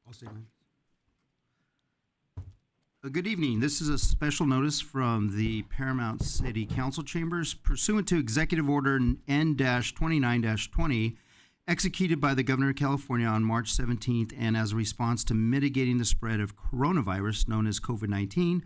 I'll say mine. Good evening. This is a special notice from the Paramount City Council Chambers pursuant to Executive Order N-29-20 executed by the Governor of California on March 17th and as a response to mitigating the spread of coronavirus known as COVID-19.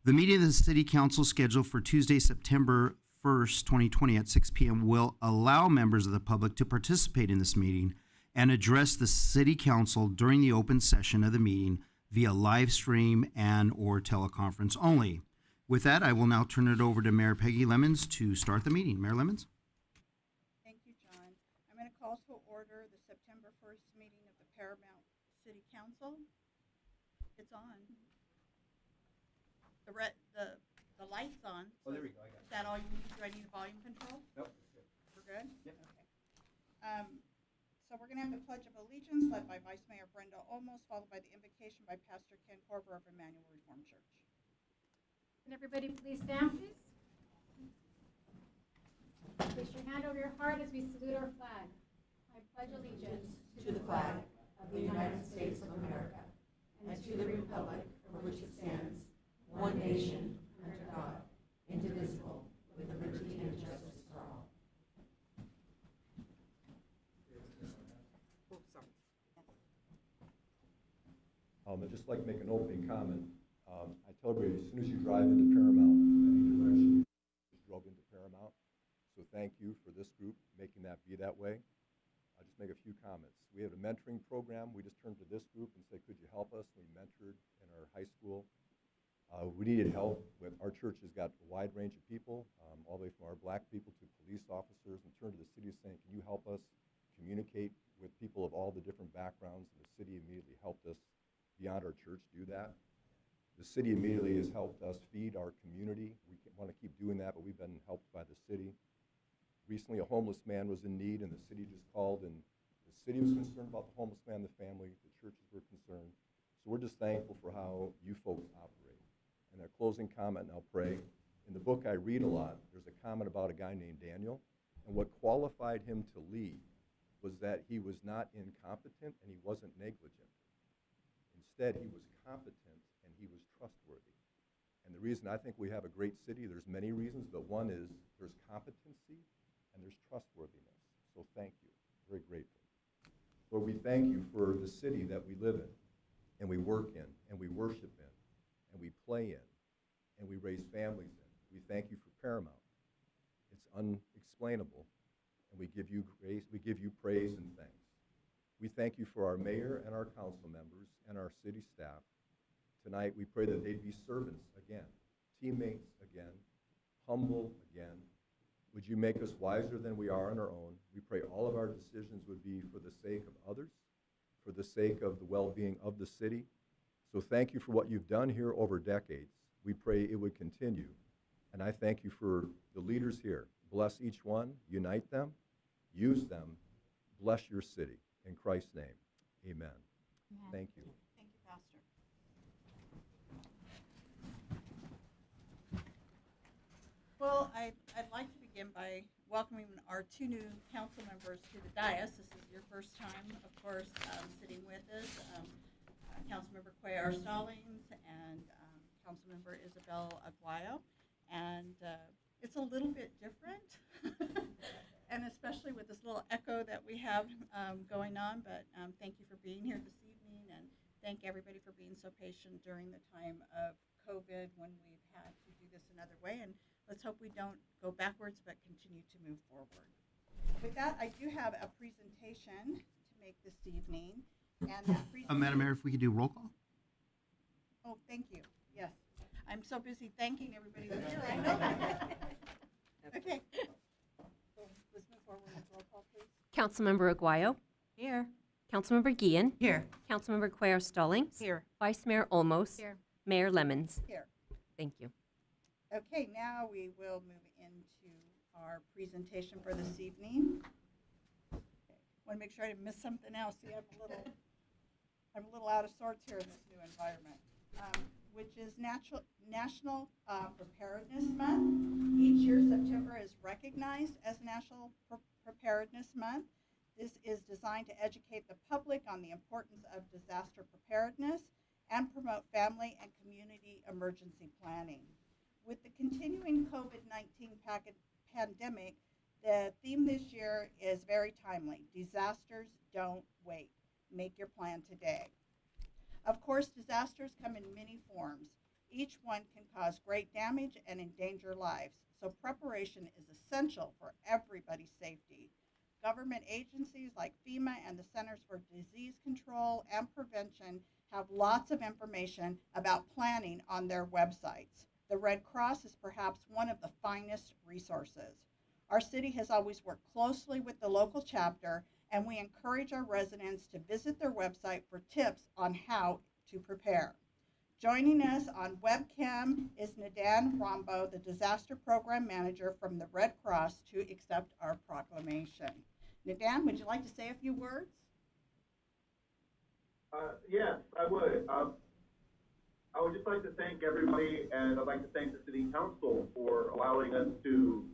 The meeting of the City Council scheduled for Tuesday, September 1st, 2020 at 6 p.m. will allow members of the public to participate in this meeting and address the City Council during the open session of the meeting via live stream and or teleconference only. With that, I will now turn it over to Mayor Peggy Lemons to start the meeting. Mayor Lemons? Thank you, John. I'm going to call to order the September 1st meeting of the Paramount City Council. It's on. The light's on. Oh, there we go. I got it. Is that all you need? Do I need a volume control? Nope. We're good? Yep. Okay. So we're going to have the Pledge of Allegiance led by Vice Mayor Brenda Olmos, followed by the invocation by Pastor Ken Korver of Emmanuel Reformed Church. Can everybody please stand, please? Place your hand over your heart as we salute our flag. I pledge allegiance to the flag of the United States of America and to the republic for which it stands, one nation, under God, indivisible, with liberty and justice for all. I'd just like to make an opening comment. I tell everybody, as soon as you drive into Paramount, in any direction, you just drove into Paramount. So thank you for this group making that be that way. I'll just make a few comments. We have a mentoring program. We just turned to this group and said, could you help us? We mentored in our high school. We needed help with, our church has got a wide range of people, all the way from our black people to police officers, and turned to the city saying, can you help us communicate with people of all the different backgrounds? And the city immediately helped us beyond our church do that. The city immediately has helped us feed our community. We want to keep doing that, but we've been helped by the city. Recently, a homeless man was in need, and the city just called, and the city was concerned about the homeless man, the family, the churches were concerned. So we're just thankful for how you folks operate. And a closing comment, and I'll pray. In the book I read a lot, there's a comment about a guy named Daniel, and what qualified him to lead was that he was not incompetent and he wasn't negligent. Instead, he was competent and he was trustworthy. And the reason I think we have a great city, there's many reasons, but one is there's competency and there's trustworthiness. So thank you. Very grateful. Lord, we thank you for the city that we live in and we work in and we worship in and we play in and we raise families in. We thank you for Paramount. It's unexplainable, and we give you grace, we give you praise and thanks. We thank you for our mayor and our council members and our city staff. Tonight we pray that they'd be servants again, teammates again, humble again. Would you make us wiser than we are on our own? We pray all of our decisions would be for the sake of others, for the sake of the well-being of the city. So thank you for what you've done here over decades. We pray it would continue. And I thank you for the leaders here. Bless each one, unite them, use them, bless your city. In Christ's name, amen. Amen. Thank you. Thank you, Pastor. Well, I'd like to begin by welcoming our two new council members to the dais. This is your first time, of course, sitting with us. Councilmember Cuellar Stallings and Councilmember Isabel Aguayo. And it's a little bit different, and especially with this little echo that we have going on. But thank you for being here this evening, and thank everybody for being so patient during the time of COVID when we've had to do this another way. And let's hope we don't go backwards, but continue to move forward. With that, I do have a presentation to make this evening. And that Madam Mayor, if we could do roll call? Oh, thank you. Yes. I'm so busy thanking everybody. I know that. Okay. So let's move forward with roll call, please. Councilmember Aguayo. Here. Councilmember Guillen. Here. Councilmember Cuellar Stallings. Here. Vice Mayor Olmos. Here. Mayor Lemons. Here. Thank you. Okay, now we will move into our presentation for this evening. Okay. Want to make sure I didn't miss something else. See, I'm a little out of sorts here in this new environment. Which is National Preparedness Month. Each year, September is recognized as National Preparedness Month. This is designed to educate the public on the importance of disaster preparedness and promote family and community emergency planning. With the continuing COVID-19 pandemic, the theme this year is very timely. Disasters don't wait. Make your plan today. Of course, disasters come in many forms. Each one can cause great damage and endanger lives, so preparation is essential for everybody's safety. Government agencies like FEMA and the Centers for Disease Control and Prevention have lots of information about planning on their websites. The Red Cross is perhaps one of the finest resources. Our city has always worked closely with the local chapter, and we encourage our residents to visit their website for tips on how to prepare. Joining us on webcam is Nadan Rambo, the Disaster Program Manager from the Red Cross, to accept our proclamation. Nadan, would you like to say a few words? Yes, I would. I would just like to thank everybody, and I'd like to thank the City Council for allowing us to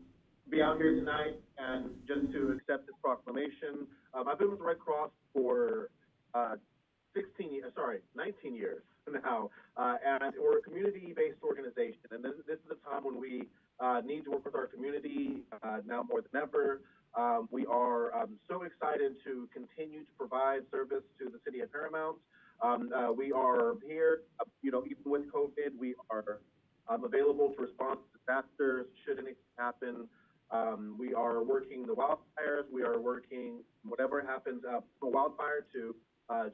be out here tonight and just to accept this proclamation. I've been with the Red Cross for 19 years now, and we're a community-based organization, and this is a time when we need to work with our community now more than ever. We are so excited to continue to provide service to the city of Paramount. We are here, even with COVID, we are available to respond to disasters should anything happen. We are working the wildfires. We are working whatever happens from a wildfire to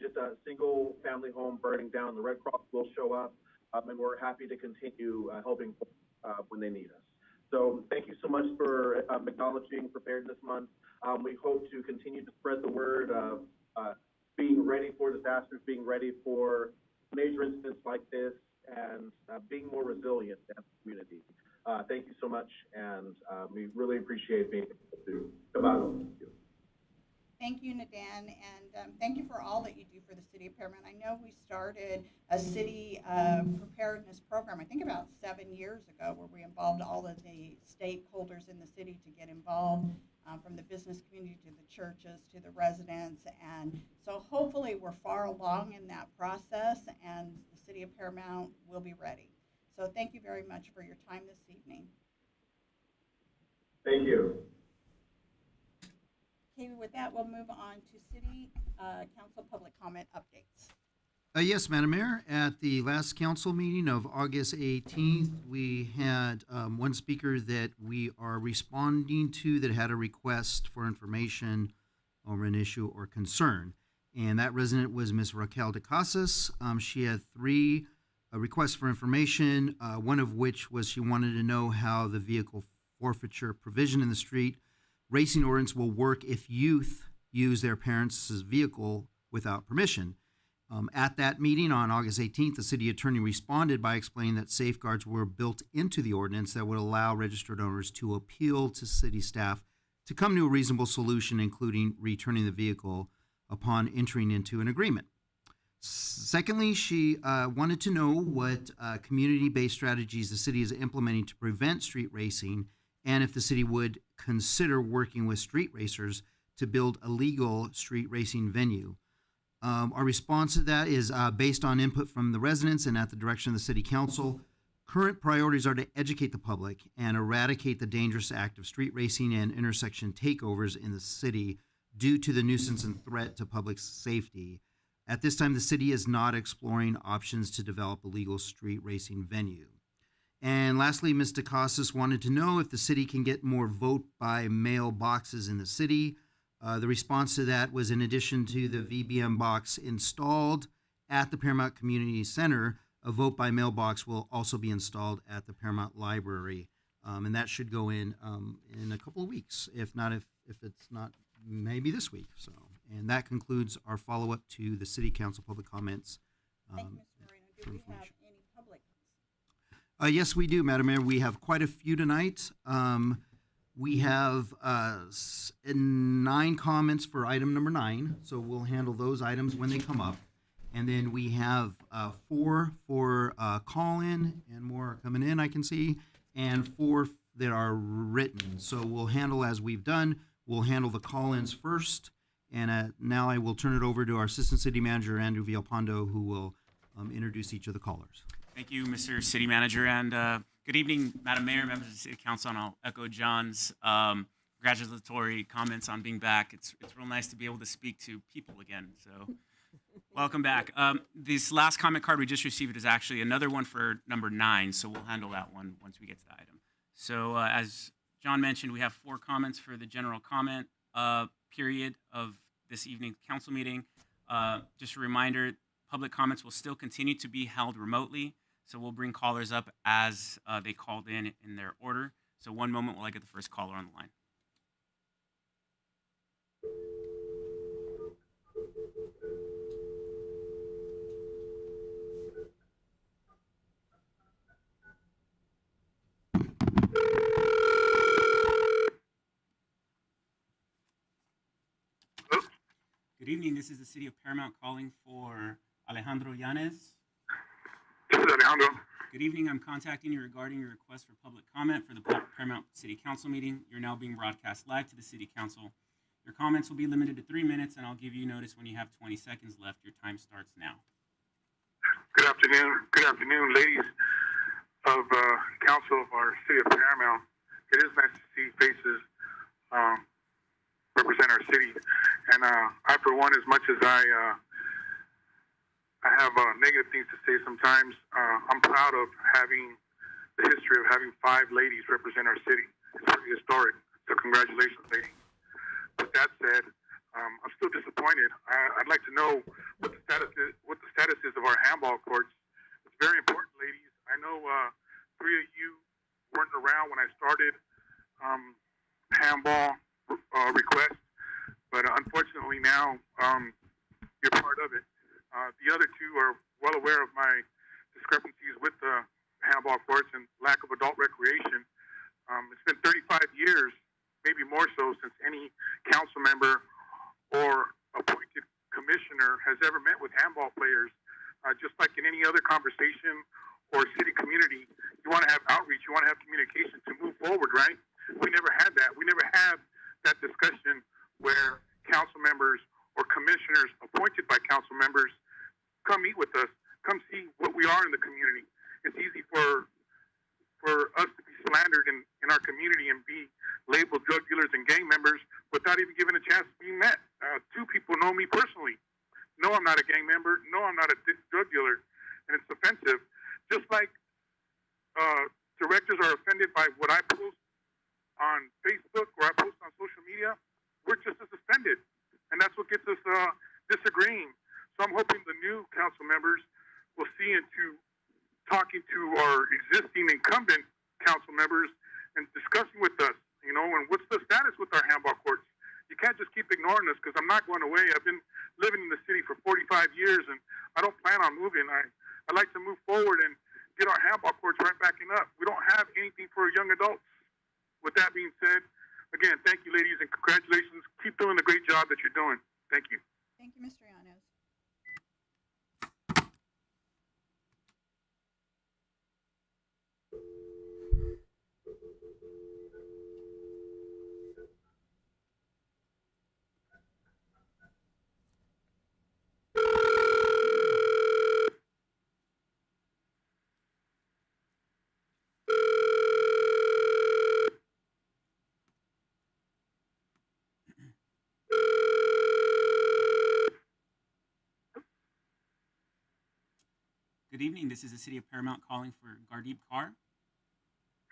just a single family home burning down. The Red Cross will show up, and we're happy to continue helping when they need us. So thank you so much for acknowledging Preparedness Month. We hope to continue to spread the word of being ready for disasters, being ready for major incidents like this, and being more resilient as a community. Thank you so much, and we really appreciate being able to come out with you. Thank you, Nadan, and thank you for all that you do for the city of Paramount. I know we started a city preparedness program, I think about 7 years ago, where we involved all of the stakeholders in the city to get involved, from the business community to the churches to the residents. And so hopefully we're far along in that process, and the city of Paramount will be ready. So thank you very much for your time this evening. Thank you. Okay, with that, we'll move on to City Council public comment updates. Yes, Madam Mayor. At the last council meeting of August 18th, we had one speaker that we are responding to that had a request for information over an issue or concern. And that resident was Ms. Raquel de Casas. She had 3 requests for information, one of which was she wanted to know how the vehicle forfeiture provision in the street racing ordinance will work if youth use their parents' vehicle without permission. At that meeting on August 18th, the city attorney responded by explaining that safeguards were built into the ordinance that would allow registered owners to appeal to city staff to come to a reasonable solution, including returning the vehicle upon entering into an agreement. Secondly, she wanted to know what community-based strategies the city is implementing to prevent street racing, and if the city would consider working with street racers to build a legal street racing venue. Our response to that is based on input from the residents and at the direction of the city council. Current priorities are to educate the public and eradicate the dangerous act of street racing and intersection takeovers in the city due to the nuisance and threat to public safety. At this time, the city is not exploring options to develop a legal street racing venue. And lastly, Ms. DeCasas wanted to know if the city can get more vote-by-mail boxes in the city. The response to that was, in addition to the VBM box installed at the Paramount Community Center, a vote-by-mail box will also be installed at the Paramount Library, and that should go in a couple of weeks, if it's not, maybe this week. So, and that concludes our follow-up to the City Council public comments. Thank you, Mr. Moreno. Do we have any public? Yes, we do, Madam Mayor. We have quite a few tonight. We have 9 comments for item number 9, so we'll handle those items when they come up. And then we have 4 for call-in, and more are coming in, I can see, and 4 that are written. So we'll handle as we've done. We'll handle the call-ins first, And now I will turn it over to our Assistant City Manager, Andrew Villalpando, who will introduce each of the callers. Thank you, Mr. City Manager, and good evening, Madam Mayor, members of the City Council, and I'll echo John's congratulatory comments on being back. It's real nice to be able to speak to people again, so welcome back. This last comment card we just received is actually another one for number 9, so we'll handle that one once we get to the item. So as John mentioned, we have 4 comments for the general comment period of this evening's council meeting. Just a reminder, public comments will still continue to be held remotely, so we'll bring callers up as they called in their order. So one moment while I get the first caller on the line. Good evening, this is the City of Paramount calling for Alejandro Yanez. This is Alejandro. Good evening, I'm contacting you regarding your request for public comment for the Paramount City Council meeting. You're now being broadcast live to the City Council. Your comments will be limited to 3 minutes, and I'll give you notice when you have 20 seconds left. Your time starts now. Good afternoon, ladies of council of our City of Paramount. It is nice to see faces represent our city. And I, for one, as much as I have negative things to say sometimes, I'm proud of having the history of having 5 ladies represent our city. It's pretty historic. So congratulations, ladies. With that said, I'm still disappointed. I'd like to know what the status is of our handball courts. It's very important, ladies. I know 3 of you weren't around when I started handball request, but unfortunately now you're part of it. The other 2 are well aware of my discrepancies with the handball courts and lack of adult recreation. It's been 35 years, maybe more so, since any council member or appointed commissioner has ever met with handball players. Just like in any other conversation or city community, you want to have outreach, you want to have communication to move forward, right? We never had that. We never had that discussion where council members or commissioners appointed by council members come meet with us, come see what we are in the community. It's easy for us to be slandered in our community and be labeled drug dealers and gang members without even given a chance to be met. 2 people know me personally. No, I'm not a gang member. No, I'm not a drug dealer. And it's offensive. Just like directors are offended by what I post on Facebook or I post on social media, we're just as offended. And that's what gets us disagreeing. So I'm hoping the new council members will see into talking to our existing incumbent council members and discussing with us, you know, and what's the status with our handball courts. You can't just keep ignoring us because I'm not going away. I've been living in the city for 45 years, and I don't plan on moving. I'd like to move forward and get our handball courts right backing up. We don't have anything for young adults. With that being said, again, thank you, ladies, and congratulations. Keep doing the great job that you're doing. Thank you. Thank you, Mr. Yanez. Good evening, this is the City of Paramount calling for Gardeep Kaur.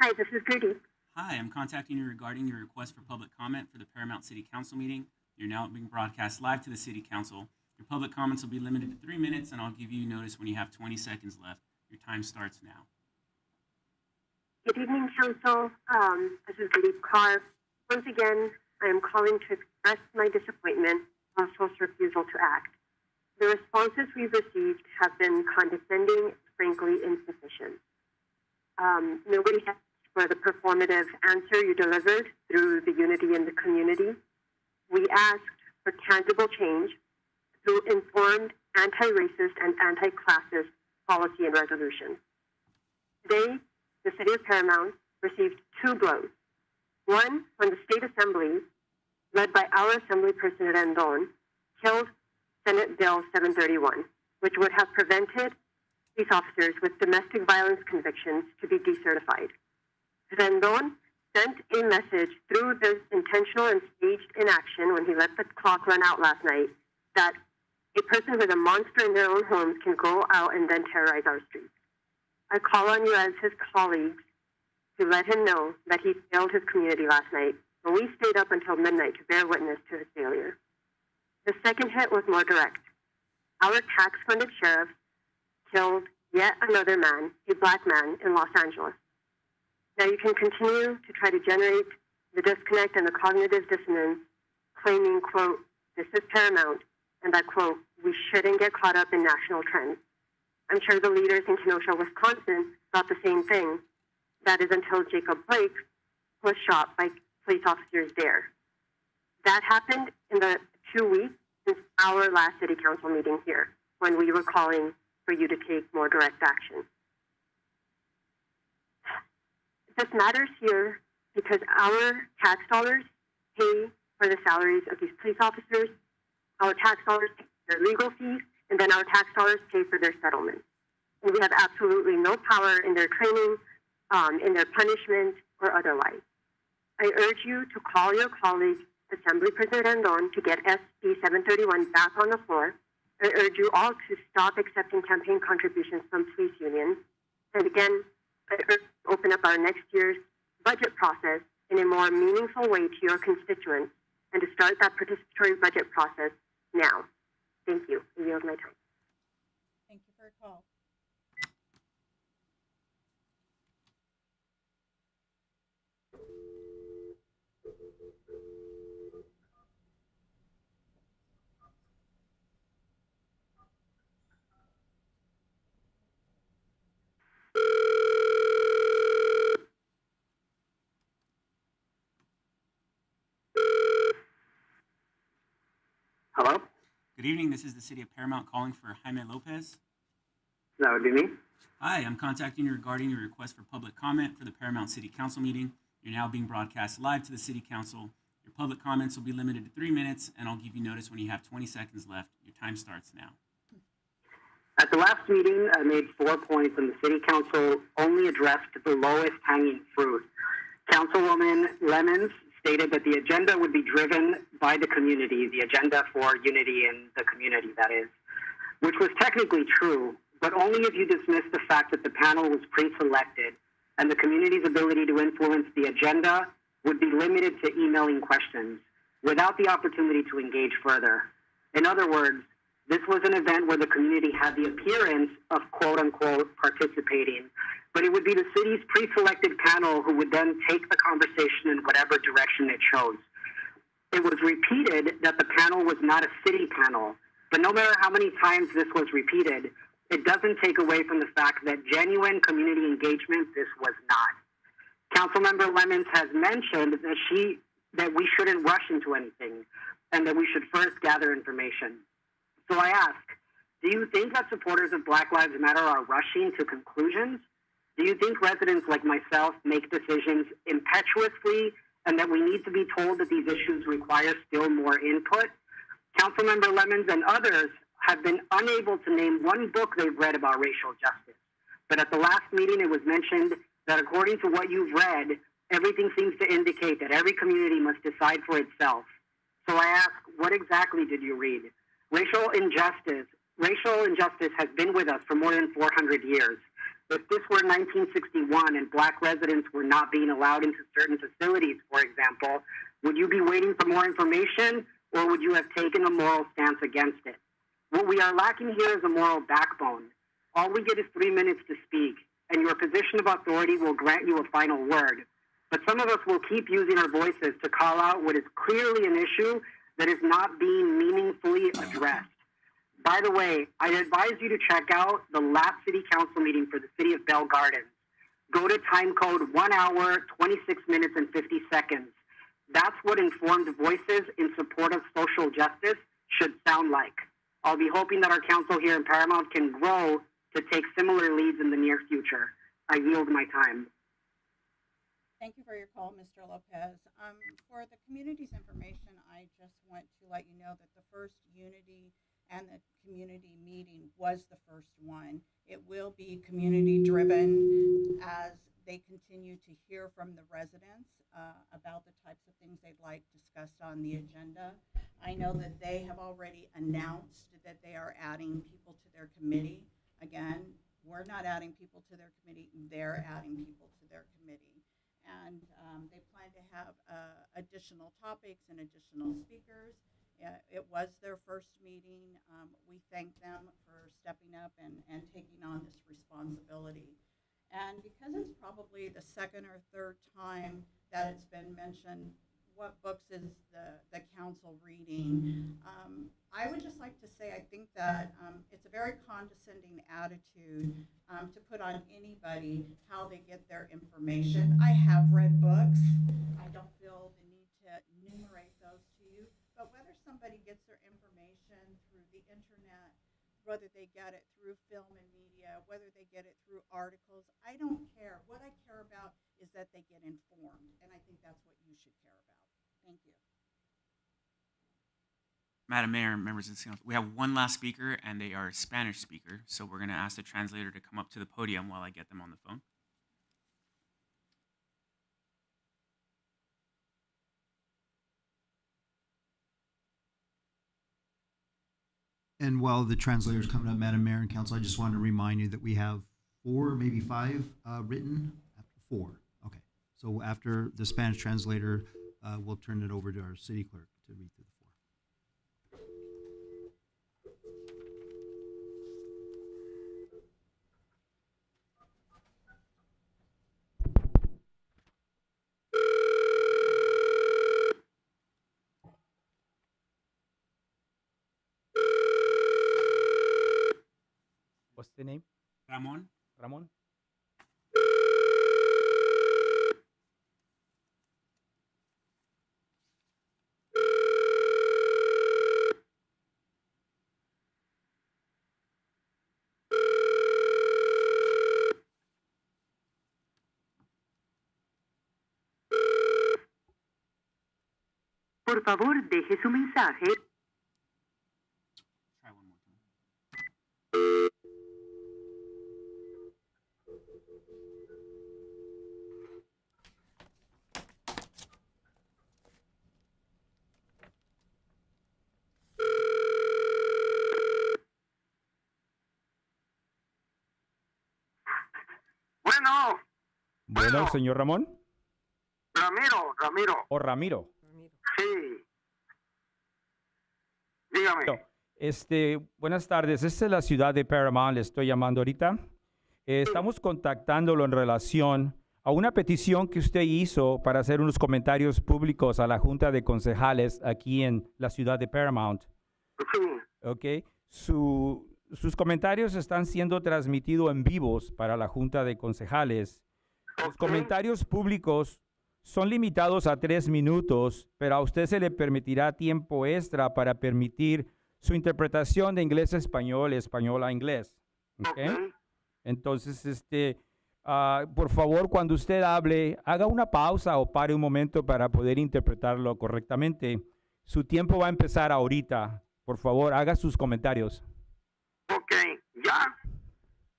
Hi, this is Gertie. Hi, I'm contacting you regarding your request for public comment for the Paramount City Council meeting. You're now being broadcast live to the City Council. Your public comments will be limited to 3 minutes, and I'll give you notice when you have 20 seconds left. Your time starts now. Good evening, Council. This is Gertie Kaur. Once again, I am calling to express my disappointment on Council's refusal to act. The responses we've received have been condescending, frankly insufficient. Nobody asked for the performative answer you delivered through the unity in the community. We asked for tangible change through informed anti-racist and anti-classist policy and resolutions. Today, the City of Paramount received 2 blows. One, when the State Assembly led by our Assemblyperson Rendon, killed Senate Bill 731, which would have prevented police officers with domestic violence convictions to be decertified. Rendon sent a message through this intentional and staged inaction when he let the clock run out last night that a person with a monster in their own homes can go out and then terrorize our streets. I call on you as his colleagues to let him know that he failed his community last night, when we stayed up until midnight to bear witness to his failure. The second hit was more direct. Our tax-funded sheriff killed yet another man, a black man, in Los Angeles. Now you can continue to try to generate the disconnect and the cognitive dissonance, claiming, quote, this is paramount, and I quote, we shouldn't get caught up in national trends. I'm sure the leaders in Kenosha, Wisconsin thought the same thing. That is until Jacob Blake was shot by police officers there. That happened in the 2 weeks since our last city council meeting here, when we were calling for you to take more direct action. This matters here because our tax dollars pay for the salaries of these police officers, our tax dollars pay for their legal fees, and then our tax dollars pay for their settlements. And we have absolutely no power in their training, in their punishment, or otherwise. I urge you to call your colleague, Assembly President Rendon, to get SB 731 back on the floor. I urge you all to stop accepting campaign contributions from police unions. And again, I urge you to open up our next year's budget process in a more meaningful way to your constituents and to start that participatory budget process now. Thank you. I yield my time. Thank you for your call. Hello? Good evening. This is the City of Paramount calling for Jaime Lopez. That would be me. Hi, I'm contacting you regarding your request for public comment for the Paramount City Council meeting. You're now being broadcast live to the City Council. Your public comments will be limited to 3 minutes, and I'll give you notice when you have 20 seconds left. Your time starts now. At the last meeting, I made 4 points, and the City Council only addressed the lowest hanging fruit. Councilwoman Lemons stated that the agenda would be driven by the community, the agenda for unity in the community, that is, which was technically true, but only if you dismiss the fact that the panel was pre-selected and the community's ability to influence the agenda would be limited to emailing questions without the opportunity to engage further. In other words, this was an event where the community had the appearance of quote-unquote participating, but it would be the city's pre-selected panel who would then take the conversation in whatever direction it chose. It was repeated that the panel was not a city panel, but no matter how many times this was repeated, it doesn't take away from the fact that genuine community engagement this was not. Councilmember Lemons has mentioned that we shouldn't rush into anything and that we should first gather information. So I ask, do you think that supporters of Black Lives Matter are rushing to conclusions? Do you think residents like myself make decisions impetuously and that we need to be told that these issues require still more input? Councilmember Lemons and others have been unable to name one book they've read about racial justice. But at the last meeting, it was mentioned that according to what you've read, everything seems to indicate that every community must decide for itself. So I ask, what exactly did you read? Racial injustice has been with us for more than 400 years. If this were 1961 and Black residents were not being allowed into certain facilities, for example, would you be waiting for more information, or would you have taken a moral stance against it? What we are lacking here is a moral backbone. All we get is 3 minutes to speak, and your position of authority will grant you a final word. But some of us will keep using our voices to call out what is clearly an issue that is not being meaningfully addressed. By the way, I advise you to check out the last city council meeting for the city of Bell Gardens. Go to time code 1 hour, 26 minutes, and 50 seconds. That's what informed voices in support of social justice should sound like. I'll be hoping that our council here in Paramount can grow to take similar leads in the near future. I yield my time. Thank you for your call, Mr. Lopez. For the community's information, I just want to let you know that the first Unity and the community meeting was the first one. It will be community driven as they continue to hear from the residents about the types of things they'd like discussed on the agenda. I know that they have already announced that they are adding people to their committee. Again, we're not adding people to their committee, they're adding people to their committee. And they plan to have additional topics and additional speakers. It was their first meeting. We thank them for stepping up and taking on this responsibility. And because it's probably the second or third time that it's been mentioned, what books is the council reading? I would just like to say, I think that it's a very condescending attitude to put on anybody how they get their information. I have read books. I don't feel the need to enumerate those to you, but whether somebody gets their information through the internet, whether they get it through film and media, whether they get it through articles, I don't care. What I care about is that they get informed, and I think that's what you should care about. Thank you. Madam Mayor, members of the council, we have one last speaker, and they are a Spanish speaker. So we're going to ask the translator to come up to the podium while I get them on the phone. And while the translator is coming up, Madam Mayor and Council, I just wanted to remind you that we have 4, maybe 5 written. 4. Okay. So after the Spanish translator, we'll turn it over to our city clerk to read through the 4. What's the name? Ramon? Ramon? Por favor, deje su mensaje. Try one more time. Bueno, Bueno, señor Ramón. Ramiro. O Ramiro. Sí. Dígame. Buenas tardes. Esta es la ciudad de Paramount. Le estoy llamando ahorita. Estamos contactándolo en relación a una petición que usted hizo para hacer unos comentarios públicos a la Junta de Concejales aquí en la ciudad de Paramount. Sí. ¿Ok? Sus comentarios están siendo transmitidos en vivos para la Junta de Concejales. Los comentarios públicos son limitados a 3 minutos, pero a usted se le permitirá tiempo extra para permitir su interpretación de inglés a español, español a inglés. ¿Ok? Entonces, por favor, cuando usted hable, haga una pausa o pare un momento para poder interpretarlo correctamente. Su tiempo va a empezar ahorita. Por favor, haga sus comentarios. Ok, ¿ya?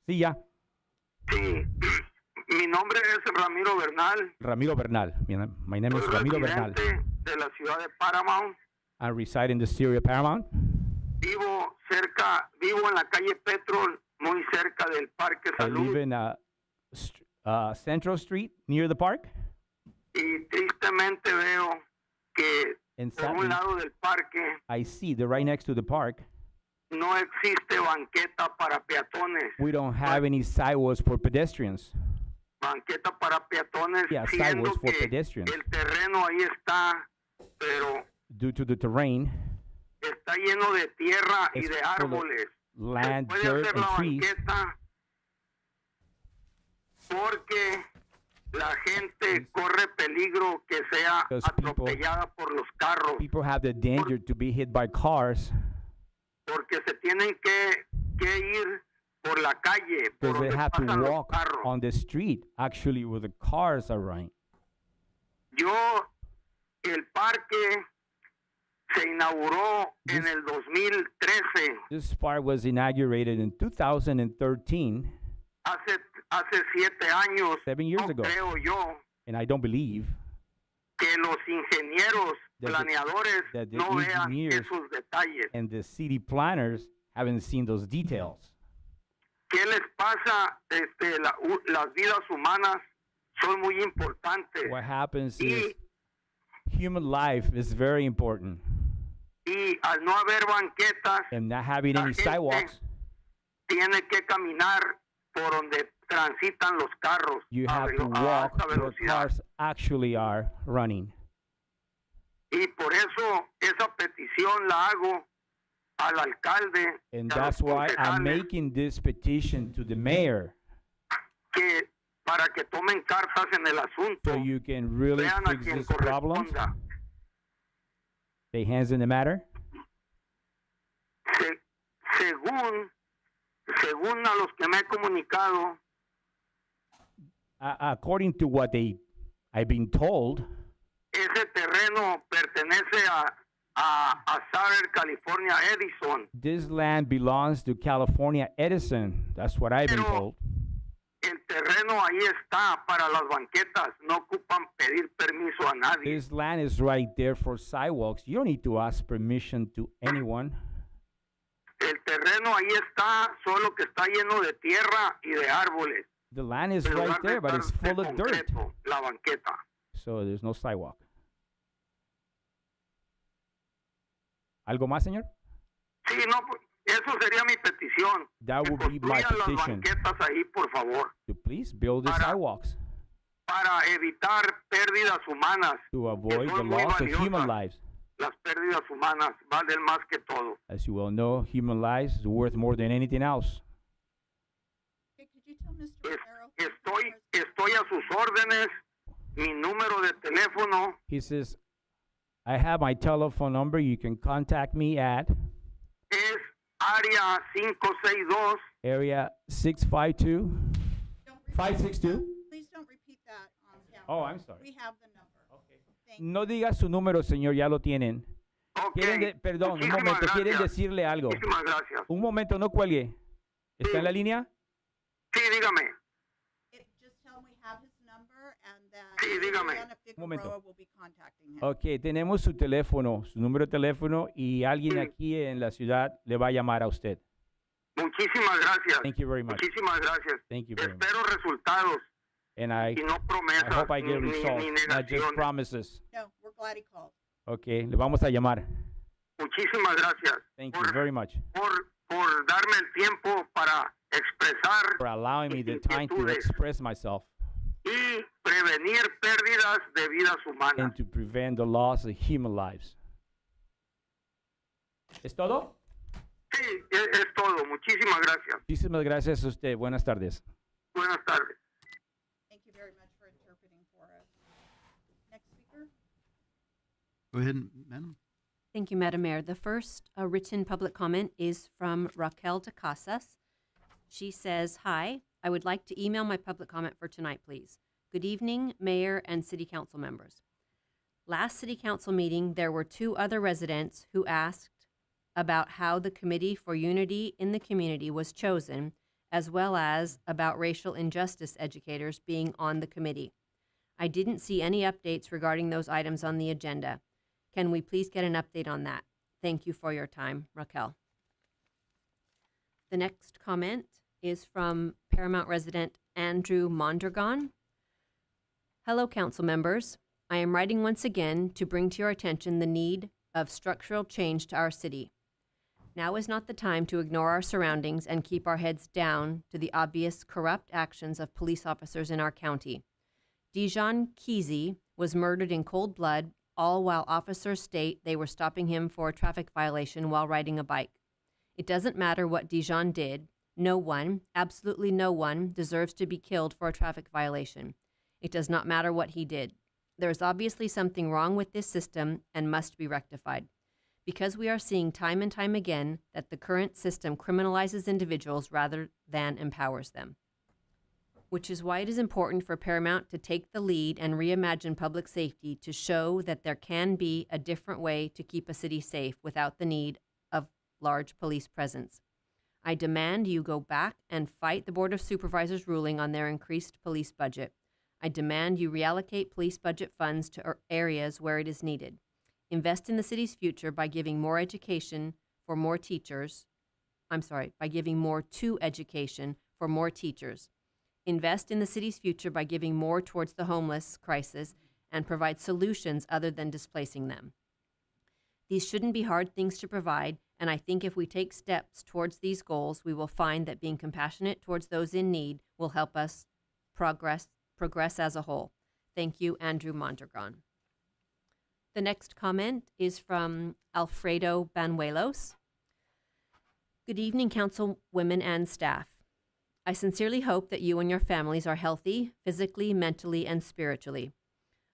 Sí, ya. Sí. Mi nombre es Ramiro Bernal. Ramiro Bernal. My name is Soy Ramiro Bernal. residente de la ciudad de Paramount. I reside in the city of Paramount. Vivo en la calle Petrol, muy cerca del Parque I Salud. live in Central Street, near the park. Y tristemente veo que And por un sadly, lado del parque I see that right next to the park, no existe banqueta para peatones. we don't have any sidewalks for pedestrians. Banqueta para peatones, Yeah, siendo sidewalks for que pedestrians. el terreno ahí está, pero Due to the terrain, está lleno de tierra y It's de full of árboles. land, Puede dirt, hacer and la trees. banqueta porque la gente corre peligro que sea Because atropellada por los carros, people have the danger to be hit by cars porque se tienen que ir por la calle, por because they donde have to pasan los walk carros. on the street, actually, where the cars are running. El parque se inauguró en el 2013. This park was inaugurated in 2013, Hace 7 años. 7 years No ago. creo yo And I don't believe que los ingenieros that planeadores the no vean engineers esos detalles. and the city planners haven't seen those details. ¿Qué les pasa? Las vidas humanas son muy importantes. What happens is human life is very important. Y al no haber banquetas, And not having any sidewalks, tiene que caminar por donde transitan los carros you a have to walk alta where velocidad. cars actually are running. Y por eso esa petición la hago al alcalde And y a los that's why I'm concejales making this petition to the mayor, para que tomen cartas en el asunto. so you can really Vean a fix quien these problems. corresponda. Lay hands in the matter. Según a los que me he comunicado, According to what I've been told, ese terreno pertenece a Southern California Edison. this land belongs to California Edison. That's what I've been Pero told. el terreno ahí está para las banquetas. No ocupan pedir permiso a nadie. This land is right there for sidewalks. You don't need to ask permission to anyone. El terreno ahí está, solo que está lleno de tierra y de árboles. The land is En right lugar de there, but it's estar de full of dirt. concreto, la banqueta. So there's no sidewalk. ¿Algo más, señor? Sí, no, pues, eso sería mi petición. That Que would be my construyan las petition. banquetas ahí, por favor, To please build the sidewalks para evitar pérdidas humanas. to avoid the son muy loss of human valiosas. lives. Las pérdidas humanas valen más que todo. As you well know, human lives is worth more than anything else. Okay, could you tell Mr. Romero? Estoy a sus órdenes. Mi número de teléfono He says, I have my telephone number. You can contact me at es área 562. area 652 Don't repeat 562. that. Please don't repeat that on camera. Oh, I'm sorry. We have the number. Thank you. No diga su número, señor, ya lo tienen. Perdón, un Muchísimas momento, quieren gracias. decirle algo. Muchísimas gracias. Un momento, no cuelgue. ¿Está en la línea? Sí, dígame. Just tell him we have his number and that Sí, dígame. Adriana momento. Figueroa will be contacting him. Ok, tenemos su teléfono, su número de teléfono y alguien aquí en la ciudad le va a llamar a usted. Muchísimas gracias. Thank you very much. Muchísimas gracias. Thank you very much. Espero resultados And y no promesas I hope I get ni results, not just negaciones. promises. No, we're glad he called. Ok, le vamos a llamar. Muchísimas gracias Thank you very much por darme el tiempo para expresar for allowing me the time to inquietudes express myself y prevenir pérdidas de vidas humanas. and to prevent the loss of human lives. ¿Es todo? Sí, es todo. Muchísimas gracias. Muchísimas gracias a usted. Buenas tardes. Buenas tardes. Thank you very much for interpreting for us. Next speaker. Go ahead, madam. Thank you, Madam Mayor. The first written public comment is from Raquel de Casas. She says, hi, I would like to email my public comment for tonight, please. Good evening, Mayor and City Council members. Last City Council meeting, there were 2 other residents who asked about how the Committee for Unity in the Community was chosen, as well as about racial injustice educators being on the committee. I didn't see any updates regarding those items on the agenda. Can we please get an update on that? Thank you for your time, Raquel. The next comment is from Paramount resident Andrew Mondragon. Hello, council members. I am writing once again to bring to your attention the need of structural change to our city. Now is not the time to ignore our surroundings and keep our heads down to the obvious corrupt actions of police officers in our county. Dijon Kesey was murdered in cold blood, all while officers state they were stopping him for a traffic violation while riding a bike. It doesn't matter what Dijon did. No one, absolutely no one, deserves to be killed for a traffic violation. It does not matter what he did. There is obviously something wrong with this system and must be rectified. Because we are seeing time and time again that the current system criminalizes individuals rather than empowers them. which is why it is important for Paramount to take the lead and reimagine public safety to show that there can be a different way to keep a city safe without the need of large police presence. I demand you go back and fight the Board of Supervisors ruling on their increased police budget. I demand you reallocate police budget funds to areas where it is needed. Invest in the city's future by giving more education for more teachers. By giving more to education for more teachers. Invest in the city's future by giving more towards the homeless crisis and provide solutions other than displacing them. These shouldn't be hard things to provide, and I think if we take steps towards these goals, we will find that being compassionate towards those in need will help us progress as a whole. Thank you, Andrew Mondragon. The next comment is from Alfredo Banuelos. Good evening, councilwomen and staff. I sincerely hope that you and your families are healthy, physically, mentally, and spiritually.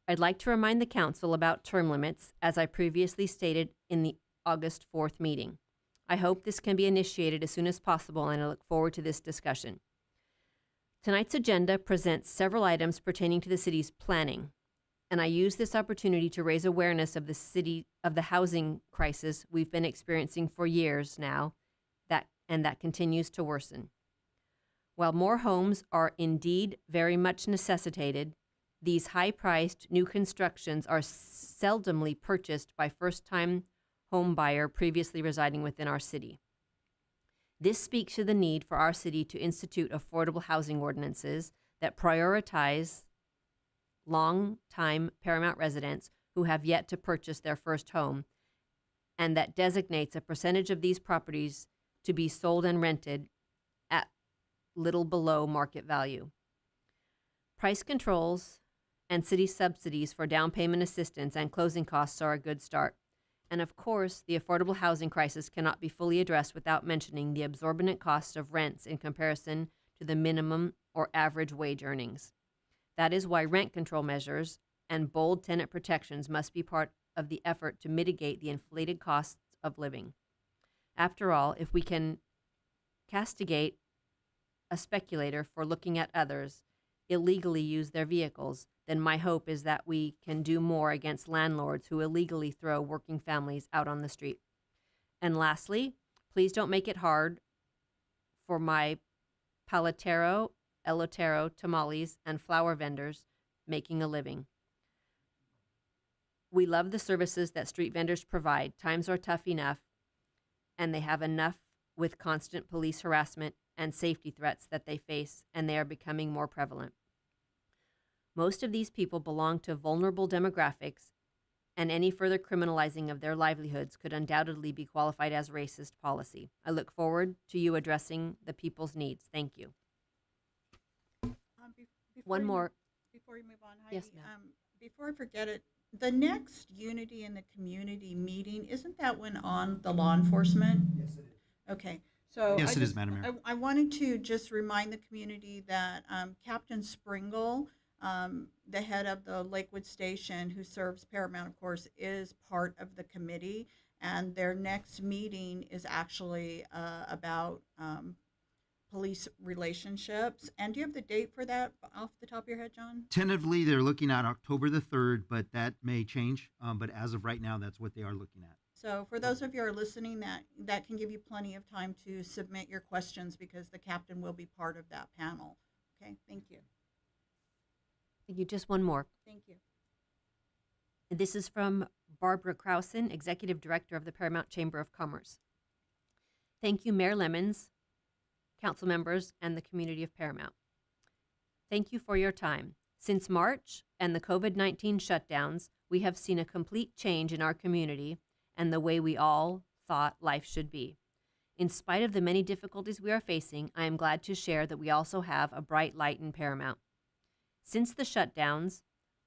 I'd like to remind the council about term limits, as I previously stated in the August 4th meeting. I hope this can be initiated as soon as possible, and I look forward to this discussion. Tonight's agenda presents several items pertaining to the city's planning, and I use this opportunity to raise awareness of the housing crisis we've been experiencing for years now, that continues to worsen. While more homes are indeed very much necessitated, these high-priced new constructions are seldomly purchased by first-time home buyer previously residing within our city. This speaks to the need for our city to institute affordable housing ordinances that prioritize long-time Paramount residents who have yet to purchase their first home, and that designates a percentage of these properties to be sold and rented at little below market value. Price controls and city subsidies for down payment assistance and closing costs are a good start. And of course, the affordable housing crisis cannot be fully addressed without mentioning the exorbitant cost of rents in comparison to the minimum or average wage earnings. That is why rent control measures and bold tenant protections must be part of the effort to mitigate the inflated costs of living. After all, if we can castigate a speculator for looking at others illegally use their vehicles, then my hope is that we can do more against landlords who illegally throw working families out on the street. And lastly, please don't make it hard for my paletero, elotero, tamales, and flower vendors making a living. We love the services that street vendors provide. Times are tough enough, and they have enough with constant police harassment and safety threats that they face, and they are becoming more prevalent. Most of these people belong to vulnerable demographics, and any further criminalizing of their livelihoods could undoubtedly be qualified as racist policy. I look forward to you addressing the people's needs. Thank you. One more. Before you move on, Heidi, Yes, ma'am. Before I forget it, the next Unity in the Community meeting, isn't that one on the law enforcement? Yes, it is. Okay, so Yes, it is, Madam Mayor. I wanted to just remind the community that Captain Springle, the head of the Lakewood Station, who serves Paramount, of course, is part of the committee, and their next meeting is actually about police relationships. And do you have the date for that off the top of your head, John? Tentatively, they're looking at October the 3rd, but that may change. But as of right now, that's what they are looking at. So for those of you who are listening, that can give you plenty of time to submit your questions because the captain will be part of that panel. Okay, thank you. Thank you. Just one more. Thank you. This is from Barbara Krausen, Executive Director of the Paramount Chamber of Commerce. Thank you, Mayor Lemons, council members, and the community of Paramount. Thank you for your time. Since March and the COVID-19 shutdowns, we have seen a complete change in our community and the way we all thought life should be. In spite of the many difficulties we are facing, I am glad to share that we also have a bright light in Paramount. Since the shutdowns,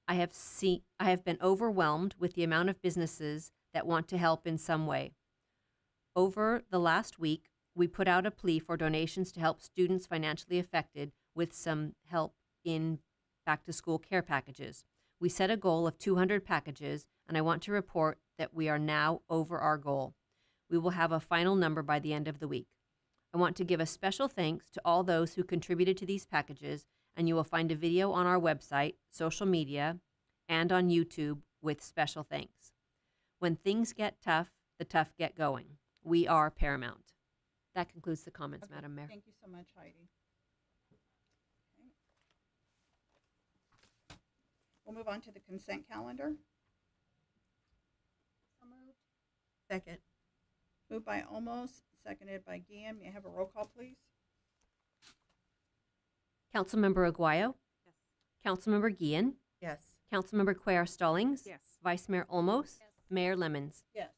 I have been overwhelmed with the amount of businesses that want to help in some way. Over the last week, we put out a plea for donations to help students financially affected with some help in back-to-school care packages. We set a goal of 200 packages, and I want to report that we are now over our goal. We will have a final number by the end of the week. I want to give a special thanks to all those who contributed to these packages and you will find a video on our website, social media, and on YouTube with special thanks. When things get tough, the tough get going. We are paramount. That concludes the comments, Okay, Madam Mayor. Thank you so much, Heidi. Okay. We'll move on to the consent calendar. So moved. Second. Moved by Olmos, seconded by Guillen. May I have a roll call, please? Councilmember Aguayo. Yes. Councilmember Guillen. Yes. Councilmember Cuellar Stallings. Yes. Vice Mayor Olmos. Yes. Mayor Lemons. Yes.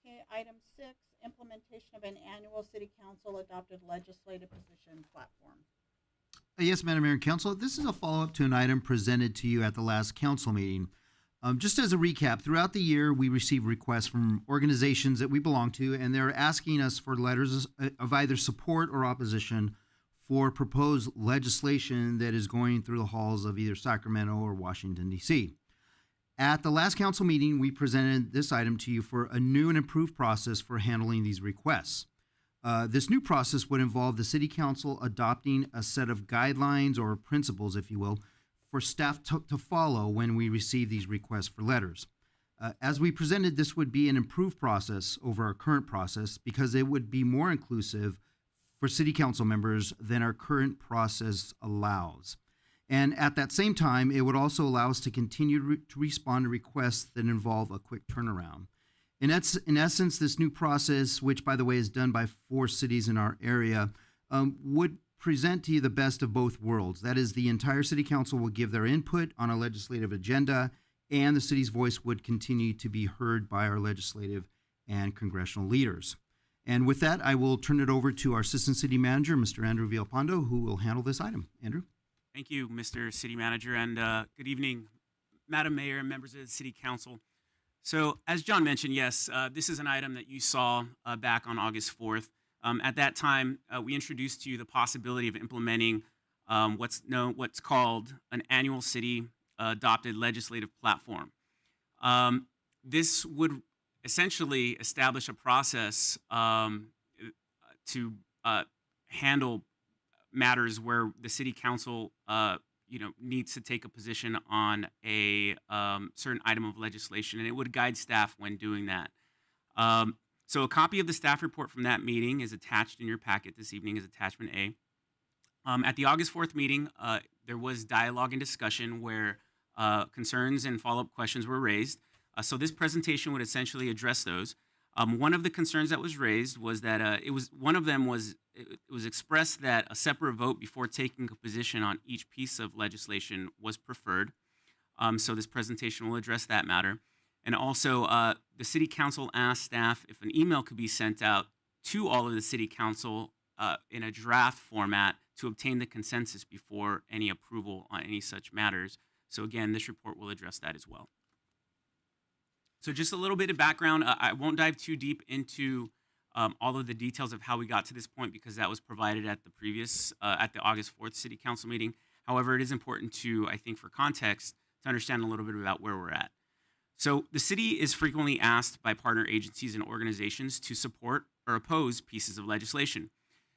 Okay, item 6, implementation of an annual city council adopted legislative position platform. Yes, Madam Mayor and Council, this is a follow-up to an item presented to you at the last council meeting. Just as a recap, throughout the year, we receive requests from organizations that we belong to, and they're asking us for letters of either support or opposition for proposed legislation that is going through the halls of either Sacramento or Washington, D.C. At the last council meeting, we presented this item to you for a new and improved process for handling these requests. This new process would involve the city council adopting a set of guidelines or principles, if you will, for staff to follow when we receive these requests for letters. As we presented, this would be an improved process over our current process because it would be more inclusive for city council members than our current process allows. And at that same time, it would also allow us to continue to respond to requests that involve a quick turnaround. In essence, this new process, which by the way is done by 4 cities in our area, would present to you the best of both worlds. That is, the entire city council will give their input on a legislative agenda, and the city's voice would continue to be heard by our legislative and congressional leaders. And with that, I will turn it over to our Assistant City Manager, Mr. Andrew Villalpando, who will handle this item. Andrew? Thank you, Mr. City Manager, and good evening, Madam Mayor and members of the City Council. So, as John mentioned, yes, this is an item that you saw back on August 4th. At that time, we introduced to you the possibility of implementing what's called an annual city adopted legislative platform. This would essentially establish a process to handle matters where the city council needs to take a position on a certain item of legislation, and it would guide staff when doing that. So a copy of the staff report from that meeting is attached in your packet this evening as attachment A. At the August 4th meeting, there was dialogue and discussion where concerns and follow-up questions were raised. So this presentation would essentially address those. One of the concerns that was raised was that it was expressed that a separate vote before taking a position on each piece of legislation was preferred. So this presentation will address that matter. And also, the City Council asked staff if an email could be sent out to all of the City Council in a draft format to obtain the consensus before any approval on any such matters. So again, this report will address that as well. So just a little bit of background. I won't dive too deep into all of the details of how we got to this point because that was provided at the previous, at the August 4th City Council meeting. However, it is important to, I think for context, to understand a little bit about where we're at. So the city is frequently asked by partner agencies and organizations to support or oppose pieces of legislation.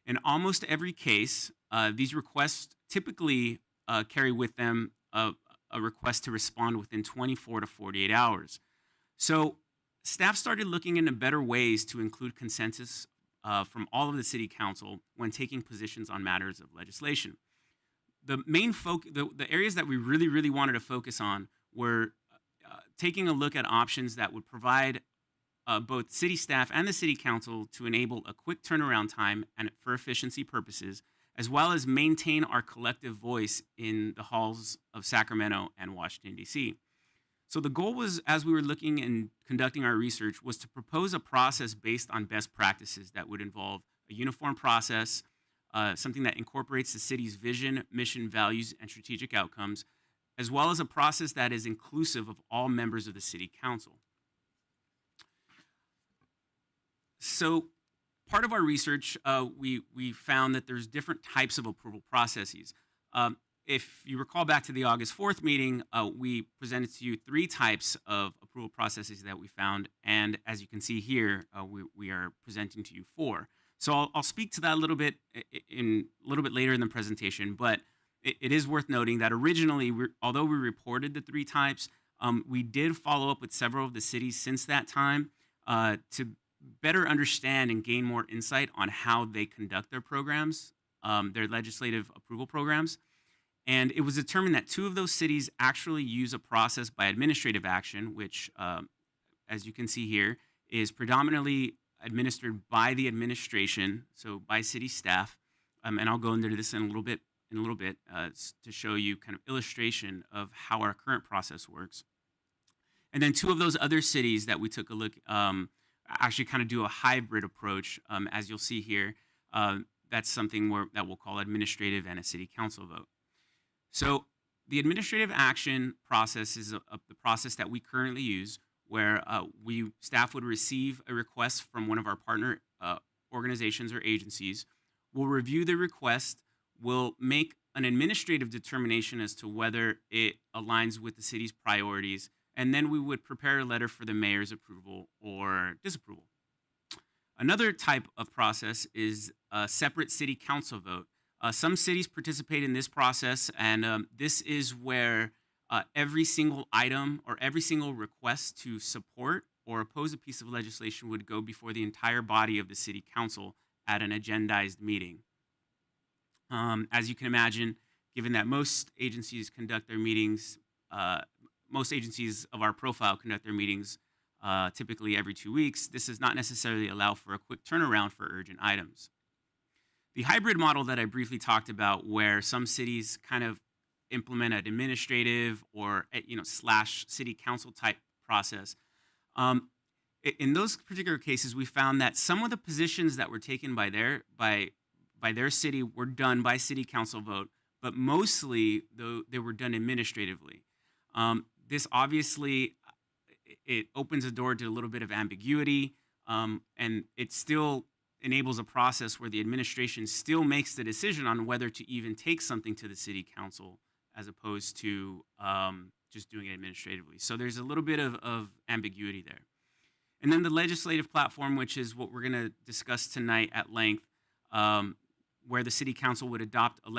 In almost every case, these requests typically carry with them a request to respond within 24 to 48 hours. So staff started looking into better ways to include consensus from all of the city council when taking positions on matters of legislation. The main the areas that we really wanted to focus on were taking a look at options that would provide both city staff and the city council to enable a quick turnaround time and for efficiency purposes, as well as maintain our collective voice in the halls of Sacramento and Washington, D.C. So the goal was, as we were looking and conducting our research, was to propose a process based on best practices that would involve a uniform process, something that incorporates the city's vision, mission, values, and strategic outcomes, as well as a process that is inclusive of all members of the city council. So part of our research, we found that there's different types of approval processes. If you recall back to the August 4th meeting, we presented to you 3 types of approval processes that we found, and as you can see here, we are presenting to you 4. So I'll speak to that a little bit later in the presentation, but it is worth noting that originally, although we reported the 3 types, we did follow up with several of the cities since that time to better understand and gain more insight on how they conduct their programs, their legislative approval programs. And it was determined that 2 of those cities actually use a process by administrative action, which, as you can see here, is predominantly administered by the administration, so by city staff. And I'll go into this in a little bit to show you kind of illustration of how our current process works. And then 2 of those other cities that we took a look actually kind of do a hybrid approach, as you'll see here. That's something that we'll call administrative and a city council vote. So the administrative action process is the process that we currently use, where staff would receive a request from one of our partner organizations or agencies. We'll review the request. We'll make an administrative determination as to whether it aligns with the city's priorities, and then we would prepare a letter for the mayor's approval or disapproval. Another type of process is a separate city council vote. Some cities participate in this process, and this is where every single item or every single request to support or oppose a piece of legislation would go before the entire body of the city council at an agendized meeting. As you can imagine, given that most agencies conduct their meetings, most agencies of our profile conduct their meetings typically every 2 weeks, this does not necessarily allow for a quick turnaround for urgent items. The hybrid model that I briefly talked about, where some cities kind of implement an administrative or / city council type process, in those particular cases, we found that some of the positions that were taken by their city were done by city council vote, but mostly they were done administratively. This obviously it opens a door to a little bit of ambiguity, and it still enables a process where the administration still makes the decision on whether to even take something to the city council as opposed to just doing it administratively. So there's a little bit of ambiguity there. And then the legislative platform, which is what we're going to discuss tonight at length, where the city council would adopt a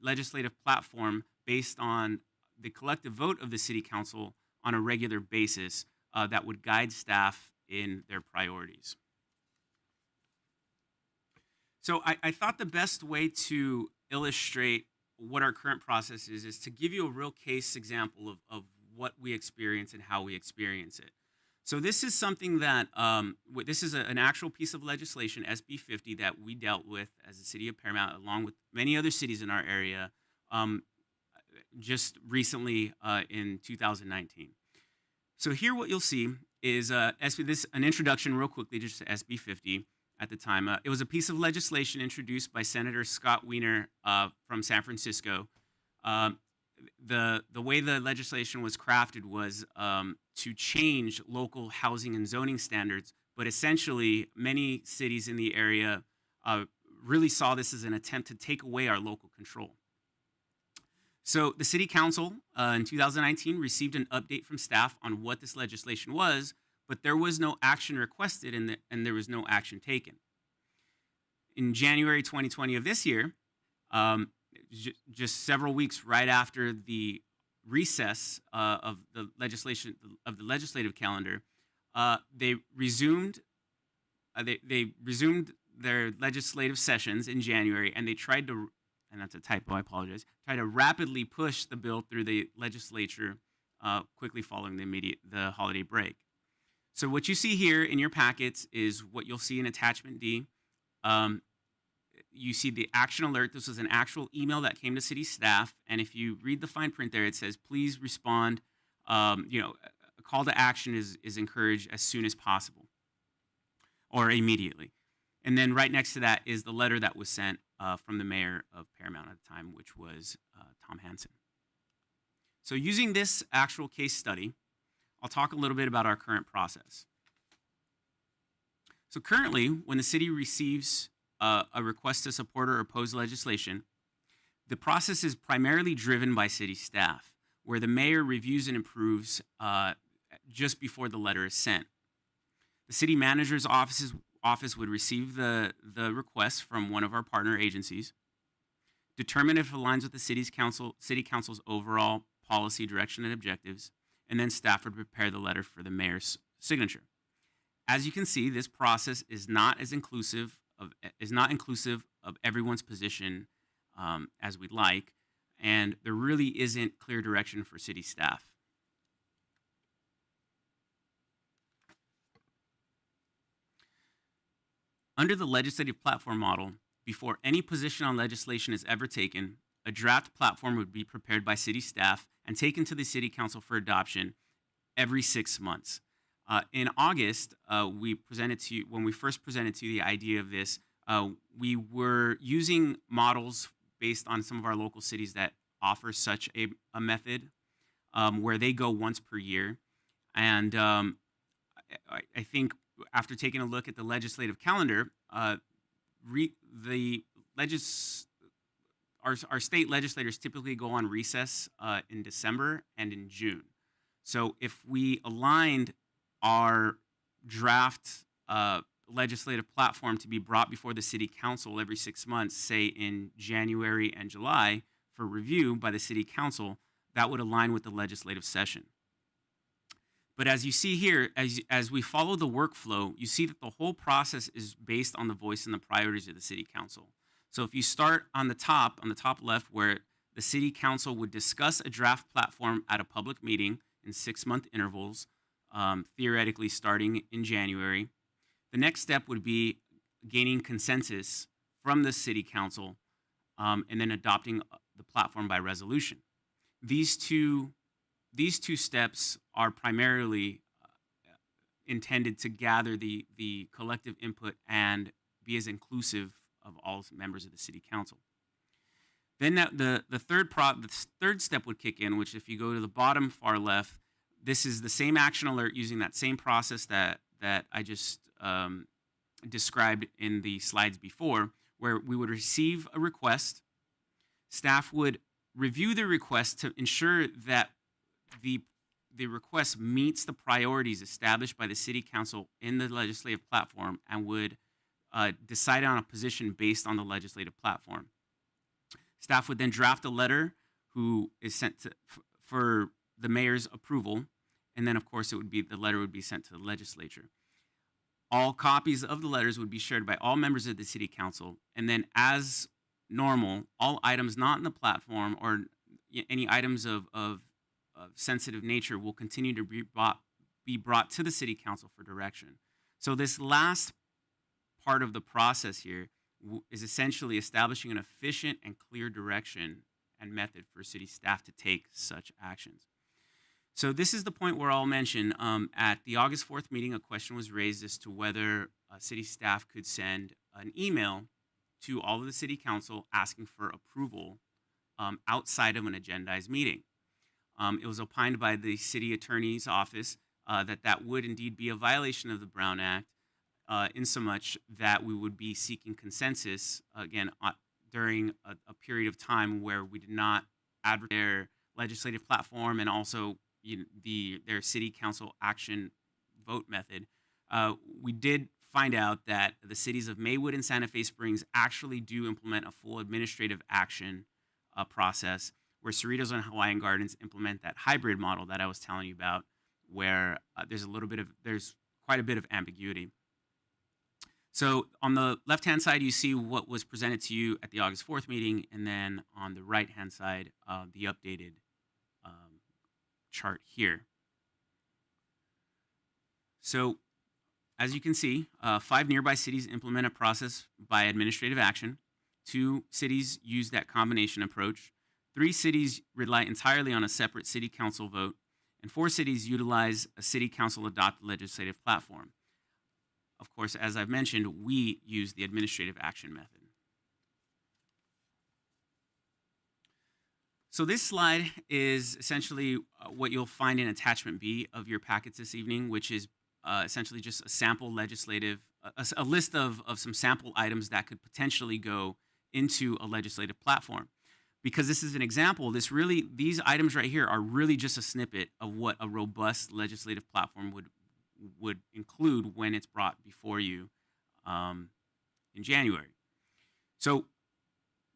legislative platform based on the collective vote of the city council on a regular basis that would guide staff in their priorities. So I thought the best way to illustrate what our current process is to give you a real case example of what we experience and how we experience it. So this is something that, this is an actual piece of legislation, SB 50, that we dealt with as the city of Paramount, along with many other cities in our area, just recently in 2019. So here what you'll see is an introduction real quickly just to SB 50 at the time. It was a piece of legislation introduced by Senator Scott Wiener from San Francisco. The way the legislation was crafted was to change local housing and zoning standards, but essentially many cities in the area really saw this as an attempt to take away our local control. So the city council in 2019 received an update from staff on what this legislation was, but there was no action requested and there was no action taken. In January 2020 of this year, just several weeks right after the recess of the legislative calendar, they resumed their legislative sessions in January, and they tried to, and that's a typo, I apologize, tried to rapidly push the bill through the legislature quickly following the holiday break. So what you see here in your packets is what you'll see in attachment D. You see the action alert. This was an actual email that came to city staff, and if you read the fine print there, it says, please respond. A call to action is encouraged as soon as possible or immediately. And then right next to that is the letter that was sent from the mayor of Paramount at the time, which was Tom Hansen. So using this actual case study, I'll talk a little bit about our current process. So currently, when the city receives a request to support or oppose legislation, the process is primarily driven by city staff, where the mayor reviews and approves just before the letter is sent. The city manager's office would receive the request from one of our partner agencies, determine if it aligns with the city council's overall policy direction and objectives, and then staff would prepare the letter for the mayor's signature. As you can see, this process is not inclusive of everyone's position as we'd like, and there really isn't clear direction for city staff. Under the legislative platform model, before any position on legislation is ever taken, a draft platform would be prepared by city staff and taken to the city council for adoption every 6 months. In August, when we first presented to you the idea of this, we were using models based on some of our local cities that offer such a method where they go once per year. And I think after taking a look at the legislative calendar, our state legislators typically go on recess in December and in June. So if we aligned our draft legislative platform to be brought before the city council every 6 months, say in January and July for review by the city council, that would align with the legislative session. But as you see here, as we follow the workflow, you see that the whole process is based on the voice and the priorities of the city council. So if you start on the top left, where the city council would discuss a draft platform at a public meeting in 6-month intervals, theoretically starting in January, the next step would be gaining consensus from the city council and then adopting the platform by resolution. These two steps are primarily intended to gather the collective input and be as inclusive of all members of the city council. Then the third step would kick in, which if you go to the bottom far left, this is the same action alert using that same process that I just described in the slides before, where we would receive a request. Staff would review the request to ensure that the request meets the priorities established by the city council in the legislative platform and would decide on a position based on the legislative platform. Staff would then draft a letter who is sent for the mayor's approval, and then of course the letter would be sent to the legislature. All copies of the letters would be shared by all members of the city council, and then as normal, all items not in the platform or any items of sensitive nature will continue to be brought to the city council for direction. So this last part of the process here is essentially establishing an efficient and clear direction and method for city staff to take such actions. So this is the point where I'll mention at the August 4th meeting, a question was raised as to whether city staff could send an email to all of the city council asking for approval outside of an agendized meeting. It was opined by the city attorney's office that would indeed be a violation of the Brown Act, insomuch that we would be seeking consensus, again, during a period of time where we did not advertise their legislative platform and also their city council action vote method. We did find out that the cities of Maywood and Santa Fe Springs actually do implement a full administrative action process, where Cerritos and Hawaiian Gardens implement that hybrid model that I was telling you about, where there's quite a bit of ambiguity. So on the left-hand side, you see what was presented to you at the August 4th meeting, and then on the right-hand side, the updated chart here. So as you can see, 5 nearby cities implement a process by administrative action. 2 cities use that combination approach. 3 cities rely entirely on a separate city council vote, and 4 cities utilize a city council adopted legislative platform. Of course, as I've mentioned, we use the administrative action method. So this slide is essentially what you'll find in attachment B of your packets this evening, which is essentially just a sample legislative, a list of some sample items that could potentially go into a legislative platform. Because this is an example, these items right here are really just a snippet of what a robust legislative platform would include when it's brought before you in January. So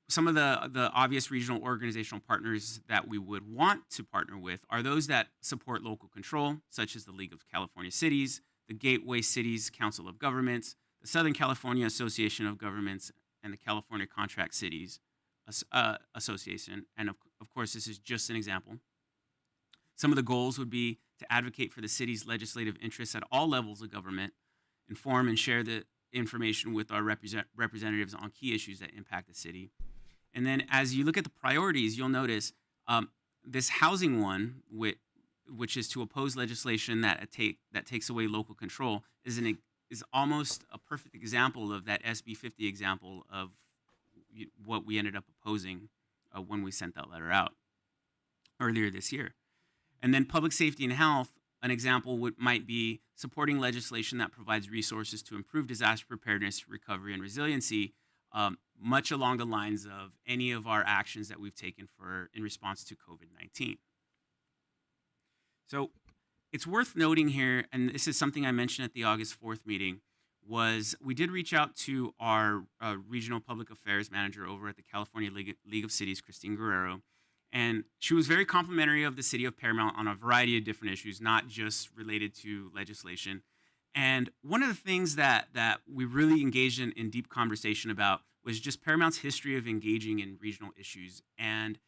some of the obvious regional organizational partners that we would want to partner with are those that support local control, such as the League of California Cities, the Gateway Cities Council of Governments, the Southern California Association of Governments, and the California Contract Cities Association. And of course, this is just an example. Some of the goals would be to advocate for the city's legislative interests at all levels of government, inform and share the information with our representatives on key issues that impact the city. And then as you look at the priorities, you'll notice this housing one, which is to oppose legislation that takes away local control, is almost a perfect example of that SB 50 example of what we ended up opposing when we sent that letter out earlier this year. And then public safety and health, an example might be supporting legislation that provides resources to improve disaster preparedness, recovery, and resiliency, much along the lines of any of our actions that we've taken in response to COVID-19. So it's worth noting here, and this is something I mentioned at the August 4th meeting, was we did reach out to our regional public affairs manager over at the California League of Cities, Christine Guerrero, and she was very complimentary of the city of Paramount on a variety of different issues, not just related to legislation. And one of the things that we really engaged in deep conversation about was just Paramount's history of engaging in regional issues. And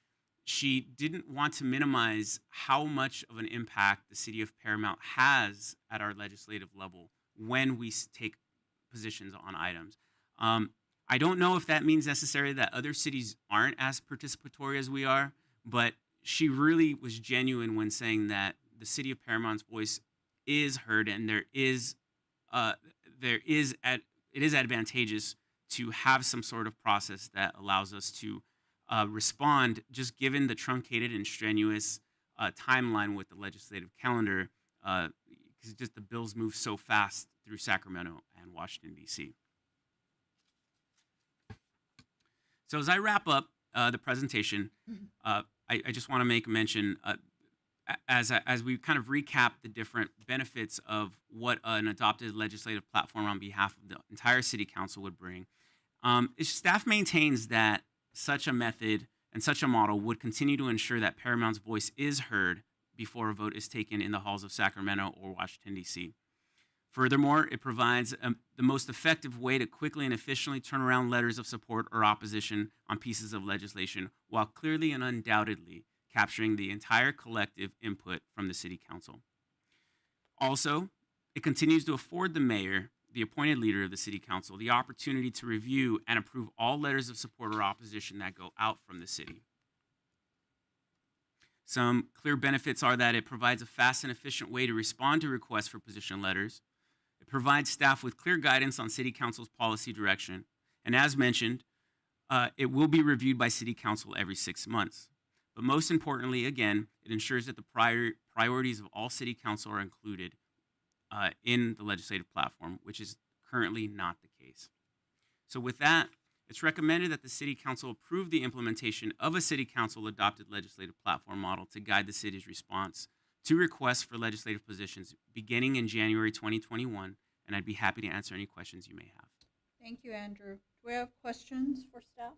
she didn't want to minimize how much of an impact the city of Paramount has at our legislative level when we take positions on items. I don't know if that means necessarily that other cities aren't as participatory as we are, but she really was genuine when saying that the city of Paramount's voice is heard, and it is advantageous to have some sort of process that allows us to respond, just given the truncated and strenuous timeline with the legislative calendar, because just the bills move so fast through Sacramento and Washington, D.C. So as I wrap up the presentation, I just want to make mention, as we kind of recap the different benefits of what an adopted legislative platform on behalf of the entire city council would bring, staff maintains that such a method and such a model would continue to ensure that Paramount's voice is heard before a vote is taken in the halls of Sacramento or Washington, D.C. Furthermore, it provides the most effective way to quickly and efficiently turn around letters of support or opposition on pieces of legislation, while clearly and undoubtedly capturing the entire collective input from the City Council. Also, it continues to afford the mayor, the appointed leader of the City Council, the opportunity to review and approve all letters of support or opposition that go out from the city. Some clear benefits are that it provides a fast and efficient way to respond to requests for position letters. It provides staff with clear guidance on City Council's policy direction. And as mentioned, it will be reviewed by City Council every 6 months. But most importantly, again, it ensures that the priorities of all City Council are included in the legislative platform, which is currently not the case. So with that, it's recommended that the City Council approve the implementation of a City Council adopted legislative platform model to guide the city's response to requests for legislative positions beginning in January 2021, and I'd be happy to answer any questions you may have. Thank you, Andrew. Do we have questions for staff?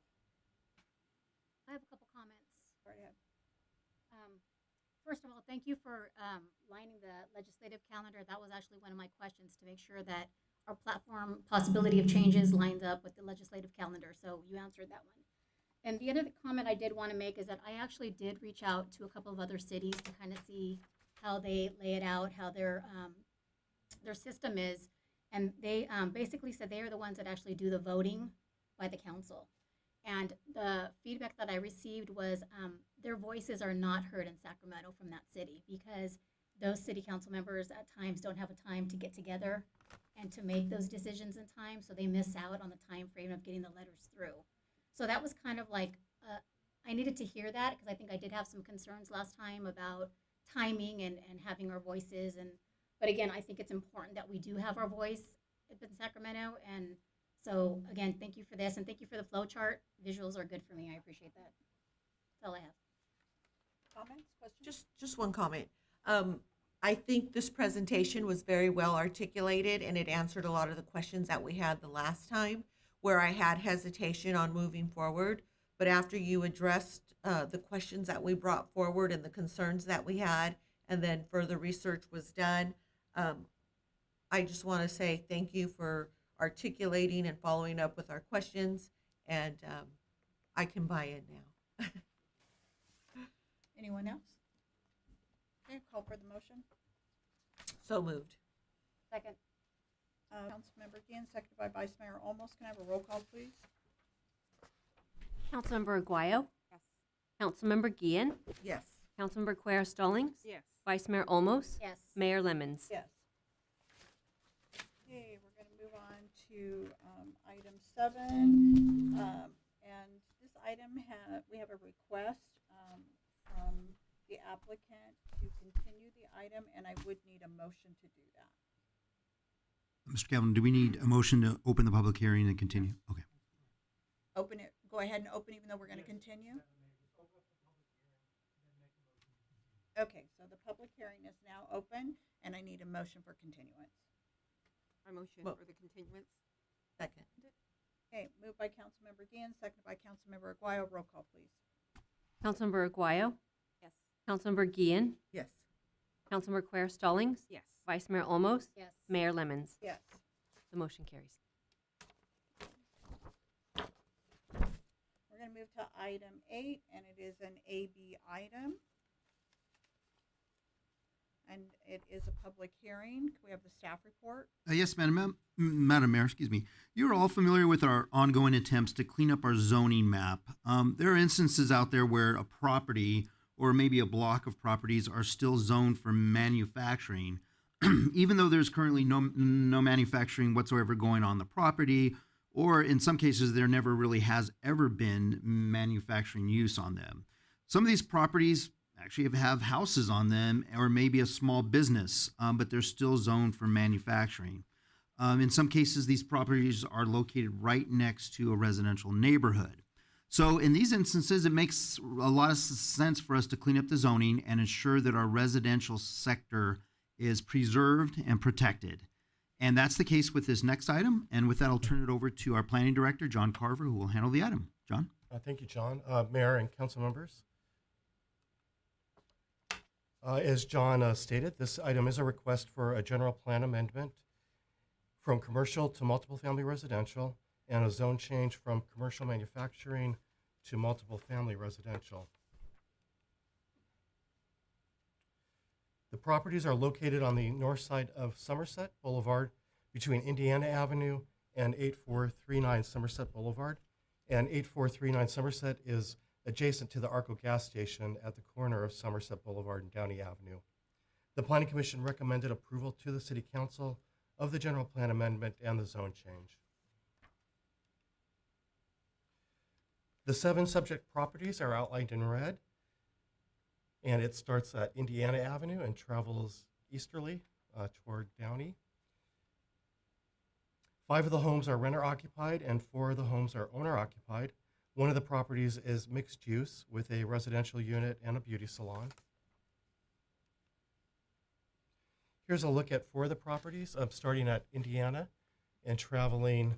I have a couple comments. Go right ahead. First of all, thank you for lining the legislative calendar. That was actually one of my questions, to make sure that our platform possibility of changes lines up with the legislative calendar. So you answered that one. And the other comment I did want to make is that I actually did reach out to a couple of other cities to kind of see how they lay it out, how their system is. And they basically said they are the ones that actually do the voting by the council. And the feedback that I received was their voices are not heard in Sacramento from that city, because those city council members at times don't have a time to get together and to make those decisions in time, so they miss out on the time frame of getting the letters through. So that was kind of like, I needed to hear that, because I think I did have some concerns last time about timing and having our voices. But again, I think it's important that we do have our voice up in Sacramento. And so again, thank you for this, and thank you for the flow chart. Visuals are good for me. I appreciate that. That's all I have. Comments, questions? Just one comment. I think this presentation was very well articulated, and it answered a lot of the questions that we had the last time, where I had hesitation on moving forward. But after you addressed the questions that we brought forward and the concerns that we had, and then further research was done, I just want to say thank you for articulating and following up with our questions, and I can buy in now. Anyone else? Okay, call for the motion. So moved. Second. Councilmember Gian, seconded by Vice Mayor Olmos. Can I have a roll call, please? Councilmember Aguayo. Yes. Councilmember Guillen. Yes. Councilmember Quer Stallings. Yes. Vice Mayor Olmos. Yes. Mayor Lemons. Yes. Okay, we're going to move on to item 7. And this item, we have a request from the applicant to continue the item, and I would need a motion to do that. Mr. Calvin, do we need a motion to open the public hearing and continue? Okay. Open it, go ahead and open even though we're going to continue? Okay, so the public hearing is now open, and I need a motion for continuance. I motion Well- for the continuance. Second. Okay, moved by Councilmember Gian, seconded by Councilmember Aguayo. Roll call, please. Councilmember Aguayo. Yes. Councilmember Guillen. Yes. Councilmember Quer Stallings. Yes. Vice Mayor Olmos. Yes. Mayor Lemons. Yes. The motion carries. We're going to move to item 8, and it is an AB item. And it is a public hearing. Can we have the staff report? Yes, Madam Mayor, excuse me. You're all familiar with our ongoing attempts to clean up our zoning map. There are instances out there where a property or maybe a block of properties are still zoned for manufacturing, even though there's currently no manufacturing whatsoever going on the property, or in some cases, there never really has ever been manufacturing use on them. Some of these properties actually have houses on them or maybe a small business, but they're still zoned for manufacturing. In some cases, these properties are located right next to a residential neighborhood. So in these instances, it makes a lot of sense for us to clean up the zoning and ensure that our residential sector is preserved and protected. And that's the case with this next item. And with that, I'll turn it over to our planning director, John Carver, who will handle the item. John? Thank you, John. Mayor and council members. As John stated, this item is a request for a general plan amendment from commercial to multiple family residential and a zone change from commercial manufacturing to multiple family residential. The properties are located on the north side of Somerset Boulevard between Indiana Avenue and 8439 Somerset Boulevard. And 8439 Somerset is adjacent to the Arco gas station at the corner of Somerset Boulevard and Downey Avenue. The Planning Commission recommended approval to the City Council of the general plan amendment and the zone change. The 7 subject properties are outlined in red, and it starts at Indiana Avenue and travels easterly toward Downey. 5 of the homes are renter occupied and 4 of the homes are owner occupied. One of the properties is mixed use with a residential unit and a beauty salon. Here's a look at 4 of the properties, starting at Indiana and traveling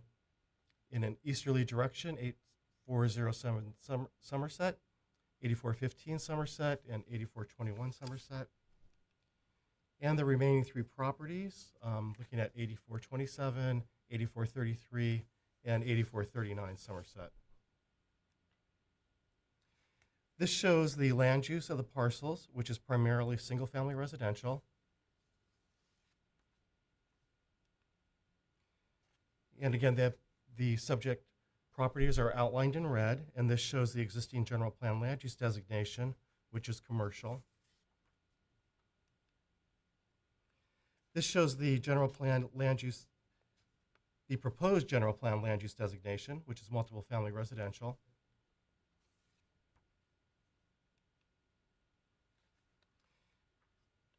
in an easterly direction, 8407 Somerset, 8415 Somerset, and 8421 Somerset. And the remaining 3 properties, looking at 8427, 8433, and 8439 Somerset. This shows the land use of the parcels, which is primarily single-family residential. And again, the subject properties are outlined in red, and this shows the existing general plan land use designation, which is commercial. This shows the general plan land use, the proposed general plan land use designation, which is multiple family residential.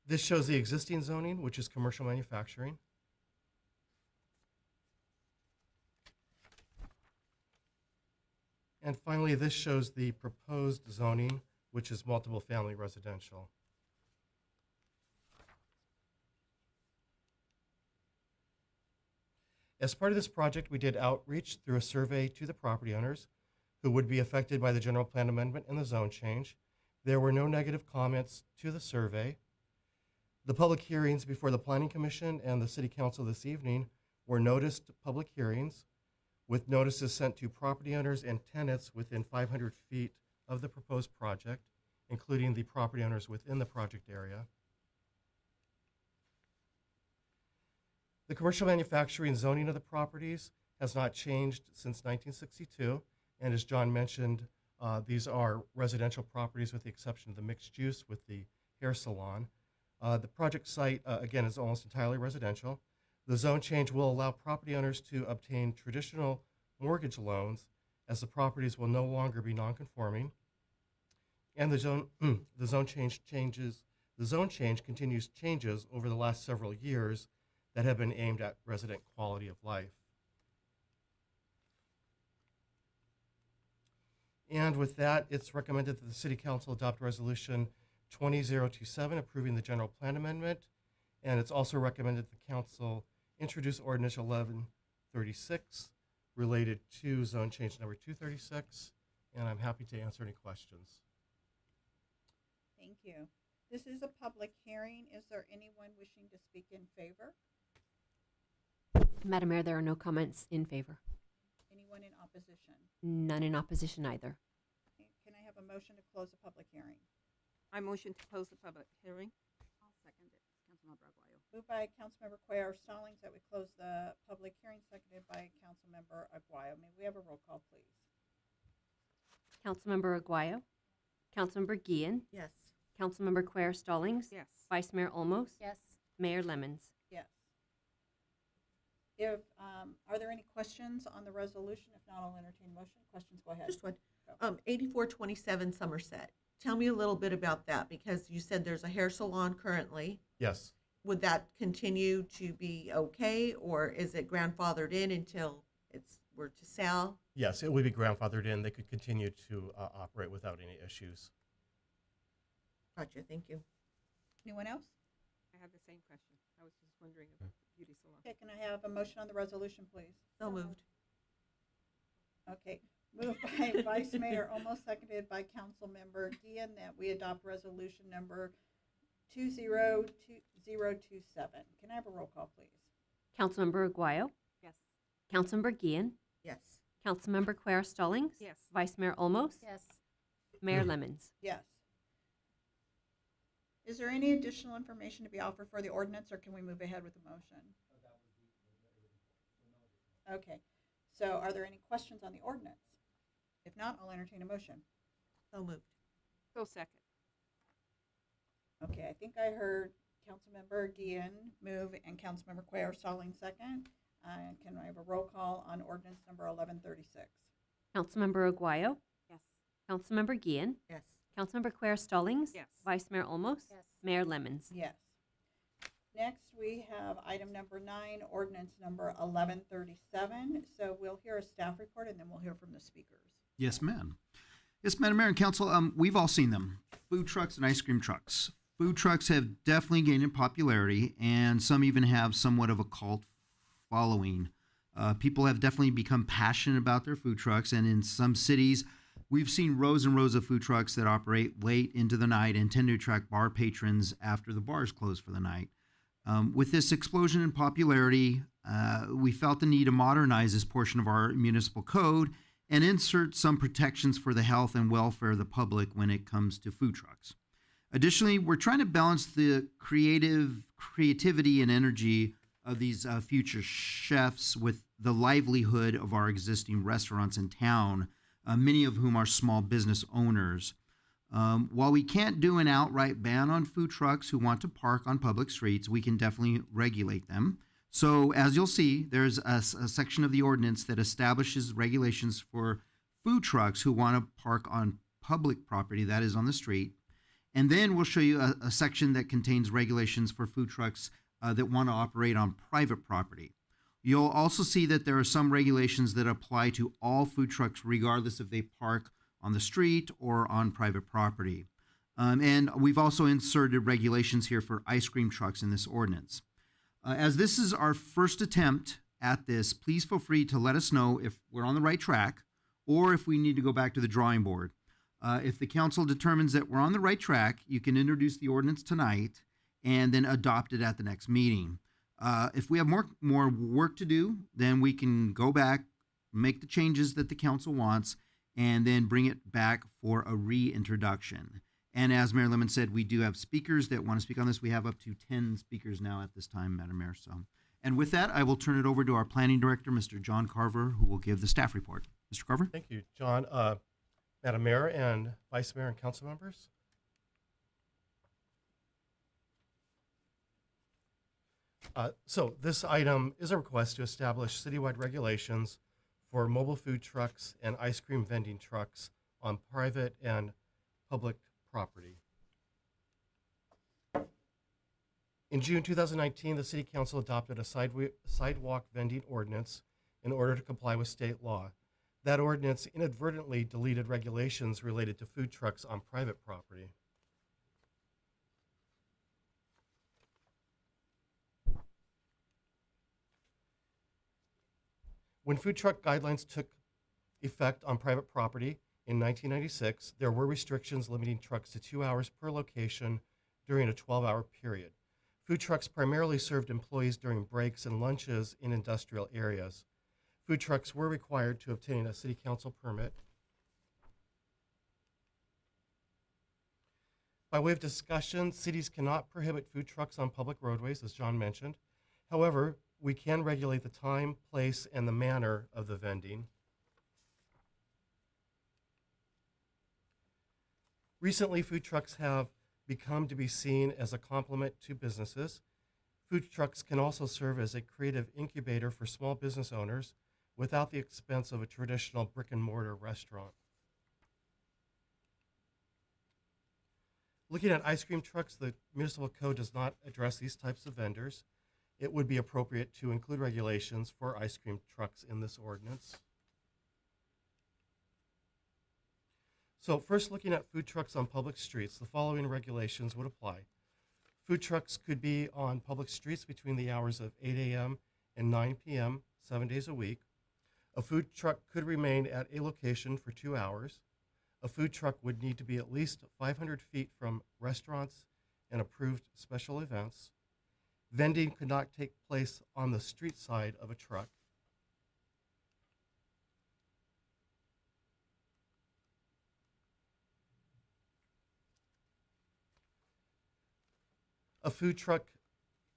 This shows the existing zoning, which is commercial manufacturing. And finally, this shows the proposed zoning, which is multiple family residential. As part of this project, we did outreach through a survey to the property owners who would be affected by the general plan amendment and the zone change. There were no negative comments to the survey. The public hearings before the Planning Commission and the City Council this evening were noticed public hearings with notices sent to property owners and tenants within 500 feet of the proposed project, including the property owners within the project area. The commercial manufacturing zoning of the properties has not changed since 1962, and as John mentioned, these are residential properties with the exception of the mixed use with the hair salon. The project site, again, is almost entirely residential. The zone change will allow property owners to obtain traditional mortgage loans as the properties will no longer be non-conforming. And the zone change continues changes over the last several years that have been aimed at resident quality of life. And with that, it's recommended that the City Council adopt Resolution 20027 approving the general plan amendment. And it's also recommended the Council introduce Ordinance 1136 related to zone change number 236. And I'm happy to answer any questions. Thank you. This is a public hearing. Is there anyone wishing to speak in favor? Madam Mayor, there are no comments in favor. Anyone in opposition? None in opposition either. Okay, can I have a motion to close the public hearing? I motion to close the public hearing. I'll second it. Councilmember Aguayo. Moved by Councilmember Cuellar Stallings that we close the public hearing, seconded by Councilmember Aguayo. May we have a roll call, please? Councilmember Aguayo, Councilmember Guillen, Yes. Councilmember Quer Stallings, Yes. Vice Mayor Olmos, Yes. Mayor Lemons. Yes. If, are there any questions on the resolution? If not, I'll entertain a motion. Questions, go ahead. Just one. Go. 8427 Somerset. Tell me a little bit about that, because you said there's a hair salon currently. Yes. Would that continue to be okay, or is it grandfathered in until we're to sell? Yes, it would be grandfathered in. They could continue to operate without any issues. Gotcha, thank you. Anyone else? I have the same question. I was just wondering about the beauty salon. Okay, can I have a motion on the resolution, please? So moved. Okay, moved by Vice Mayor, almost seconded by Councilmember Guillen, that we adopt resolution number 20027. Can I have a roll call, please? Councilmember Aguayo, Yes. Councilmember Guillen, Yes. Councilmember Quer Stallings, Yes. Vice Mayor Olmos, Yes. Mayor Lemons. Yes. Is there any additional information to be offered for the ordinance, or can we move ahead with the motion? Okay, so are there any questions on the ordinance? If not, I'll entertain a motion. So moved. Go second. Okay, I think I heard Councilmember Guillen move and Councilmember Cuellar Stallings second. Can I have a roll call on ordinance number 1136? Councilmember Aguayo, Yes. Councilmember Guillen, Yes. Councilmember Quer Stallings, Yes. Vice Mayor Olmos, Yes. Mayor Lemons. Yes. Next, we have item number 9, ordinance number 1137. So we'll hear a staff report, and then we'll hear from the speakers. Yes, ma'am. Yes, Madam Mayor and Council, we've all seen them. Food trucks and ice cream trucks. Food trucks have definitely gained in popularity, and some even have somewhat of a cult following. People have definitely become passionate about their food trucks, and in some cities, we've seen rows and rows of food trucks that operate late into the night and tend to attract bar patrons after the bars close for the night. With this explosion in popularity, we felt the need to modernize this portion of our municipal code and insert some protections for the health and welfare of the public when it comes to food trucks. Additionally, we're trying to balance the creativity and energy of these future chefs with the livelihood of our existing restaurants in town, many of whom are small business owners. While we can't do an outright ban on food trucks who want to park on public streets, we can definitely regulate them. So as you'll see, there's a section of the ordinance that establishes regulations for food trucks who want to park on public property, that is on the street. And then we'll show you a section that contains regulations for food trucks that want to operate on private property. You'll also see that there are some regulations that apply to all food trucks regardless if they park on the street or on private property. And we've also inserted regulations here for ice cream trucks in this ordinance. As this is our first attempt at this, please feel free to let us know if we're on the right track or if we need to go back to the drawing board. If the council determines that we're on the right track, you can introduce the ordinance tonight and then adopt it at the next meeting. If we have more work to do, then we can go back, make the changes that the council wants, and then bring it back for a reintroduction. And as Mayor Lemon said, we do have speakers that want to speak on this. We have up to 10 speakers now at this time, Madam Mayor. And with that, I will turn it over to our planning director, Mr. John Carver, who will give the staff report. Mr. Carver? Thank you, John. Madam Mayor and Vice Mayor and council members. So this item is a request to establish citywide regulations for mobile food trucks and ice cream vending trucks on private and public property. In June 2019, the City Council adopted a sidewalk vending ordinance in order to comply with state law. That ordinance inadvertently deleted regulations related to food trucks on private property. When food truck guidelines took effect on private property in 1996, there were restrictions limiting trucks to 2 hours per location during a 12-hour period. Food trucks primarily served employees during breaks and lunches in industrial areas. Food trucks were required to obtain a city council permit. By way of discussion, cities cannot prohibit food trucks on public roadways, as John mentioned. However, we can regulate the time, place, and the manner of the vending. Recently, food trucks have become to be seen as a complement to businesses. Food trucks can also serve as a creative incubator for small business owners without the expense of a traditional brick and mortar restaurant. Looking at ice cream trucks, the municipal code does not address these types of vendors. It would be appropriate to include regulations for ice cream trucks in this ordinance. So first, looking at food trucks on public streets, the following regulations would apply. Food trucks could be on public streets between the hours of 8 a.m. and 9 p.m., 7 days a week. A food truck could remain at a location for 2 hours. A food truck would need to be at least 500 feet from restaurants and approved special events. Vending could not take place on the street side of a truck. A food truck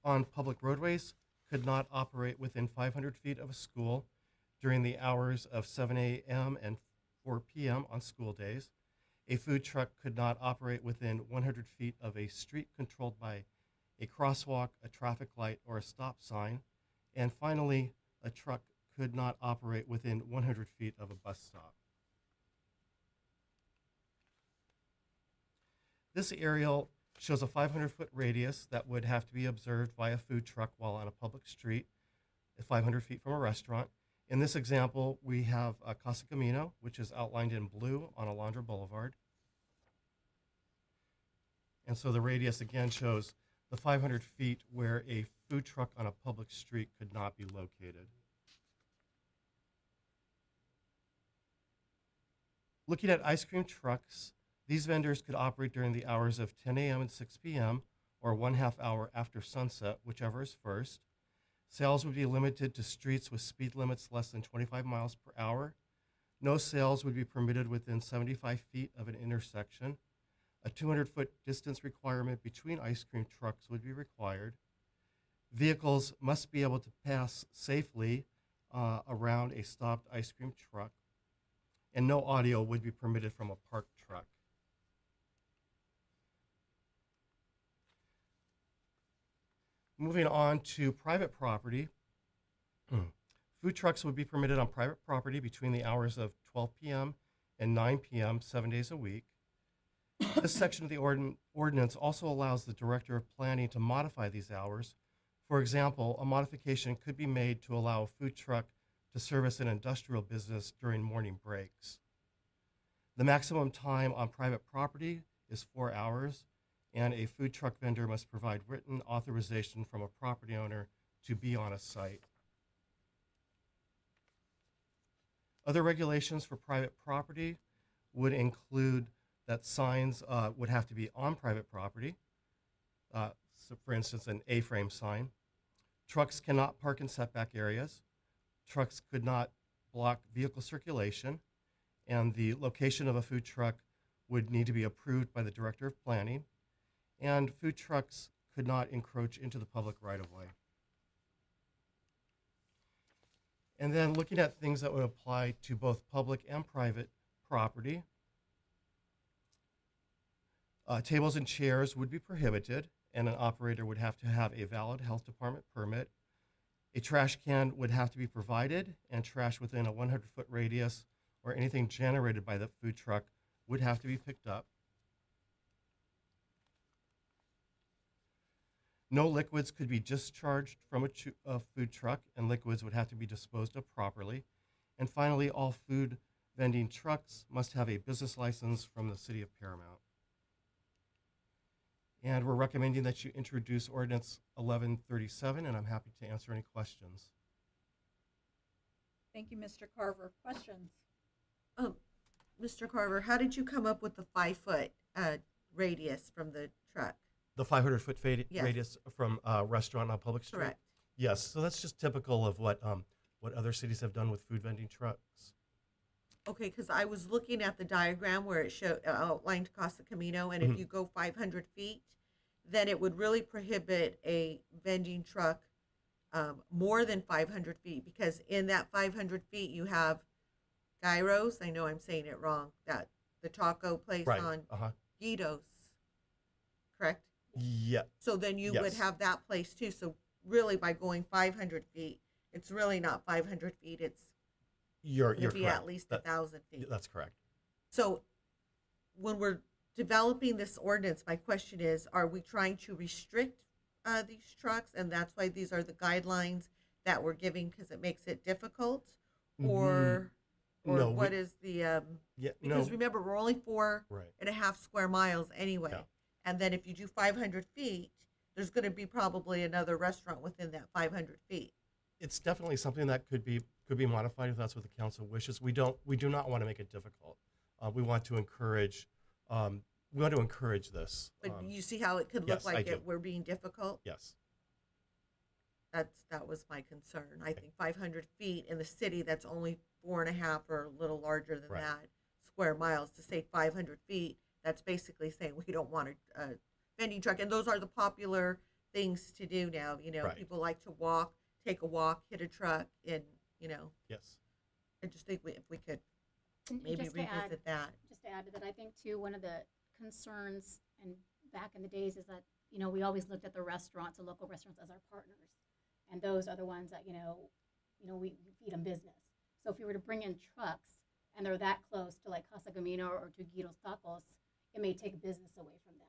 on public roadways could not operate within 500 feet of a school during the hours of 7 a.m. and 4 p.m. on school days. A food truck could not operate within 100 feet of a street controlled by a crosswalk, a traffic light, or a stop sign. And finally, a truck could not operate within 100 feet of a bus stop. This aerial shows a 500-foot radius that would have to be observed by a food truck while on a public street, 500 feet from a restaurant. In this example, we have Casa Camino, which is outlined in blue on Alondra Boulevard. And so the radius again shows the 500 feet where a food truck on a public street could not be located. Looking at ice cream trucks, these vendors could operate during the hours of 10 a.m. and 6 p.m. or 1/2 hour after sunset, whichever is first. Sales would be limited to streets with speed limits less than 25 miles per hour. No sales would be permitted within 75 feet of an intersection. A 200-foot distance requirement between ice cream trucks would be required. Vehicles must be able to pass safely around a stopped ice cream truck. And no audio would be permitted from a parked truck. Moving on to private property, food trucks would be permitted on private property between the hours of 12 p.m. and 9 p.m., 7 days a week. This section of the ordinance also allows the Director of Planning to modify these hours. For example, a modification could be made to allow a food truck to service an industrial business during morning breaks. The maximum time on private property is 4 hours, and a food truck vendor must provide written authorization from a property owner to be on a site. Other regulations for private property would include that signs would have to be on private property. So for instance, an A-frame sign. Trucks cannot park in setback areas. Trucks could not block vehicle circulation. And the location of a food truck would need to be approved by the Director of Planning. And food trucks could not encroach into the public right-of-way. And then looking at things that would apply to both public and private property, tables and chairs would be prohibited, and an operator would have to have a valid health department permit. A trash can would have to be provided, and trash within a 100-foot radius or anything generated by the food truck would have to be picked up. No liquids could be discharged from a food truck, and liquids would have to be disposed of properly. And finally, all food vending trucks must have a business license from the City of Paramount. And we're recommending that you introduce Ordinance 1137, and I'm happy to answer any questions. Thank you, Mr. Carver. Questions? Mr. Carver, how did you come up with the 5-foot radius from the truck? The 500-foot Yes. radius from a restaurant on public street? Correct. Yes, so that's just typical of what other cities have done with food vending trucks. Okay, because I was looking at the diagram where it showed outlined Casa Camino, and if you go 500 feet, then it would really prohibit a vending truck more than 500 feet, because in that 500 feet you have gyros. I know I'm saying it wrong. That the taco place Right. on Uh-huh. Guidos, correct? Yeah. So then you would Yes. have that place too. So really, by going 500 feet, it's really not 500 feet. It's You're going to be correct. at least That- 1,000 feet. That's correct. So when we're developing this ordinance, my question is, are we trying to restrict these trucks? And that's why these are the guidelines that we're giving, because it makes it difficult? Or No, what is the, Yeah, because no. remember, we're only four Right. and a half square miles anyway. Yeah. And then if you do 500 feet, there's going to be probably another restaurant within that 500 feet. It's definitely something that could be modified if that's what the council wishes. We do not want to make it difficult. We want to encourage this. But you see how it could look yes, I like do. we're being difficult? Yes. That was my concern. I think 500 feet in the city, that's only 4.5 or a little larger than Right. that square miles. To say 500 feet, that's basically saying we don't want a vending truck. And those are the popular things to do now. You know, Right. people like to walk, take a walk, hit a truck, and, you know, Yes. I just think if we could And maybe just to add- revisit that. Just to add to that, I think too, one of the concerns and back in the days is that, you know, we always looked at the restaurants, the local restaurants as our partners. And those are the ones that, we feed them business. So if we were to bring in trucks and they're that close to like Casa Camino or to Guido's Tacos, it may take business away from them.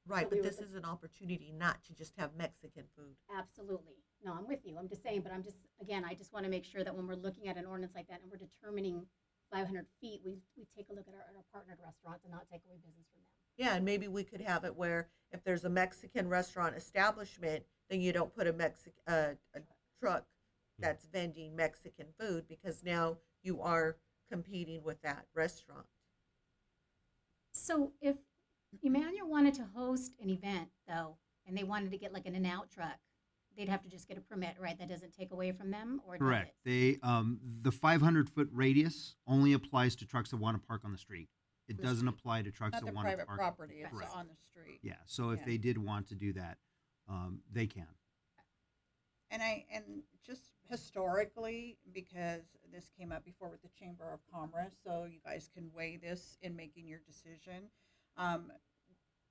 Right, So but we were this is an opportunity not to just have Mexican food. Absolutely. No, I'm with you. I'm just saying, but I just want to make sure that when we're looking at an ordinance like that and we're determining 500 feet, we take a look at our partnered restaurants and not take away business from them. Yeah, and maybe we could have it where if there's a Mexican restaurant establishment, then you don't put a truck that's vending Mexican food, because now you are competing with that restaurant. So if Emmanuel wanted to host an event, though, and they wanted to get like an in-out truck, they'd have to just get a permit, right? That doesn't take away from them, or does Correct. it? The 500-foot radius only applies to trucks that want to park on the street. It The doesn't street. apply to trucks Not that the want to private park. property, it's Right. on the street. Yeah. So if Yeah. they did want to do that, they can. And just historically, because this came up before with the Chamber of Commerce, so you guys can weigh this in making your decision.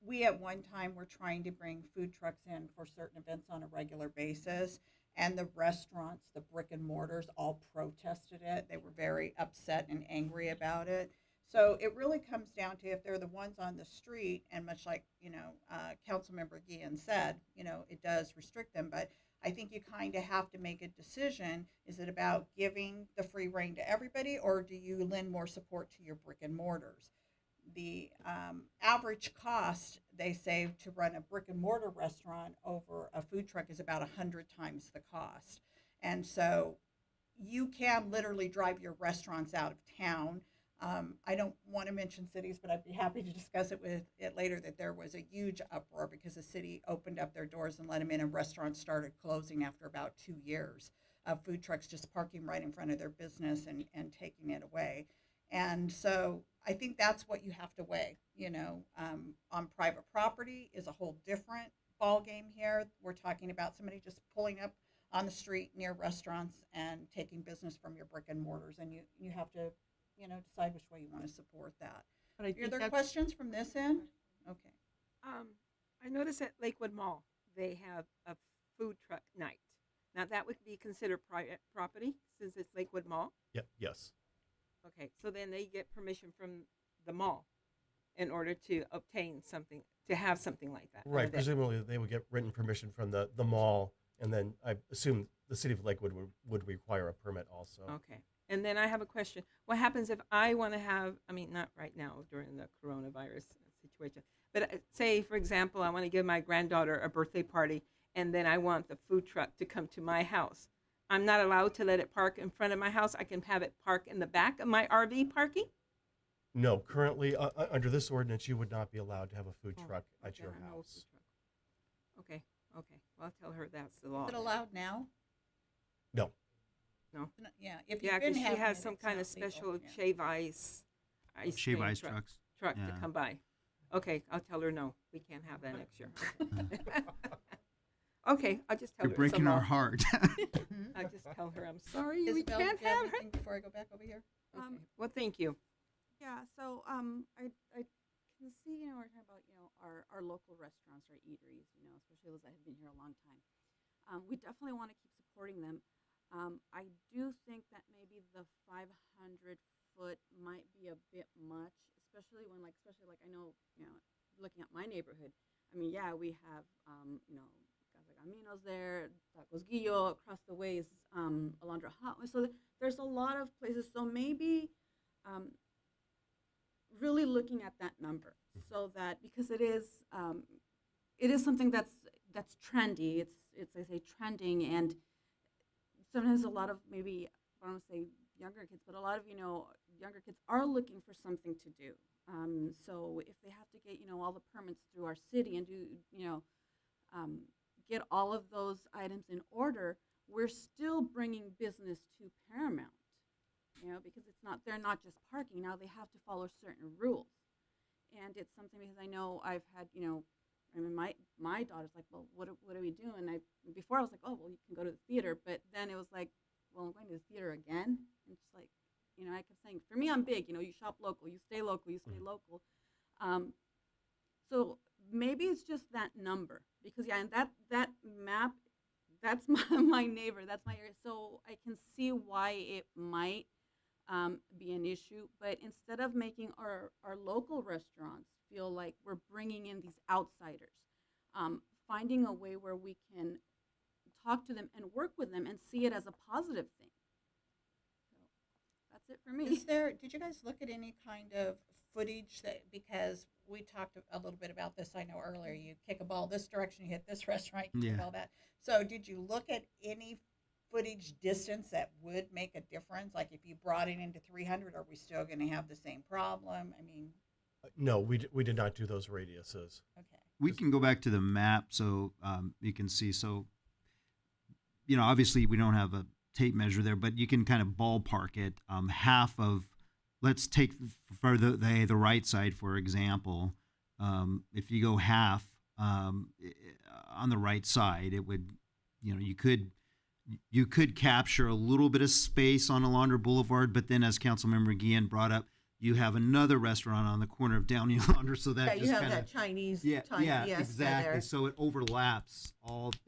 We at one time were trying to bring food trucks in for certain events on a regular basis, and the restaurants, the brick and mortars, all protested it. They were very upset and angry about it. So it really comes down to if they're the ones on the street, and much like, Councilmember Guillen said, it does restrict them, but I think you kind of have to make a decision. Is it about giving the free rein to everybody, or do you lend more support to your brick and mortars? The average cost, they say, to run a brick and mortar restaurant over a food truck is about 100 times the cost. And so you can literally drive your restaurants out of town. I don't want to mention cities, but I'd be happy to discuss it with it later, that there was a huge uproar because the city opened up their doors and let them in, and restaurants started closing after about 2 years of food trucks just parking right in front of their business and taking it away. And so I think that's what you have to weigh, on private property is a whole different ball game here. We're talking about somebody just pulling up on the street near restaurants and taking business from your brick and mortars, and you have to decide which way you want to support that. But I Are think there that's- questions from this end? Okay. I noticed at Lakewood Mall, they have a food truck night. Now, that would be considered private property since it's Lakewood Mall? Yep, yes. Okay, so then they get permission from the mall in order to obtain something, to have something like that. Right, Or that- presumably they would get written permission from the mall, and then I assume the city of Lakewood would require a permit also. Okay. And then I have a question. What happens if I want to have, I mean, not right now during the coronavirus situation, but say, for example, I want to give my granddaughter a birthday party, and then I want the food truck to come to my house. I'm not allowed to let it park in front of my house. I can have it park in the back of my RV parking? No, currently, under this ordinance, you would not be allowed to have a food Oh, truck at okay, your I know a house. food truck. Okay, okay. Well, I'll tell her that's the law. Is it allowed now? No. No? Yeah, if you've Yeah, been because she having has it, some it's kind not of legal. special Yeah. shave ice Shave cream ice trucks. truck Yeah. to come by. Okay, I'll tell her no. We can't have that next year. Okay, I'll just tell You're her. it's a breaking our law. heart. I'll just tell her I'm sorry. We Isabel, can't do you have have her. anything before I go back over here? Okay. Well, thank you. Yeah, so I can see, we're talking about, our local restaurants, our eateries, especially those that have been here a long time. We definitely want to keep supporting them. I do think that maybe the 500-foot might be a bit much, especially when, especially I know, looking at my neighborhood. I mean, yeah, we have, Caminos there, Tacos Guillo, across the way is Alondra Hot. So there's a lot of places. So maybe really looking at that number, so that because it is something that's trendy. It's I say trending, and sometimes a lot of maybe I don't want to say younger kids, but a lot of younger kids are looking for something to do. So if they have to get all the permits through our city and do get all of those items in order, we're still bringing business to Paramount, because they're not just parking. Now they have to follow certain rules. And it's something because I know I've had, my daughter's like, well, what do we do? And before I was like, oh, well, you can go to the theater. But then it was like, well, I'm going to the theater again. And just like, I kept saying, for me, I'm big, you shop local, you stay local, you stay local. So maybe it's just that number because and that map, that's my neighbor, that's my area. So I can see why it might be an issue, but instead of making our local restaurants feel like we're bringing in these outsiders, finding a way where we can talk to them and work with them and see it as a positive thing. So that's it for me. Did you guys look at any kind of footage because we talked a little bit about this, I know earlier, you kick a ball this direction, you hit this restaurant, you kick a ball that. So did you look at any footage distance that would make a difference? Like if you brought it into 300, are we still going to have the same problem? I mean. No, we did not do those radiuses. Okay. We can go back to the map so you can see. So, obviously we don't have a tape measure there, but you can kind of ballpark it. Half of, let's take for the right side, for example. If you go half on the right side, it would, you could capture a little bit of space on Alondra Boulevard, but then as Councilmember Guillen brought up, you have another restaurant on the corner of Downey and Alondra, so that you just have kinda, that Chinese yeah, fiesta exactly. there. So it overlaps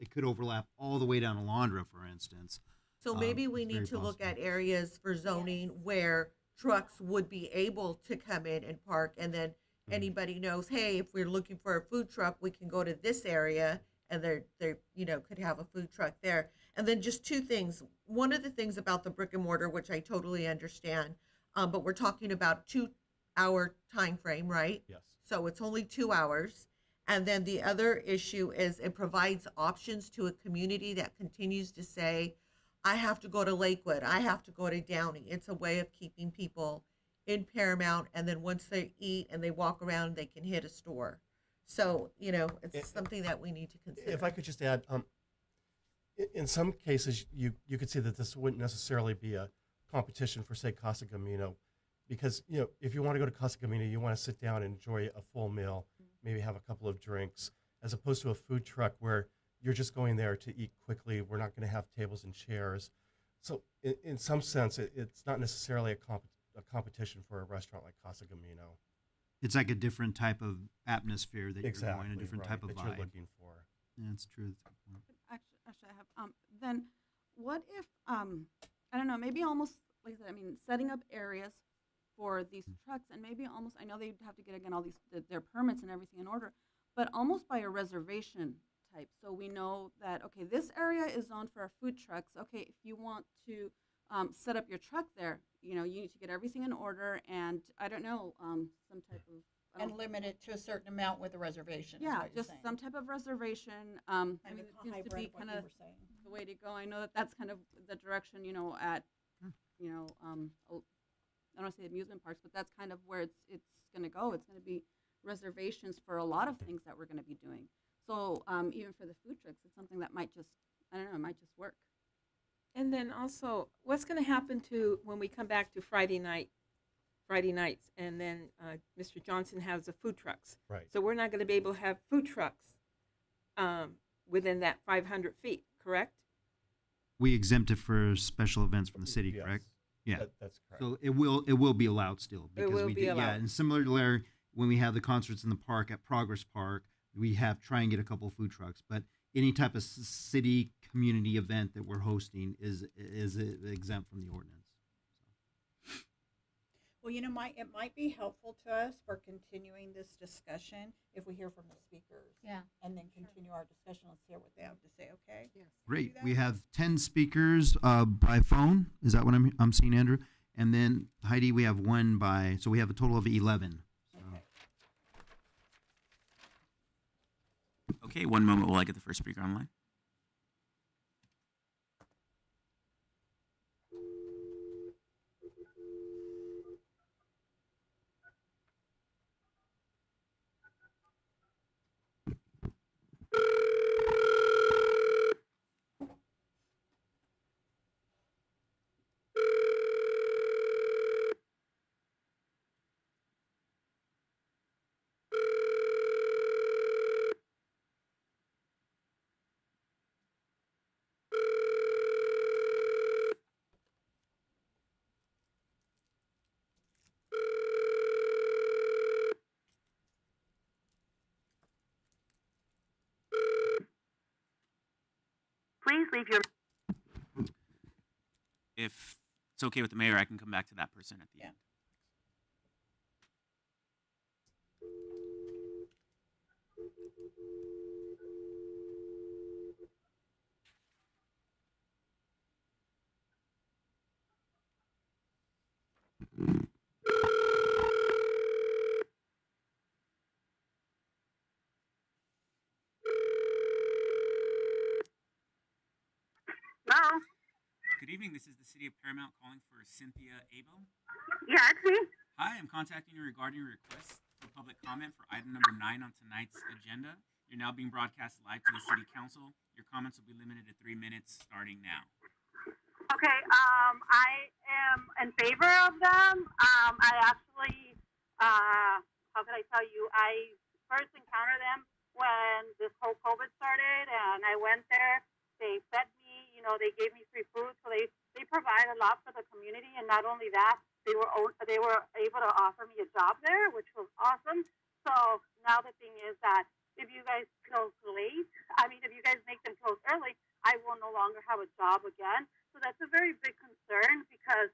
it could overlap all the way down Alondra, for instance. So maybe we it's very need to look possible. at areas for zoning where trucks would be able to come in and park, and then anybody knows, hey, if we're looking for a food truck, we can go to this area, and they're could have a food truck there. And then just two things. One of the things about the brick and mortar, which I totally understand, but we're talking about 2-hour time frame, right? Yes. So it's only 2 hours. And then the other issue is it provides options to a community that continues to say, I have to go to Lakewood. I have to go to Downey. It's a way of keeping people in Paramount, and then once they eat and they walk around, they can hit a store. So, it's something that we need to consider. If I could just add, in some cases, you could see that this wouldn't necessarily be a competition for, say, Casa Camino, because, if you want to go to Casa Camino, you want to sit down and enjoy a full meal, maybe have a couple of drinks, as opposed to a food truck where you're just going there to eat quickly. We're not going to have tables and chairs. So in some sense, it's not necessarily a competition for a restaurant like Casa Camino. It's like a different type of atmosphere that Exactly, you're going, a different right, type of that vibe. you're looking for. Yeah, that's true. That's a good point. Actually, I have. Then, what if I don't know, maybe almost like I said, I mean, setting up areas for these trucks, and maybe almost, I know they'd have to get again all these their permits and everything in order, but almost by a reservation type, so we know that okay, this area is zoned for our food trucks. Okay, if you want to set up your truck there, you need to get everything in order, and I don't know, some type of And limit it to a certain amount with a reservation. is yeah, what you're just saying. some type of reservation. I Kind mean, of it a seems to hybrid be of what kind you of were saying. the way to go. I know that that's kind of the direction, at, I don't want to say amusement parks, but that's kind of where it's going to go. It's going to be reservations for a lot of things that we're going to be doing. So even for the food trucks, it's something that might just, I don't know, it might just work. And then also, what's going to happen to when we come back to Friday nights, and then Mr. Johnson has the food trucks. Right. So we're not going to be able to have food trucks within that 500 feet, correct? We exempt it for special events from the city, Yes. correct? Yeah. That's correct. So it will be allowed still It will be Yeah, allowed. and similar to Larry, when we have the concerts in the park at Progress Park, we try and get a couple of food trucks. But any type of city community event that we're hosting is exempt from the ordinance. Well, it might be helpful to us for continuing this discussion if we hear from the speakers. Yeah. And then continue our discussion. Let's hear what they have to say, okay? Yes. Great. Do We that? have 10 speakers by phone. Is that what I'm seeing, Andrew? And then Heidi, we have one so we have a total of 11. So. Okay, one moment while I get the first speaker online. Please leave your If it's okay with the mayor, I can come back to that person at the Yeah. end. Hello? Good evening. This is the City of Paramount calling for Cynthia Abel. Yeah, it's me. Hi, I'm contacting you regarding your request for public comment for item number 9 on tonight's agenda. You're now being broadcast live to the City Council. Your comments will be limited to 3 minutes starting now. Okay, I am in favor of them. I actually, how can I tell you, I first encountered them when this whole COVID started, and I went there. They fed me, they gave me free food, so they provide a lot for the community, and not only that, they were able to offer me a job there, which was awesome. So now the thing is that if you guys close late, if you guys make them close early, I will no longer have a job again. So that's a very big concern because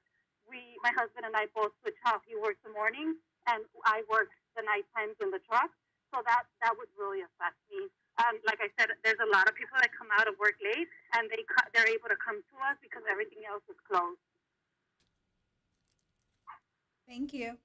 my husband and I both switch off. He works the morning and I work the night times in the truck. So that would really affect me. Like I said, there's a lot of people that come out of work late and they're able to come to us because everything else is closed. Thank you.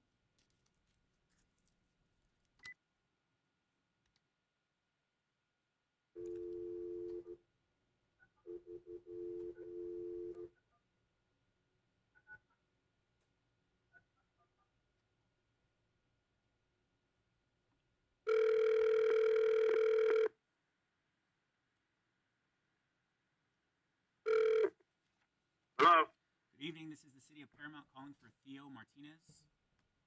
evening. This is the City of Paramount calling for Theo Martinez.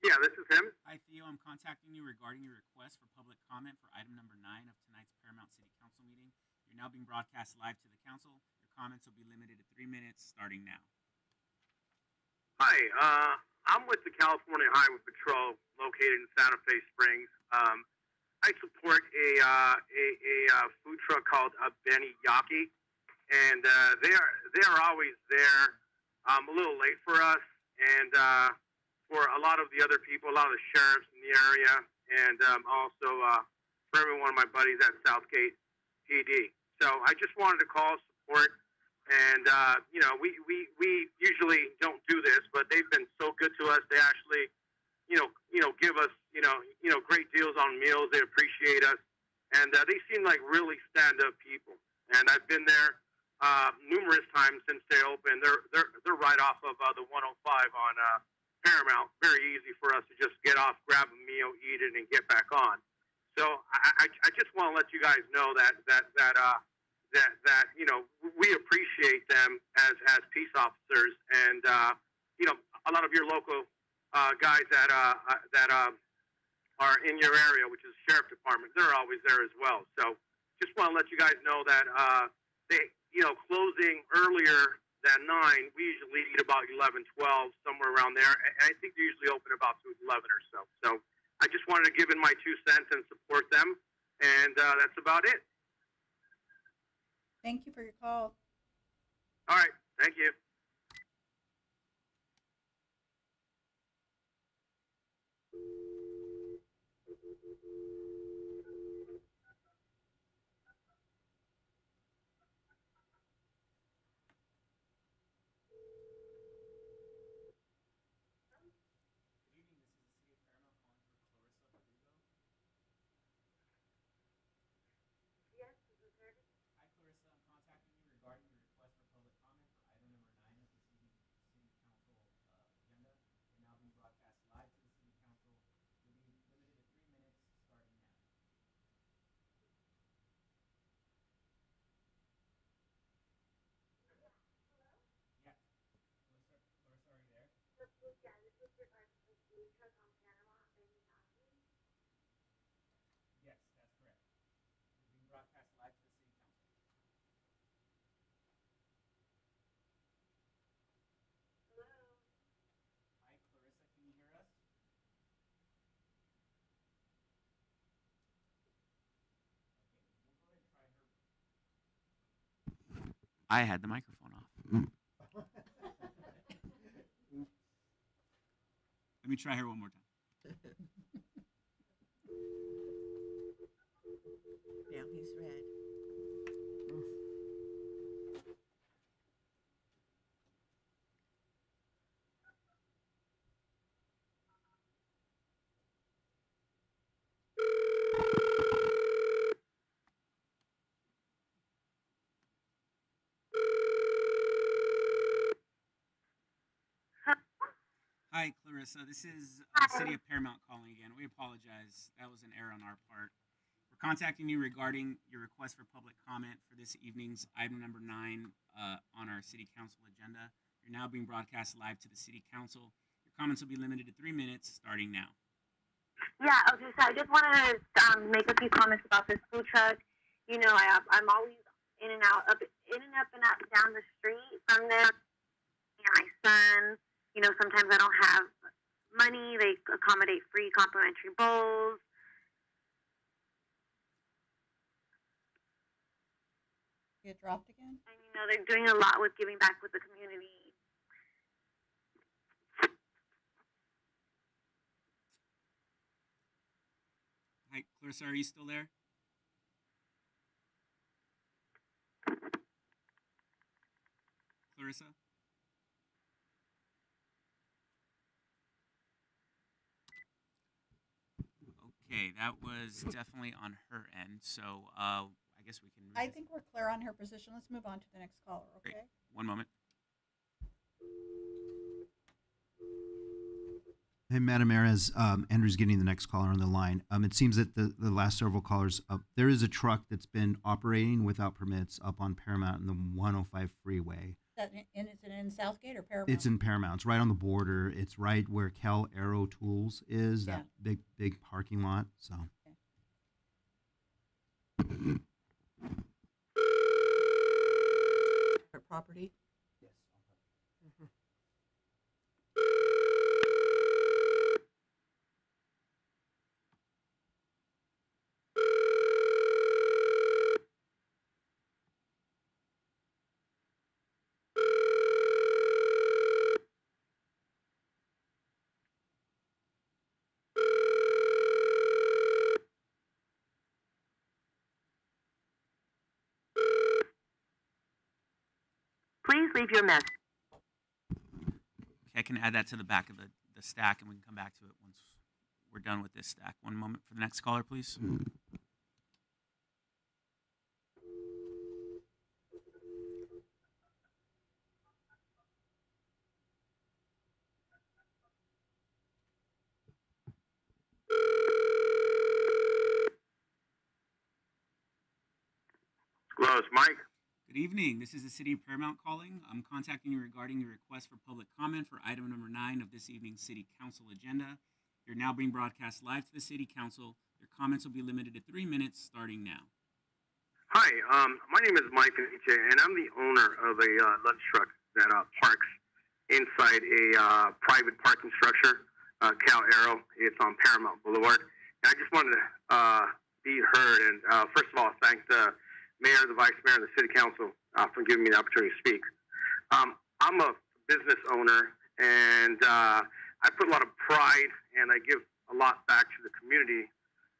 Yeah, this is him. Hi, Theo. I'm contacting you regarding your request for public comment for item number 9 of tonight's Paramount City Council meeting. You're now being broadcast live to the council. Your comments will be limited to 3 minutes starting now. Hi, I'm with the California Highway Patrol located in Santa Fe Springs. I support a food truck called Benny Yaki, and they are always there. A little late for us, and for a lot of the other people, a lot of the sheriffs in the area, and also for every one of my buddies at Southgate PD. So I just wanted to call support, and we usually don't do this, but they've been so good to us. They actually, give us great deals on meals. They appreciate us, and they seem like really stand-up people. And I've been there numerous times since they opened. They're right off of the 105 on Paramount. Very easy for us to just get off, grab a meal, eat it, and get back on. So I just want to let you guys know that we appreciate them as peace officers, and a lot of your local guys that are in your area, which is the sheriff department, they're always there as well. So just want to let you guys know that they closing earlier than 9, we usually eat about 11, 12, somewhere around there. And I think they usually open about 11 or so. So I just wanted to give in my 2 cents and support them. And that's about it. Thank you for your call. All right. Thank you. I had the microphone off. Let me try her one more time. Now he's red. Hi, Clarissa. This is the City of Paramount calling again. We apologize. That was an error on our part. We're contacting you regarding your request for public comment for this evening's item number 9 on our City Council agenda. You're now being broadcast live to the City Council. Your comments will be limited to 3 minutes starting now. Yeah, okay, so I just want to make a few comments about this food truck. I'm always in and out, up and up down the street from there. And my son, sometimes I don't have money. They accommodate free complimentary bowls. Get dropped again? And, they're doing a lot with giving back with the community. Hi, Clarissa, are you still there? Clarissa? Okay, that was definitely on her end. So I guess we can. I think we're clear on her position. Let's move on to the next caller, okay? Great. One moment. Hey, Madam Mayor, as Andrew's getting the next caller on the line, it seems that the last several callers, there is a truck that's been operating without permits up on Paramount and the 105 freeway. And is it in Southgate or Paramount? It's in Paramount. It's right on the border. It's right where Cal Aero Tools is, that big parking lot. So. Property? Please leave your message. Okay, I can add that to the back of the stack, and we can come back to it once we're done with this stack. One moment for the next caller, please. Hello, it's Mike. Good evening. This is the City of Paramount calling. I'm contacting you regarding your request for public comment for item number 9 of this evening's City Council agenda. You're now being broadcast live to the City Council. Your comments will be limited to 3 minutes starting now. Hi, my name is Mike Aniche, and I'm the owner of a lunch truck that parks inside a private parking structure, Cal Aero. It's on Paramount Boulevard. And I just wanted to be heard and, first of all, thank the mayor, the vice mayor, and the city council for giving me the opportunity to speak. I'm a business owner, and I put a lot of pride, and I give a lot back to the community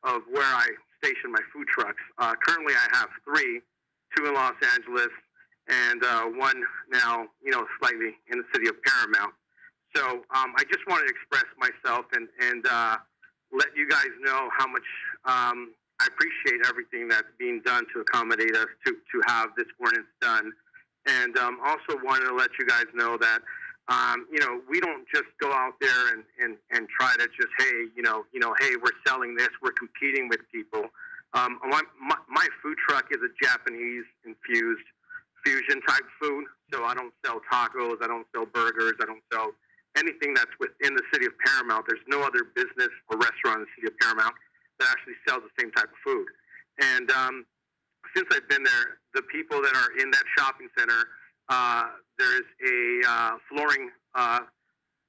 of where I station my food trucks. Currently, I have 3, 2 in Los Angeles, and 1 now, slightly in the city of Paramount. So I just wanted to express myself and let you guys know how much I appreciate everything that's being done to accommodate us to have this ordinance done. And also wanted to let you guys know that, we don't just go out there and try to just, hey, hey, we're selling this, we're competing with people. My food truck is a Japanese infused fusion type food. So I don't sell tacos, I don't sell burgers, I don't sell anything that's within the city of Paramount. There's no other business or restaurant in the city of Paramount that actually sells the same type of food. And since I've been there, the people that are in that shopping center, there's a flooring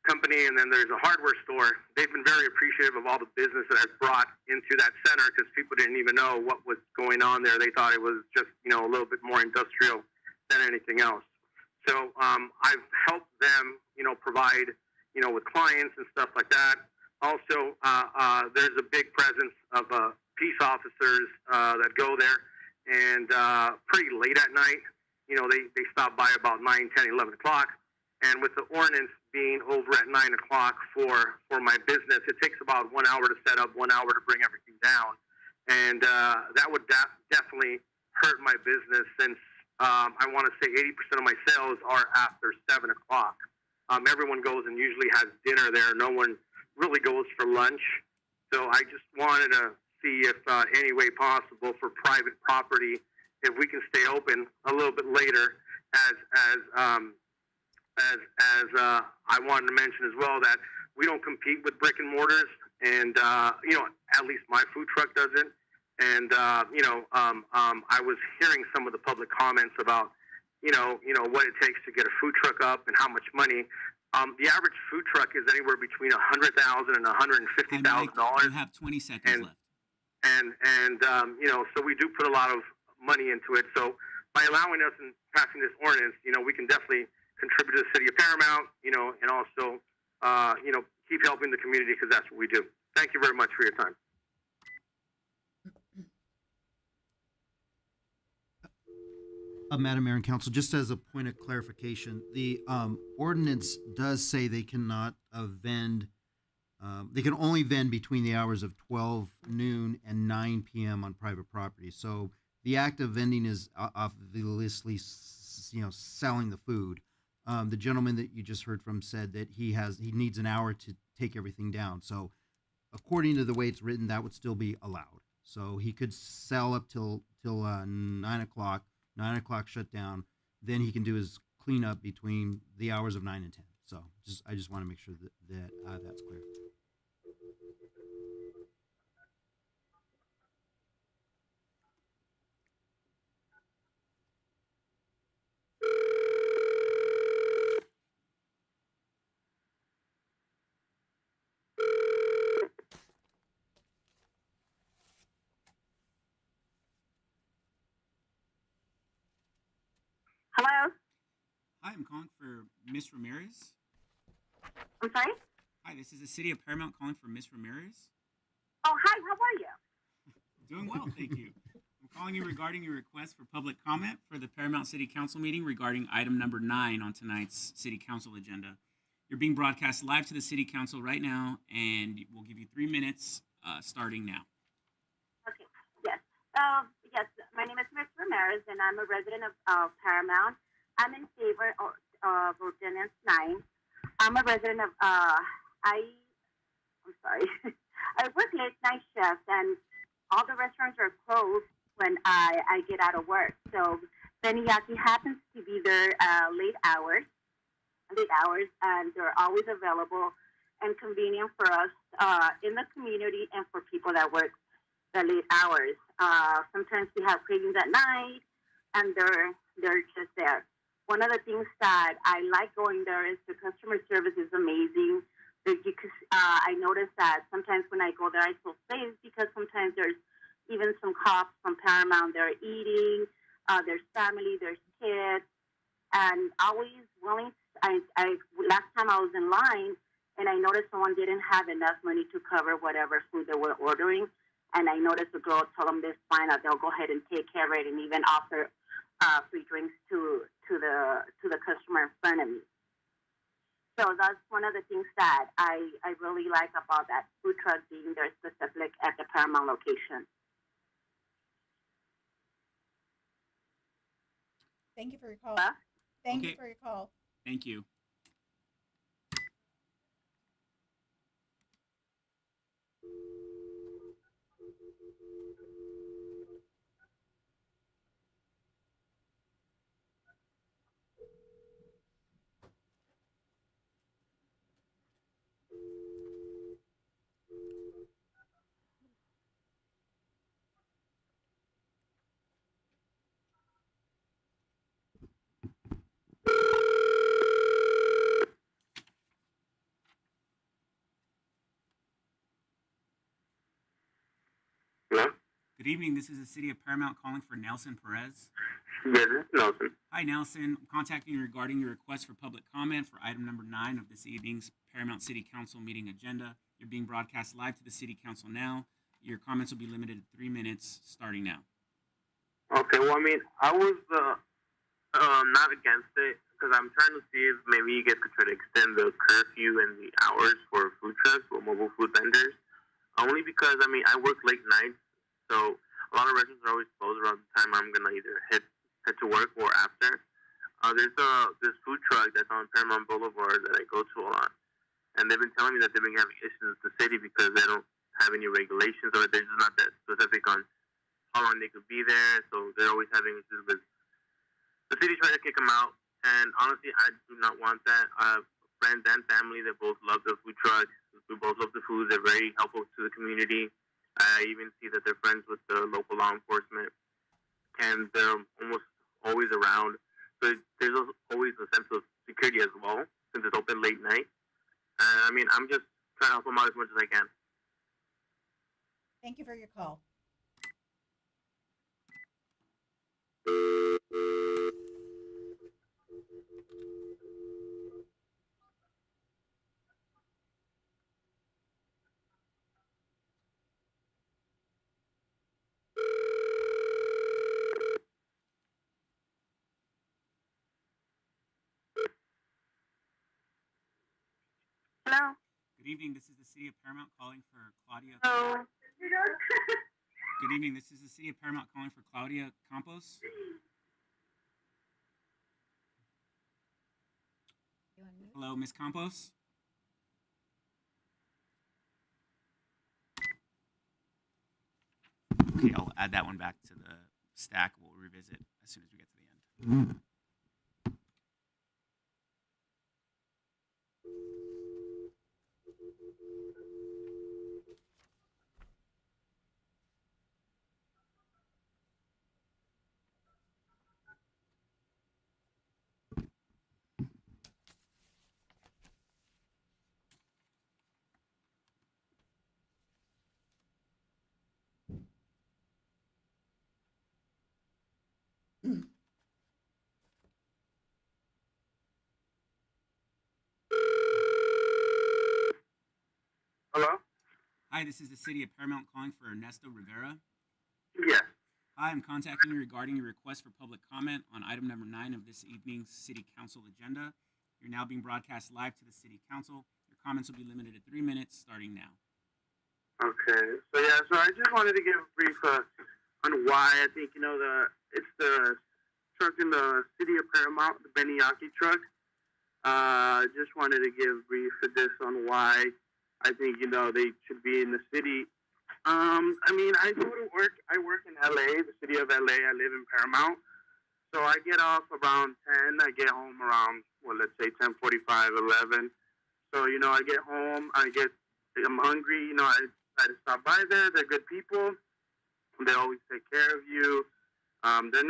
company, and then there's a hardware store. They've been very appreciative of all the business that I've brought into that center because people didn't even know what was going on there. They thought it was just, a little bit more industrial than anything else. So I've helped them, provide, with clients and stuff like that. Also, there's a big presence of peace officers that go there, and pretty late at night, they stop by about 9, 10, 11 o'clock. And with the ordinance being over at 9 o'clock for my business, it takes about 1 hour to set up, 1 hour to bring everything down. And that would definitely hurt my business since I want to say 80% of my sales are after 7 o'clock. Everyone goes and usually has dinner there. No one really goes for lunch. So I just wanted to see if any way possible for private property, if we can stay open a little bit later. As I wanted to mention as well that we don't compete with brick and mortars, and at least my food truck doesn't. And I was hearing some of the public comments about what it takes to get a food truck up and how much money. The average food truck is anywhere between $100,000 and $150,000. You have 20 seconds left. And so we do put a lot of money into it. So by allowing us and passing this ordinance, we can definitely contribute to the city of Paramount, and also, keep helping the community because that's what we do. Thank you very much for your time. Madam Mayor and Council, just as a point of clarification, the ordinance does say they cannot vend, they can only vend between the hours of 12 noon and 9 p.m. on private property. So the act of vending is obviously, selling the food. The gentleman that you just heard from said that he needs an hour to take everything down. So according to the way it's written, that would still be allowed. So he could sell up till 9 o'clock. 9 o'clock shut down. Then he can do his cleanup between the hours of 9 and 10. So I just want to make sure that that's clear. Hello? Hi, I'm calling for Miss Ramirez. I'm sorry? Hi, this is the City of Paramount calling for Miss Ramirez. Oh, hi, how are you? Doing well, thank you. I'm calling you regarding your request for public comment for the Paramount City Council meeting regarding item number 9 on tonight's City Council agenda. You're being broadcast live to the City Council right now, and we'll give you 3 minutes starting now. Okay, yes. Yes, my name is Ms. Ramirez, and I'm a resident of Paramount. I'm in favor of Ordinance 9. I'm a resident of, I'm sorry. I work late night shifts, and all the restaurants are closed when I get out of work. So Beniyaki happens to be there late hours, and they're always available and convenient for us in the community and for people that work the late hours. Sometimes we have cravings at night, and they're just there. One of the things that I like going there is the customer service is amazing. I notice that sometimes when I go there, I feel safe because sometimes there's even some cops from Paramount. They're eating. There's family. There's kids, and always willing. Last time I was in line, and I noticed someone didn't have enough money to cover whatever food they were ordering, and I noticed the girl told them this fine that they'll go ahead and take care of it, and even offer free drinks to the customer in front of me. So that's one of the things that I really like about that food truck being there specific at the Paramount location. Thank you for your call. Huh? Thank you Okay. for your call. Thank you. Hello? Good evening. This is the City of Paramount calling for Nelson Perez. Yes, this is Nelson. Hi, Nelson. I'm contacting you regarding your request for public comment for item number 9 of this evening's Paramount City Council meeting agenda. You're being broadcast live to the City Council now. Your comments will be limited to 3 minutes starting now. Okay, well, I mean, I was not against it because I'm trying to see if maybe you guys could try to extend the curfew and the hours for food trucks or mobile food vendors. Only because, I mean, I work late nights, so a lot of restaurants are always closed around the time I'm going to either head to work or after. There's this food truck that's on Paramount Boulevard that I go to a lot, and they've been telling me that they've been having issues with the city because they don't have any regulations, or they're just not that specific on how long they could be there, so they're always having issues with the city trying to kick them out. And honestly, I do not want that. I have friends and family that both love the food trucks. We both love the food. They're very helpful to the community. I even see that they're friends with the local law enforcement, and they're almost always around. So there's always a sense of security as well, since it's open late night. I mean, I'm just trying to help them out as much as I can. Thank you for your call. Hello? Good evening. This is the City of Paramount calling for Claudia. Hello? Good evening. This is the City of Paramount calling for Claudia Campos. Hello, Ms. Campos. Okay, I'll add that one back to the stack. We'll revisit as soon as we get to the end. Hello? Hi, this is the City of Paramount calling for Ernesto Rivera. Yes. Hi, I'm contacting you regarding your request for public comment on item number 9 of this evening's City Council agenda. You're now being broadcast live to the City Council. Your comments will be limited to 3 minutes starting now. Okay. So I just wanted to give a brief on why I think, it's the truck in the City of Paramount, the Beniaki truck. Just wanted to give a brief of this on why I think, they should be in the city. I go to work. I work in LA, the city of LA. I live in Paramount. So I get off around 10. I get home around, let's say 10:45, 11. So, I get home. I'm hungry. I try to stop by there. They're good people. They always take care of you. They're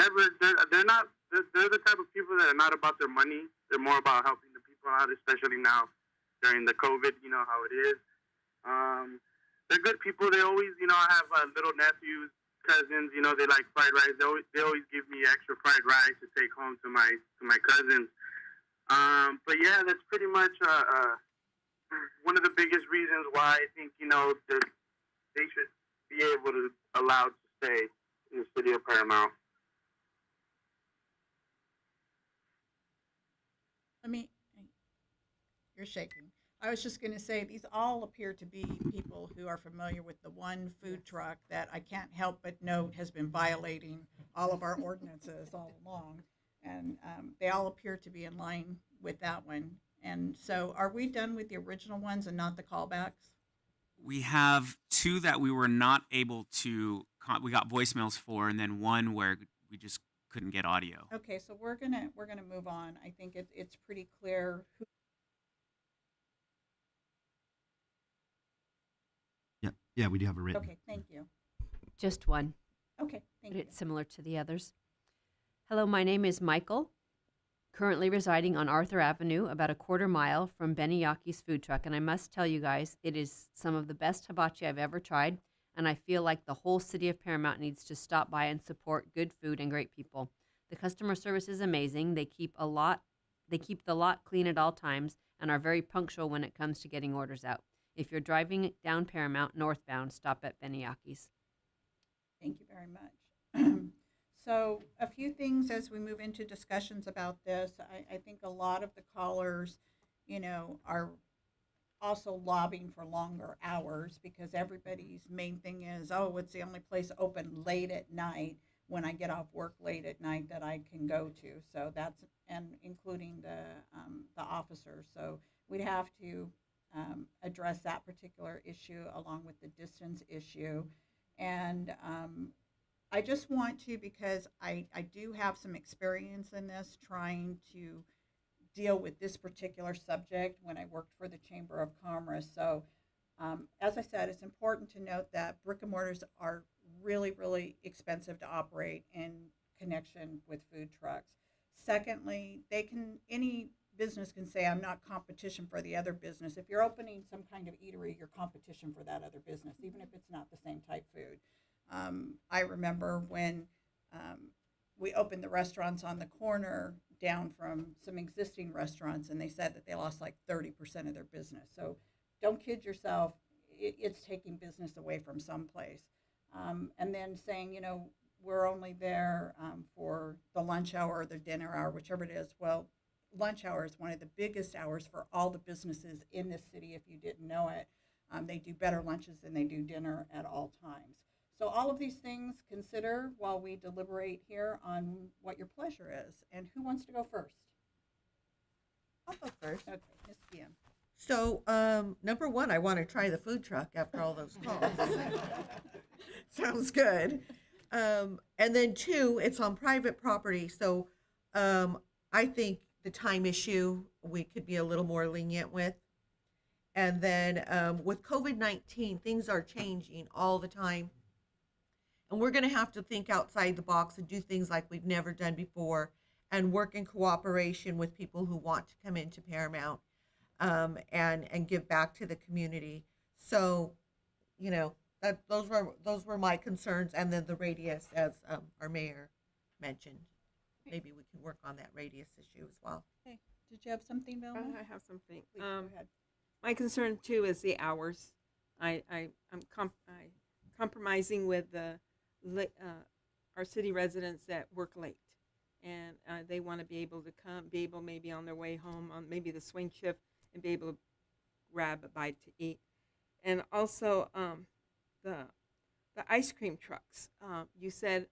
the type of people that are not about their money. They're more about helping the people out, especially now during the COVID, how it is. They're good people. They always, I have little nephews, cousins, they like fried rice. They always give me extra fried rice to take home to my cousins. But yeah, that's pretty much one of the biggest reasons why I think, they should be able to allowed to stay in the city of Paramount. You're shaking. I was just going to say, these all appear to be people who are familiar with the one food truck that I can't help but note has been violating all of our ordinances all along. And they all appear to be in line with that one. And so are we done with the original ones and not the callbacks? We have 2 that we were not able to, we got voicemails for, and then 1 where we just couldn't get audio. Okay, so we're gonna move on. I think it's pretty clear who. Yeah, we do have it written. Okay, thank you. Just one, Okay, thank but you. it's similar to the others. Hello, my name is Michael, currently residing on Arthur Avenue, about a quarter mile from Beniyaki's food truck. And I must tell you guys, it is some of the best hibachi I've ever tried. And I feel like the whole city of Paramount needs to stop by and support good food and great people. The customer service is amazing. They keep the lot clean at all times and are very punctual when it comes to getting orders out. If you're driving down Paramount northbound, stop at Beniyaki's. Thank you very much. So a few things as we move into discussions about this. I think a lot of the callers, are also lobbying for longer hours because everybody's main thing is, oh, it's the only place open late at night when I get off work late at night that I can go to. So that's, and including the officers. So we'd have to address that particular issue along with the distance issue. And I just want to, because I do have some experience in this, trying to deal with this particular subject when I worked for the Chamber of Commerce. So as I said, it's important to note that brick and mortars are really, really expensive to operate in connection with food trucks. Secondly, any business can say, I'm not competition for the other business. If you're opening some kind of eatery, you're competition for that other business, even if it's not the same type food. I remember when we opened the restaurants on the corner down from some existing restaurants, and they said that they lost like 30% of their business. So don't kid yourself, it's taking business away from someplace. And then saying, we're only there for the lunch hour or the dinner hour, whichever it is. Well, lunch hour is one of the biggest hours for all the businesses in this city, if you didn't know it. They do better lunches than they do dinner at all times. So all of these things consider while we deliberate here on what your pleasure is. And who wants to go first? I'll go first. Okay, Ms. Guillen. So, number one, I want to try the food truck after all those calls. Sounds good. And then 2, it's on private property. So, I think the time issue we could be a little more lenient with. And then with COVID-19, things are changing all the time. And we're going to have to think outside the box and do things like we've never done before and work in cooperation with people who want to come into Paramount and give back to the community. So, you know, those were my concerns. And then the radius, as our mayor mentioned. Maybe we can work on that radius issue as well. Okay. Did you have something, Velma? I have something. Please, go ahead. My concern too is the hours. I'm compromising with our city residents that work late, and they want to be able to be able maybe on their way home on maybe the swing shift and be able to grab a bite to eat, and also the ice cream trucks. You said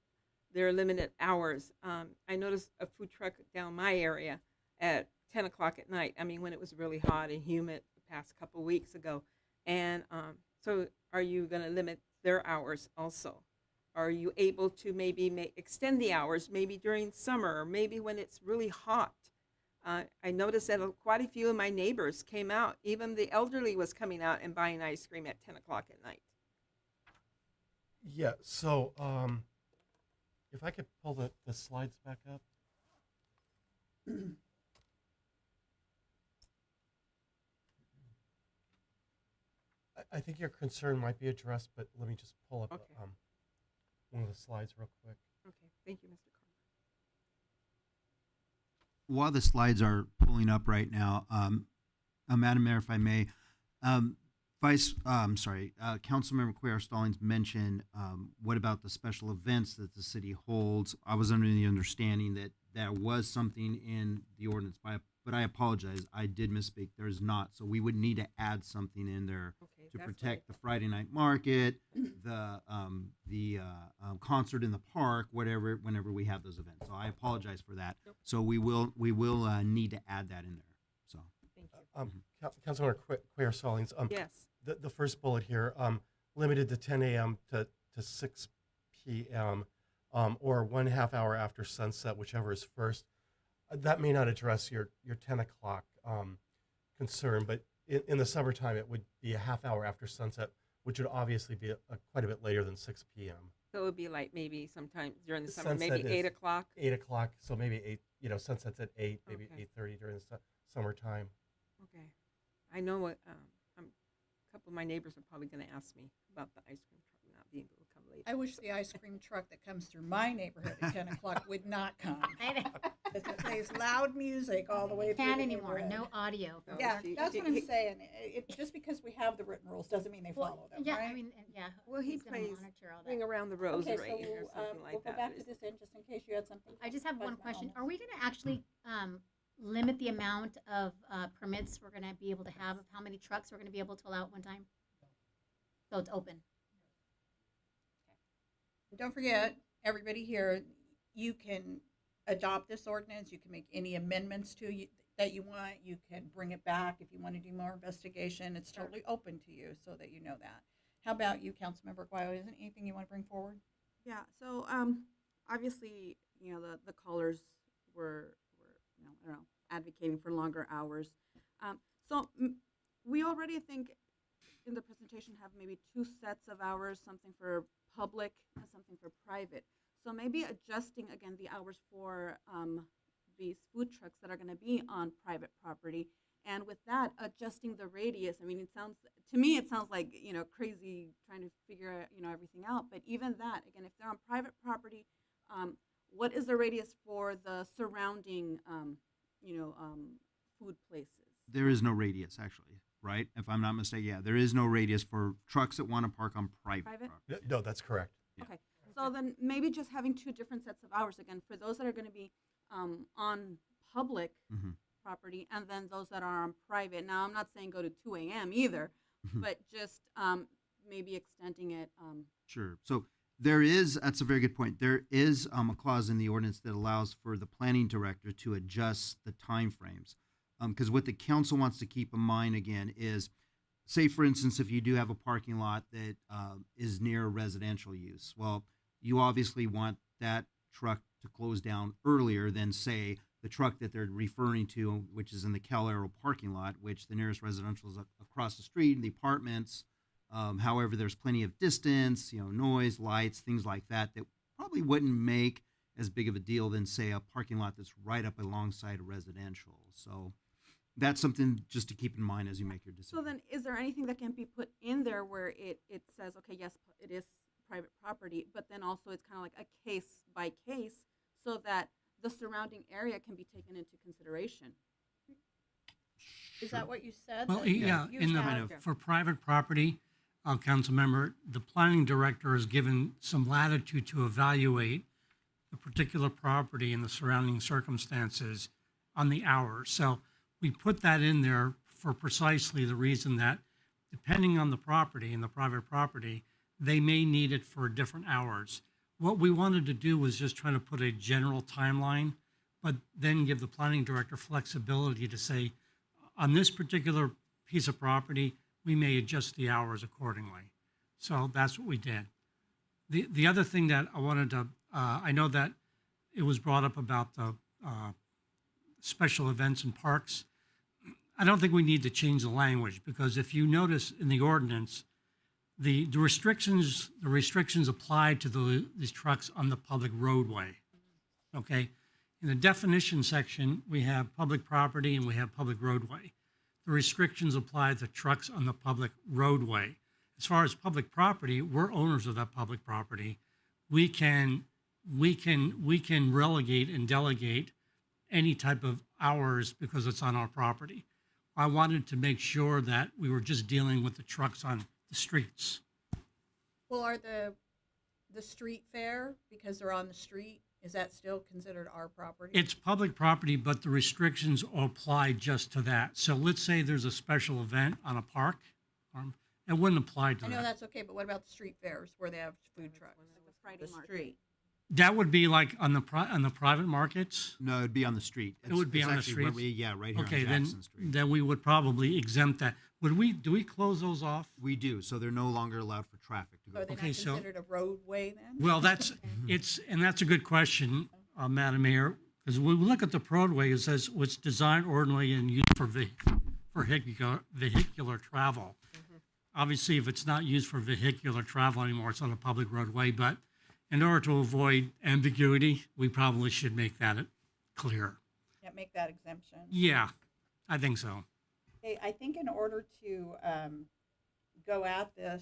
they're limited hours. I noticed a food truck down my area at 10 o'clock at night. I mean, when it was really hot and humid the past couple weeks ago. And so are you going to limit their hours also? Are you able to maybe extend the hours, maybe during summer, or maybe when it's really hot? I noticed that quite a few of my neighbors came out. Even the elderly was coming out and buying ice cream at 10 o'clock at night. Yeah, so if I could pull the slides back up. I think your concern might be addressed, but let me just pull up one of the slides real quick. Okay, thank you, Mr. Carter. While the slides are pulling up right now, Madam Mayor, if I may, Councilmember Cuellar Stallings mentioned what about the special events that the city holds? I was under the understanding that there was something in the ordinance, but I apologize, I did misspeak. There is not, so we would need to add something in there to protect the Friday night market, the concert in the park, whenever we have those events. So I apologize for that. Nope. So we will need to add that in there. So. Thank you. Councilmember Cuellar Stallings. Yes. The first bullet here, limited to 10 a.m. to 6 p.m. Or 1/2 hour after sunset, whichever is first. That may not address your 10 o'clock concern, but in the summertime, it would be a 1/2 hour after sunset, which would obviously be quite a bit later than 6 p.m. So it would be like maybe sometime during the summer, Sunset maybe is 8 o'clock. 8 o'clock, so maybe 8. Sunset's at 8, maybe Okay. 8:30 during the summertime. Okay. I know what a couple of my neighbors are probably going to ask me about the ice cream truck not being able to come later. I wish the ice cream truck that comes through my neighborhood at 10 o'clock would not come. Because it plays loud music all the way through Can't the anymore. neighborhood. No audio. No, Yeah, she- that's she- what I'm he- saying. Just because we have the written rules doesn't mean they follow them, yeah, right? I mean, yeah. Well, he who's gonna plays monitor all that? Ring Around the Okay, Rosary so or something like we'll go that. back but to it's- this end just in case you had something. I just have one Vice question. Mayor Are we going to actually limit the amount of permits we're going to be able to have, of how many trucks we're going to be able to allow at one time? So it's open. Don't forget, everybody here, you can adopt this ordinance, you can make any amendments to you that you want, you can bring it back if you want to do more investigation. It's totally open to you so that you know that. How about you, Councilmember Guayo? Isn't anything you want to bring forward? Yeah. So obviously, the callers were I don't know, advocating for longer hours. We already think in the presentation have maybe 2 sets of hours, something for public and something for private. So maybe adjusting again the hours for these food trucks that are going to be on private property, and with that adjusting the radius. I mean, it sounds like crazy trying to figure everything out. But even that, again, if they're on private property, what is the radius for the surrounding food places? There is no radius, actually, right? If I'm not mistaken, yeah, there is no radius for trucks that want to park on private Private? property. No, that's correct. Yeah. Okay, so then maybe just having 2 different sets of hours again for those that are going to be on public Mhm. property, and then those that are on private. Now, I'm not saying go to 2 a.m. either, but just maybe extending it. Sure. So that's a very good point. There is a clause in the ordinance that allows for the planning director to adjust the timeframes. Because what the council wants to keep in mind again is, say for instance, if you do have a parking lot that is near residential use, well, you obviously want that truck to close down earlier than say the truck that they're referring to, which is in the Cal Aero parking lot, which the nearest residential is across the street, and the apartments. However, there's plenty of distance, noise, lights, things like that, that probably wouldn't make as big of a deal than, say, a parking lot that's right up alongside a residential. So that's something just to keep in mind as you make your decision. So then, is there anything that can be put in there where it says, okay, yes, it is private property, but then also it's kind of like a case by case, so that the surrounding area can be taken into consideration? Is that what you said? Well, that yeah, you in the, have- for private property, council member, the planning director is given some latitude to evaluate the particular property and the surrounding circumstances on the hours. So we put that in there for precisely the reason that depending on the property and the private property, they may need it for different hours. What we wanted to do was just try to put a general timeline, but then give the planning director flexibility to say, on this particular piece of property, we may adjust the hours accordingly. So that's what we did. The other thing that I wanted to, I know that it was brought up about the special events and parks. I don't think we need to change the language, because if you notice in the ordinance, the restrictions apply to these trucks on the public roadway. Okay, in the definition section, we have public property and we have public roadway. The restrictions apply to trucks on the public roadway. As far as public property, we're owners of that public property. We can relegate and delegate any type of hours because it's on our property. I wanted to make sure that we were just dealing with the trucks on the streets. Well, are the street fair, because they're on the street, is that still considered our property? It's public property, but the restrictions apply just to that. So let's say there's a special event on a park, it wouldn't apply to I know that. that's okay, but what about the street fairs where they have food trucks? Friday The market. street. That would be like on the private markets? No, it'd be on the street. It would be It's on the actually streets? right here Okay, on then, Jackson Street. then we would probably exempt that. Do we close those off? We do, so they're no longer allowed for traffic to So go. are they Okay, not so- considered a roadway then? Well, that's a good question, Madam Mayor, because when we look at the roadway, it says it's designed ordinarily and used for vehicular travel. Obviously, if it's not used for vehicular travel anymore, it's on a public roadway. But in order to avoid ambiguity, we probably should make that clear. Can't make that exemption. Yeah, I think so. Hey, I think in order to go at this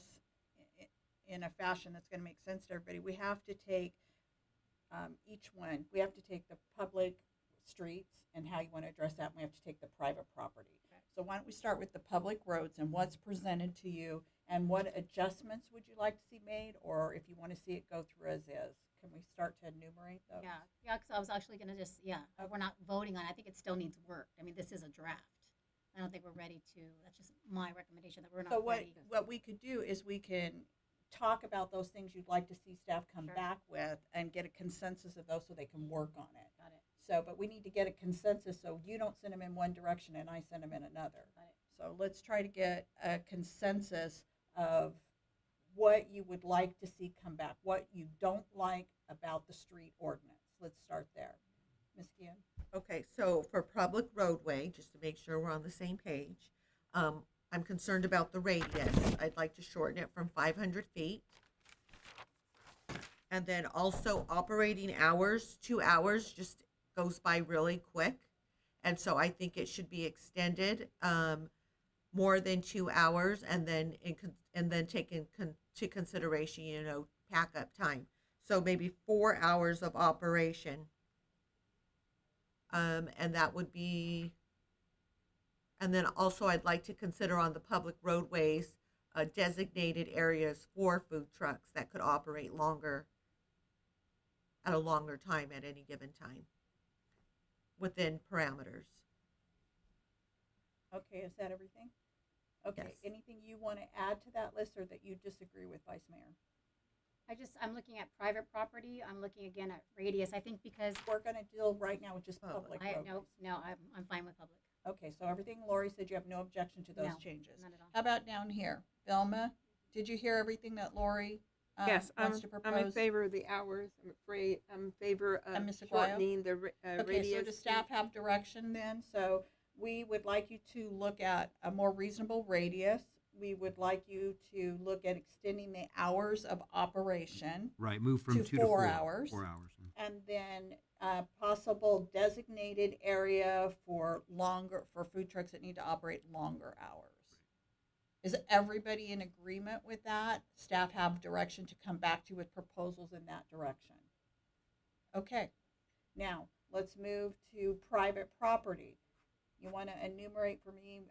in a fashion that's going to make sense to everybody, we have to take each one. We have to take the public streets and how you want to address that, and we have to take the private property. Okay. So why don't we start with the public roads and what's presented to you, and what adjustments would you like to see made, or if you want to see it go through as is? Can we start to enumerate those? Yeah, because I was actually going to just, we're not voting on it. I think it still needs work. I mean, this is a draft. I don't think we're ready to, that's just my recommendation, that we're not So ready. what we could do is we can talk about those things you'd like to see staff come Sure. back with and get a consensus of those so they can work on it. Got it. So, but we need to get a consensus so you don't send them in one direction and I send them in another. Got it. So let's try to get a consensus of what you would like to see come back, what you don't like about the street ordinance. Let's start there. Ms. Guillen? Okay, so for public roadway, just to make sure we're on the same page, I'm concerned about the radius. I'd like to shorten it from 500 feet. And then also operating hours, 2 hours just goes by really quick. And so I think it should be extended more than 2 hours, and then take into consideration, pack up time. So maybe 4 hours of operation. And that would be, and then also I'd like to consider on the public roadways, designated areas for food trucks that could operate at a longer time at any given time within parameters. Okay, is that everything? Okay, Yes. anything you want to add to that list or that you disagree with, Vice Mayor? I'm looking at private property. I'm looking again at radius. I think because We're going to deal right now with just public roadways. I'm fine with public. Okay, so everything Lori said, you have no objection to those No, changes. not at all. How about down here? Velma, did you hear everything that Lori Yes, wants to propose? I'm in favor of the hours. I'm in favor of Ms. Aguayo? shortening the Okay, radius. so does staff have direction then? So we would like you to look at a more reasonable radius. We would like you to look at extending the hours of operation. Right, move from to 2 to 4 4 hours. 4 hours. And then possible designated area for food trucks that need to operate longer hours. Is everybody in agreement with that? Staff have direction to come back to you with proposals in that direction. Okay, now let's move to private property. You want to enumerate for me,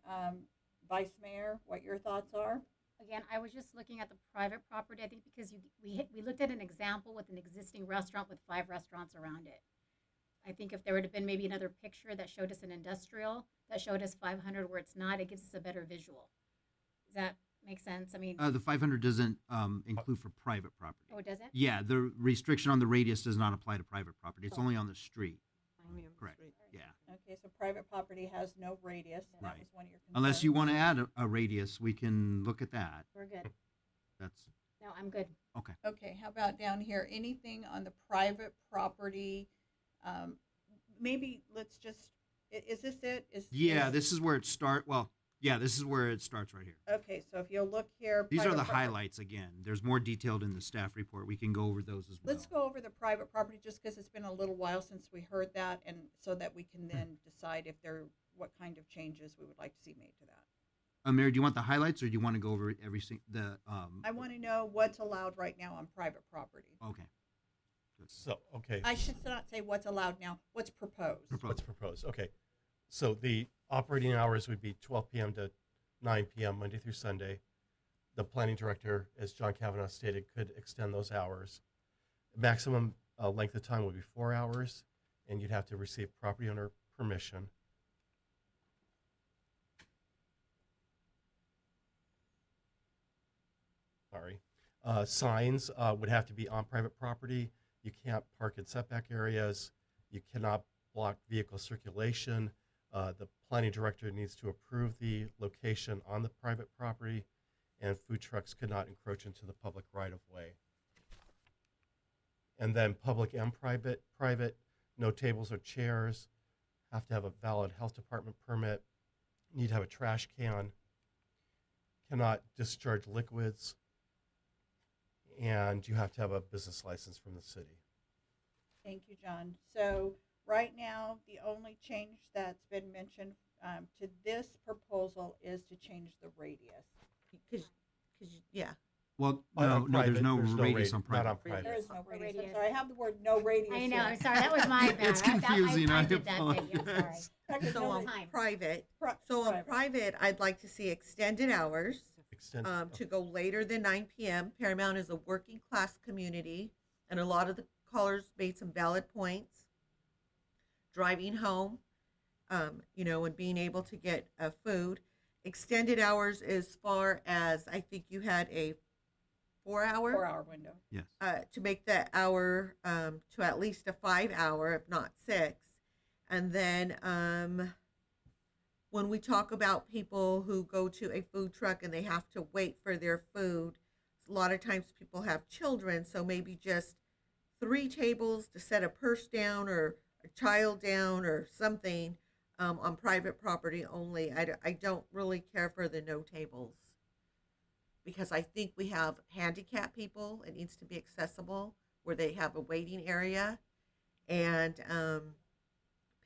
Vice Mayor, what your thoughts are? Again, I was just looking at the private property, I think because we looked at an example with an existing restaurant with 5 restaurants around it. I think if there would have been maybe another picture that showed us an industrial, that showed us 500 where it's not, it gives us a better visual. Does that make sense? I mean, The 500 doesn't include for private property. oh, it doesn't? Yeah, the restriction on the radius does not apply to private property. It's only on the street. Correct. Yeah. Okay, so private property has no radius. And that Right. was one of your concerns. Unless you want to add a radius, we can look at that. We're good. That's No, I'm good. okay. Okay, how about down here? Anything on the private property? Maybe let's just. Is this it? Yeah, this is where it starts. Well, yeah, this is where it starts right here. Okay, so if you'll look here. These are private the property- highlights again. There's more detailed in the staff report. We can go over those as well. Let's go over the private property just because it's been a little while since we heard that, and so that we can then decide if what kind of changes we would like to see made to that. Mayor, do you want the highlights or do you want to go over I want to know what's allowed right now on private property. Okay. So, okay. I should not say what's allowed now. What's proposed? What's proposed? Okay. So the operating hours would be 12 p.m. to 9 p.m. Monday through Sunday. The planning director, as John Kavanaugh stated, could extend those hours. Maximum length of time would be 4 hours, and you'd have to receive property owner permission. Sorry. Signs would have to be on private property. You can't park in setback areas. You cannot block vehicle circulation. The planning director needs to approve the location on the private property, and food trucks could not encroach into the public right-of-way. And then public and private, no tables or chairs, have to have a valid health department permit, need to have a trash can, cannot discharge liquids, and you have to have a business license from the city. Thank you, John. So right now, the only change that's been mentioned to this proposal is to change the radius. Yeah. Well, On no, there's private, no there's no radius radi- on private. Not on private. There is no radius. Radius. I'm sorry, I have the word no radius. I know. here. I'm sorry. That was my bad. It's confusing. I I did that thing. I'm sorry. apologize. Okay, So no on radius. private, Pri- so on private. private, I'd like to see extended hours Extend, to go later than 9 p.m. Paramount is a working class community, and a lot of the callers made some valid points. Driving home, and being able to get food. Extended hours as far as I think you had a 4-hour. 4-hour window. Yes. To make that hour to at least a 5-hour, if not 6. And then when we talk about people who go to a food truck and they have to wait for their food, a lot of times people have children, so maybe just 3 tables to set a purse down or a child down or something on private property only. I don't really care for the no tables, because I think we have handicapped people. It needs to be accessible where they have a waiting area, and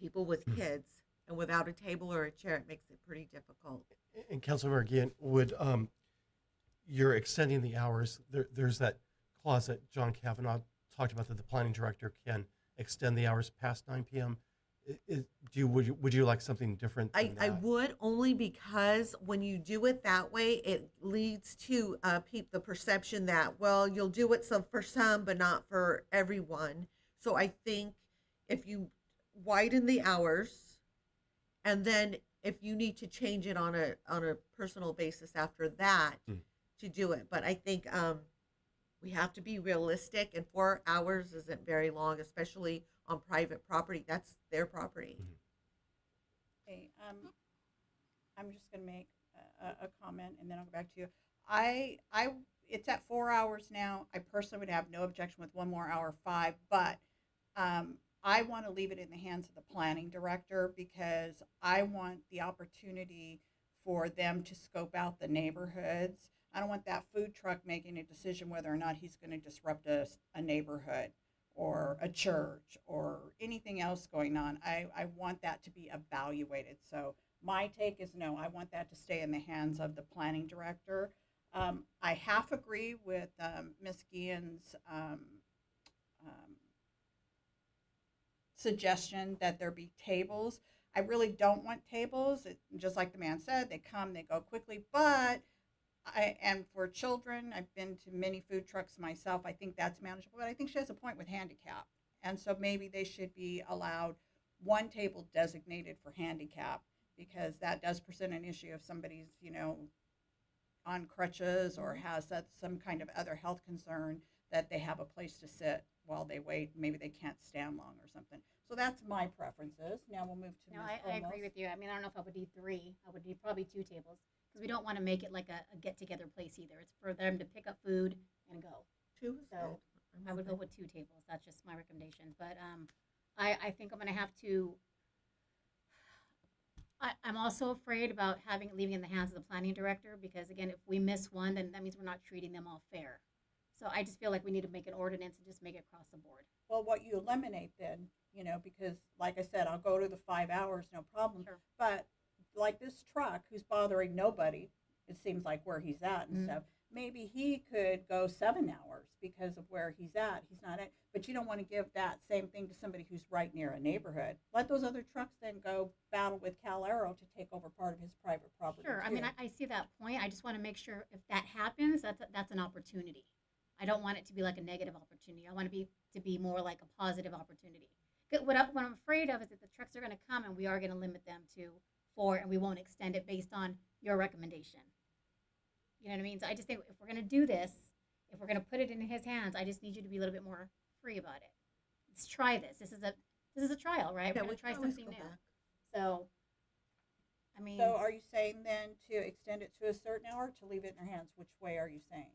people with kids. And without a table or a chair, it makes it pretty difficult. And Councilmember again, would you're extending the hours? There's that clause that John Kavanaugh talked about that the planning director can extend the hours past 9 p.m. Would you like something different than that? I would, only because when you do it that way, it leads to the perception that, well, you'll do it for some, but not for everyone. So I think if you widen the hours, and then if you need to change it on a personal basis after that, to do it. But I think we have to be realistic, and 4 hours isn't very long, especially on private property. That's their property. Okay, I'm just going to make a comment, and then I'll go back to you. It's at 4 hours now. I personally would have no objection with one more hour, 5, but I want to leave it in the hands of the planning director because I want the opportunity for them to scope out the neighborhoods. I don't want that food truck making a decision whether or not he's going to disrupt a neighborhood or a church or anything else going on. I want that to be evaluated. So my take is no, I want that to stay in the hands of the planning director. I half agree with Ms. Guillen's suggestion that there be tables. I really don't want tables. Just like the man said, they come, they go quickly. But and for children, I've been to many food trucks myself. I think that's manageable. But I think she has a point with handicap, and so maybe they should be allowed one table designated for handicap because that does present an issue if somebody's on crutches or has some kind of other health concern that they have a place to sit while they wait. Maybe they can't stand long or something. So that's my preferences. Now we'll move to No, Ms. I agree Olmos. with you. I mean, I don't know if I would need 3. I would need probably 2 tables because we don't want to make it like a get-together place either. It's for them to pick up food and go. 2 is So good. I would go with 2 tables. That's just my recommendation. But I think I'm going to have to. I'm also afraid about leaving in the hands of the planning director because again, if we miss one, then that means we're not treating them all fair. So I just feel like we need to make an ordinance and just make it across the board. Well, what you eliminate then, because like I said, I'll go to the 5 hours, no problem. Sure. But like this truck who's bothering nobody, it seems like where he's at and stuff, maybe he could go 7 hours because of where he's at. He's not at, but you don't want to give that same thing to somebody who's right near a neighborhood. Let those other trucks then go battle with Cal Aero to take over part of his private property. Sure. I too. mean, I see that point. I just want to make sure if that happens, that's an opportunity. I don't want it to be like a negative opportunity. I want it to be more like a positive opportunity. What I'm afraid of is that the trucks are going to come and we are going to limit them to 4 and we won't extend it based on your recommendation. You know what I mean? So I just think if we're going to do this, if we're going to put it in his hands, I just need you to be a little bit more free about it. Let's try this. This is a trial, right? Yeah, We're going we to try can always something go new. back. So, I mean, So are you saying then to extend it to a certain hour, to leave it in their hands? Which way are you saying?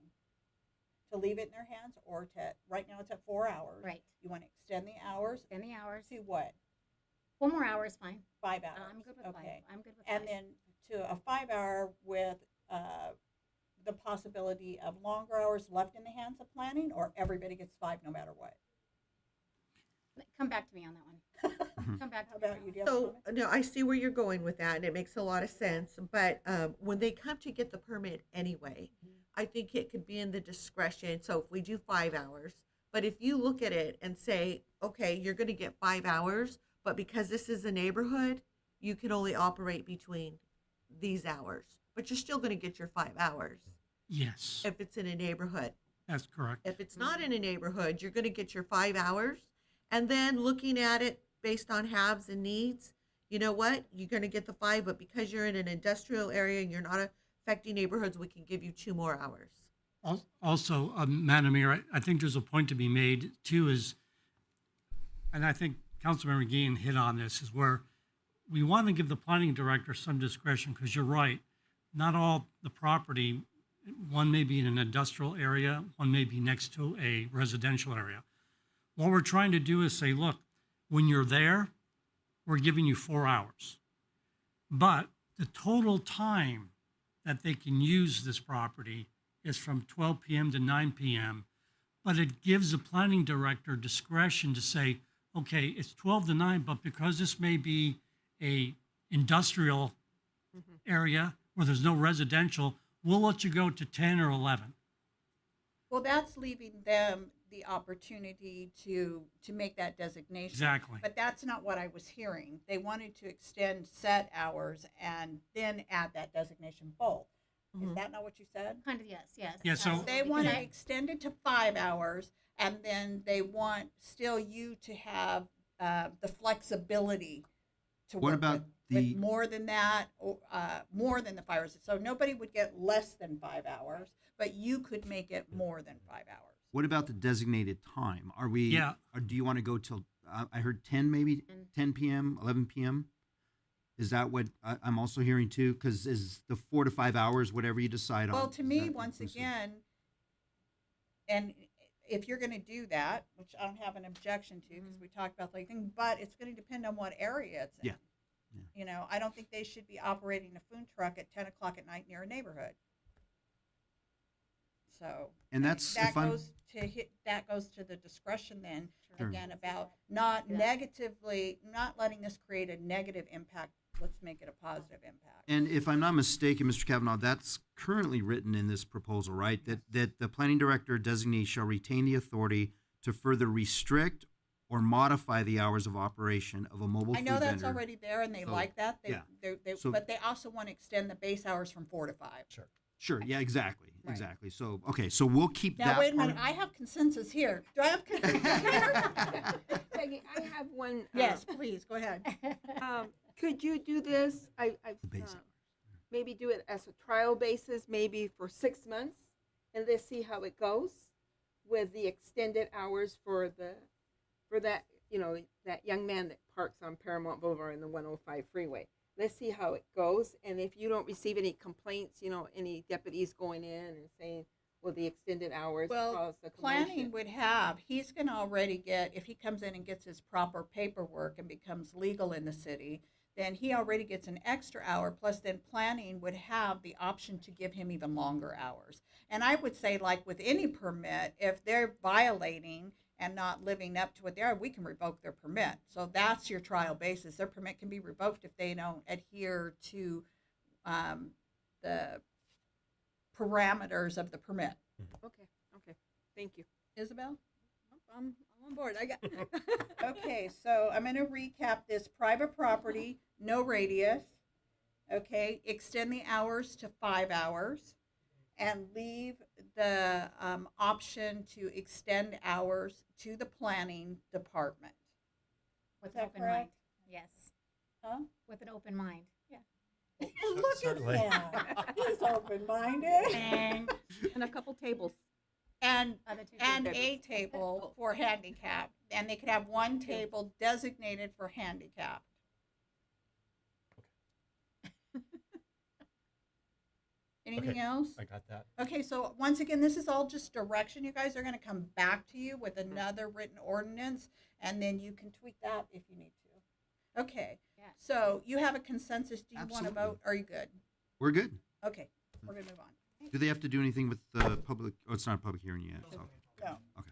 To leave it in their hands or right now it's at 4 hours. Right. You want to extend the hours? extend the hours. To what? 1 more hour is fine. 5 hours. I'm good with Okay. 5. I'm good with 5. And then to a 5 hour with the possibility of longer hours left in the hands of planning, or everybody gets 5 no matter what? Come back to me on that one. Come back. How about you? Do you have a So, comment? no, I see where you're going with that, and it makes a lot of sense. But when they come to get the permit anyway, I think it could be in the discretion. So if we do 5 hours, but if you look at it and say, okay, you're going to get 5 hours, but because this is a neighborhood, you can only operate between these hours, but you're still going to get your 5 hours Yes, if it's in a neighborhood. that's correct. If it's not in a neighborhood, you're going to get your 5 hours. And then looking at it based on haves and needs, you know what? You're going to get the 5, but because you're in an industrial area and you're not affecting neighborhoods, we can give you 2 more hours. Also, Madam Mayor, I think there's a point to be made too and I think Councilmember Guillen hit on this, is where we want to give the planning director some discretion because you're right. Not all the property, one may be in an industrial area, one may be next to a residential area. What we're trying to do is say, look, when you're there, we're giving you 4 hours. But the total time that they can use this property is from 12 p.m. to 9 p.m. But it gives the planning director discretion to say, okay, it's 12 to 9, but because this may be a industrial area where there's no residential, we'll let you go to 10 or 11. Well, that's leaving them the opportunity to make that designation. Exactly. But that's not what I was hearing. They wanted to extend set hours and then add that designation both. Is that not what you said? Kind of, yes. Yeah, so- They want to extend it to 5 hours, and then they want still you to have the flexibility to What work about with more than that, or more than the 5 hours. So nobody would get less than 5 hours, but you could make it more than 5 hours. What about the designated time? Are we? Yeah. Or do you want to go till? I heard 10 maybe 10 p.m., 11 p.m. Is that what I'm also hearing too? Because is the 4 to 5 hours, whatever you decide on? Well, to is me, that once inclusive? again, and if you're going to do that, which I don't have an objection to, because we talked about the thing, but it's going to depend on what area it's in. Yeah. You know, I don't think they should be operating a food truck at 10 o'clock at night near a neighborhood. So, And that's that if I'm goes that goes to the discretion then, Sure. again, about not negatively, not letting this create a negative impact. Let's make it a positive impact. And if I'm not mistaken, Mr. Kavanaugh, that's currently written in this proposal, right? That the planning director designee shall retain the authority to further restrict or modify the hours of operation of a mobile I food know that's vendor. already there, and they So, like that. yeah. So, but they also want to extend the base hours from 4 to 5. Sure. Yeah. Exactly. Right. Exactly. So okay. So we'll keep Now, that. wait a minute. part. I have consensus here. Do I have consensus here? Peggy, I have one. Yes, please, go ahead. Could you do this? Maybe do it as a trial basis, maybe for 6 months, and let's see how it goes with the extended hours for that that young man that parks on Paramount Boulevard in the 105 freeway. Let's see how it goes, and if you don't receive any complaints, any deputies going in and saying, well, the extended hours cause a Planning commotion. would have, he's going to already get, if he comes in and gets his proper paperwork and becomes legal in the city, then he already gets an extra hour, plus then planning would have the option to give him even longer hours. And I would say, like with any permit, if they're violating and not living up to what they are, we can revoke their permit. So that's your trial basis. Their permit can be revoked if they don't adhere to the parameters of the permit. Okay. Thank you. Isabel? I'm on board. I got. Okay, so I'm going to recap this. Private property, no radius. Okay, extend the hours to 5 hours, and leave the option to extend hours to the planning department. With Is an that open correct? mind. Yes. Huh? With an open mind. Yeah. Look Certainly. at that. He's open-minded. And a couple tables. And Other two and tables. a table for handicap, and they could have one table designated for handicap. Anything Okay, else? I got that. Okay, so once again, this is all just direction. You guys are going to come back to you with another written ordinance, and then you can tweak that if you need to. Okay, Yeah. so you have a consensus. Do you want to Absolutely. vote? Are you good? We're good. Okay, we're going to move on. Do they have to do anything with the public? Oh, it's not a public hearing yet. So. No. Okay.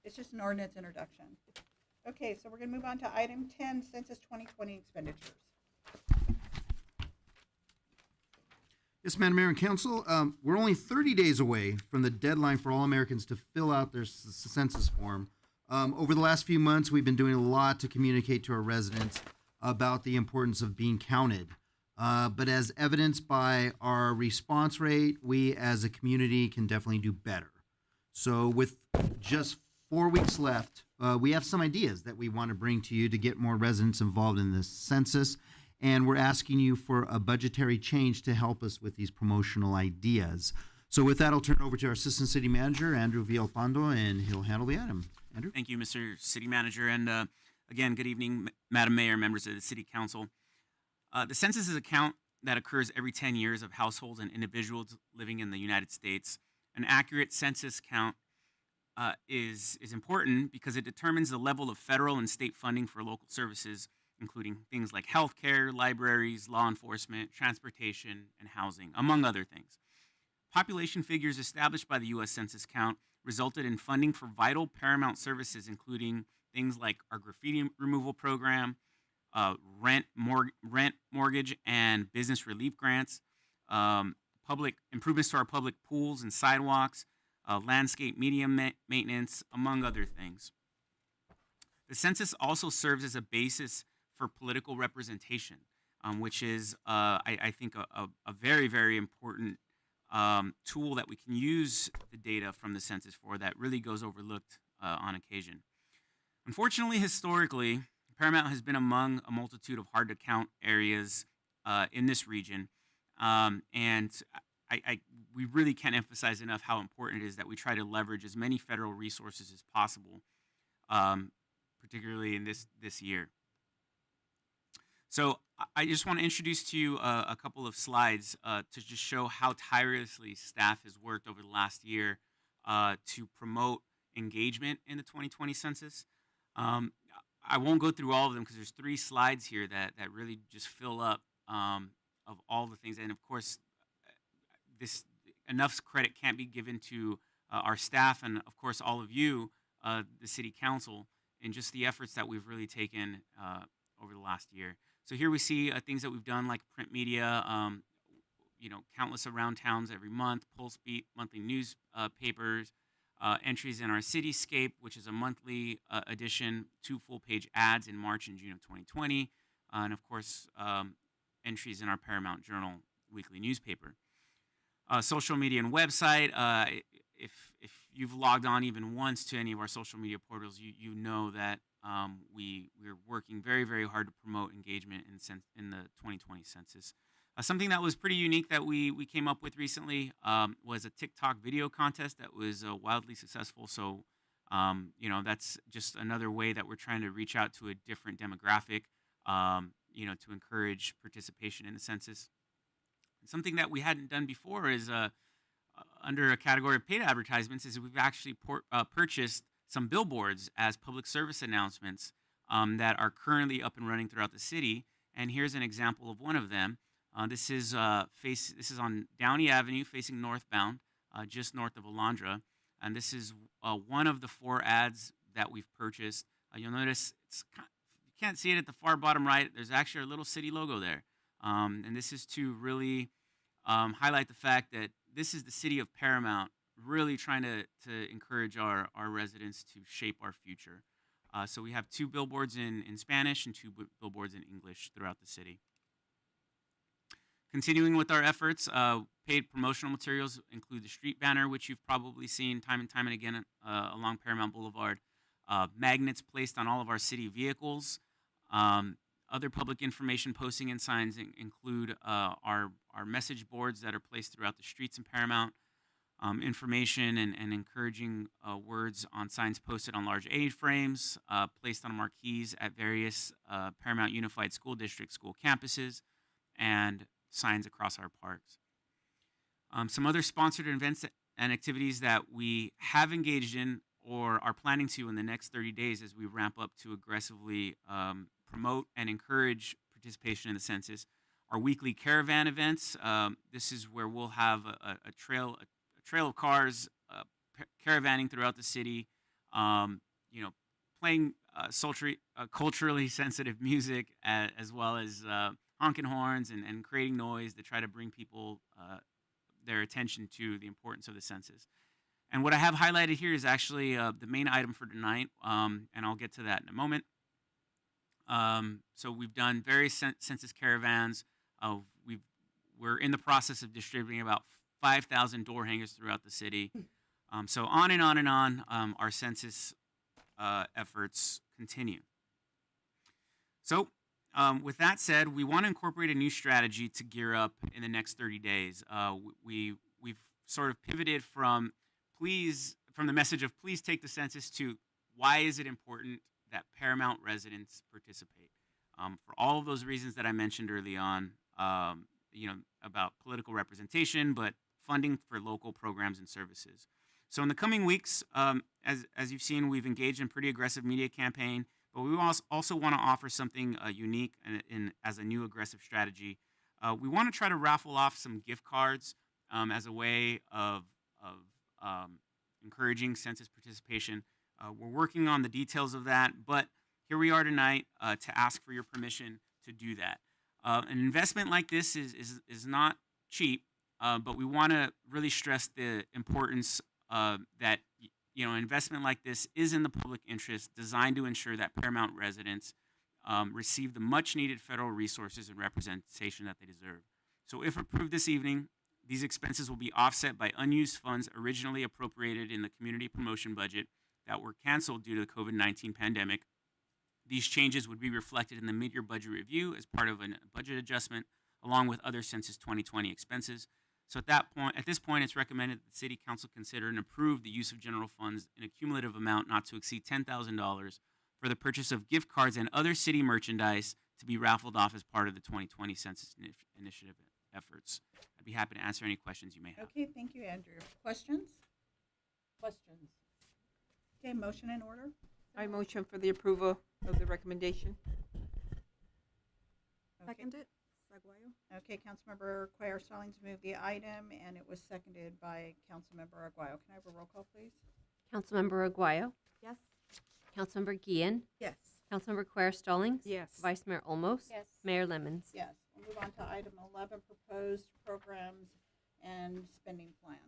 It's just an ordinance introduction. Okay, so we're going to move on to item 10, Census 2020 expenditures. Yes, Madam Mayor and Council, we're only 30 days away from the deadline for all Americans to fill out their census form. Over the last few months, we've been doing a lot to communicate to our residents about the importance of being counted. But as evidenced by our response rate, we as a community can definitely do better. So with just 4 weeks left, we have some ideas that we want to bring to you to get more residents involved in this census. And we're asking you for a budgetary change to help us with these promotional ideas. So with that, I'll turn it over to our Assistant City Manager, Andrew Villalpando, and he'll handle the item. Andrew? Thank you, Mr. City Manager. And again, good evening, Madam Mayor, members of the City Council. The census is a count that occurs every 10 years of households and individuals living in the United States. An accurate census count is important because it determines the level of federal and state funding for local services, including things like healthcare, libraries, law enforcement, transportation, and housing, among other things. Population figures established by the U.S. Census count resulted in funding for vital paramount services, including things like our graffiti removal program, rent, mortgage, and business relief grants, public improvements to our public pools and sidewalks, landscape medium maintenance, among other things. The census also serves as a basis for political representation, which is, I think, a very, very important tool that we can use the data from the census for that really goes overlooked on occasion. Unfortunately, historically, Paramount has been among a multitude of hard-to-count areas in this region, and we really can't emphasize enough how important it is that we try to leverage as many federal resources as possible, particularly in this year. So I just want to introduce to you a couple of slides to just show how tirelessly staff has worked over the last year to promote engagement in the 2020 census. I won't go through all of them because there's 3 slides here that really just fill up of all the things. And of course, this enough credit can't be given to our staff and of course all of you, the city council, and just the efforts that we've really taken over the last year. So here we see things that we've done like print media, countless around towns every month, Pulse Beat monthly newspapers, entries in our Cityscape, which is a monthly edition, 2 full-page ads in March and June of 2020, and of course, entries in our Paramount Journal weekly newspaper. Social media and website. If you've logged on even once to any of our social media portals, you know that we're working very, very hard to promote engagement in the 2020 census. Something that was pretty unique that we came up with recently was a TikTok video contest that was wildly successful. So, that's just another way that we're trying to reach out to a different demographic, to encourage participation in the census. And something that we hadn't done before is under a category of paid advertisements is we've actually purchased some billboards as public service announcements that are currently up and running throughout the city. And here's an example of one of them. This is on Downey Avenue, facing northbound, just north of Alondra, and this is one of the 4 ads that we've purchased. You'll notice you can't see it at the far bottom right. There's actually a little city logo there, and this is to really highlight the fact that this is the city of Paramount, really trying to encourage our residents to shape our future. So we have 2 billboards in Spanish and 2 billboards in English throughout the city. Continuing with our efforts, paid promotional materials include the street banner, which you've probably seen time and time and again along Paramount Boulevard, magnets placed on all of our city vehicles. Other public information posting and signs include our message boards that are placed throughout the streets in Paramount, information and encouraging words on signs posted on large A-frames, placed on marquees at various Paramount Unified School District school campuses, and signs across our parks. Some other sponsored events and activities that we have engaged in or are planning to in the next 30 days as we ramp up to aggressively promote and encourage participation in the census are weekly caravan events. This is where we'll have a trail of cars caravanning throughout the city, playing culturally sensitive music as well as honking horns and creating noise to try to bring people their attention to the importance of the census. And what I have highlighted here is actually the main item for tonight, and I'll get to that in a moment. So we've done various census caravans. We're in the process of distributing about 5,000 door hangers throughout the city. So on and on and on, our census efforts continue. So with that said, we want to incorporate a new strategy to gear up in the next 30 days. We've sort of pivoted from the message of please take the census to why is it important that Paramount residents participate. For all of those reasons that I mentioned early on, about political representation, but funding for local programs and services. So in the coming weeks, as you've seen, we've engaged in pretty aggressive media campaign, but we also want to offer something unique as a new aggressive strategy. We want to try to raffle off some gift cards as a way of encouraging census participation. We're working on the details of that, but here we are tonight to ask for your permission to do that. An investment like this is not cheap, but we want to really stress the importance that an investment like this is in the public interest, designed to ensure that Paramount residents receive the much-needed federal resources and representation that they deserve. So if approved this evening, these expenses will be offset by unused funds originally appropriated in the community promotion budget that were canceled due to the COVID-19 pandemic. These changes would be reflected in the mid-year budget review as part of a budget adjustment, along with other Census 2020 expenses. So at this point, it's recommended that the City Council consider and approve the use of general funds in a cumulative amount not to exceed $10,000 for the purchase of gift cards and other city merchandise to to be raffled off as part of the 2020 Census Initiative efforts. I'd be happy to answer any questions you may have. Okay, thank you, Andrew. Questions? Questions? Okay, motion in order? I motion for the approval of the recommendation. Seconded, Aguayo. Okay, Councilmember Cuellar Stallings moved the item, and it was seconded by Councilmember Aguayo. Can I have a roll call, please? Councilmember Aguayo, Yes. Councilmember Guillen, Yes. Councilmember Quer Stallings, Yes. Vice Mayor Olmos, Yes. Mayor Lemons. Yes. We'll move on to item 11, proposed programs and spending plan.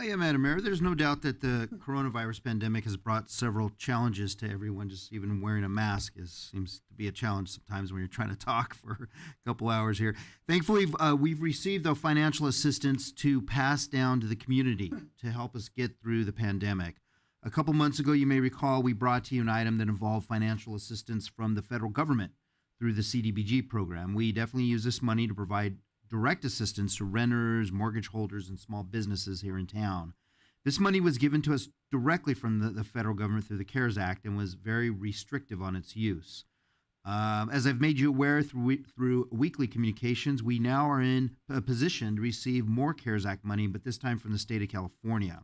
Yeah, Madam Mayor, there's no doubt that the coronavirus pandemic has brought several challenges to everyone. Just even wearing a mask seems to be a challenge sometimes when you're trying to talk for a couple hours here. Thankfully, we've received the financial assistance to pass down to the community to help us get through the pandemic. A couple months ago, you may recall, we brought to you an item that involved financial assistance from the federal government through the CDBG program. We definitely use this money to provide direct assistance to renters, mortgage holders, and small businesses here in town. This money was given to us directly from the federal government through the CARES Act and was very restrictive on its use. As I've made you aware through weekly communications, we now are in a position to receive more CARES Act money, but this time from the state of California.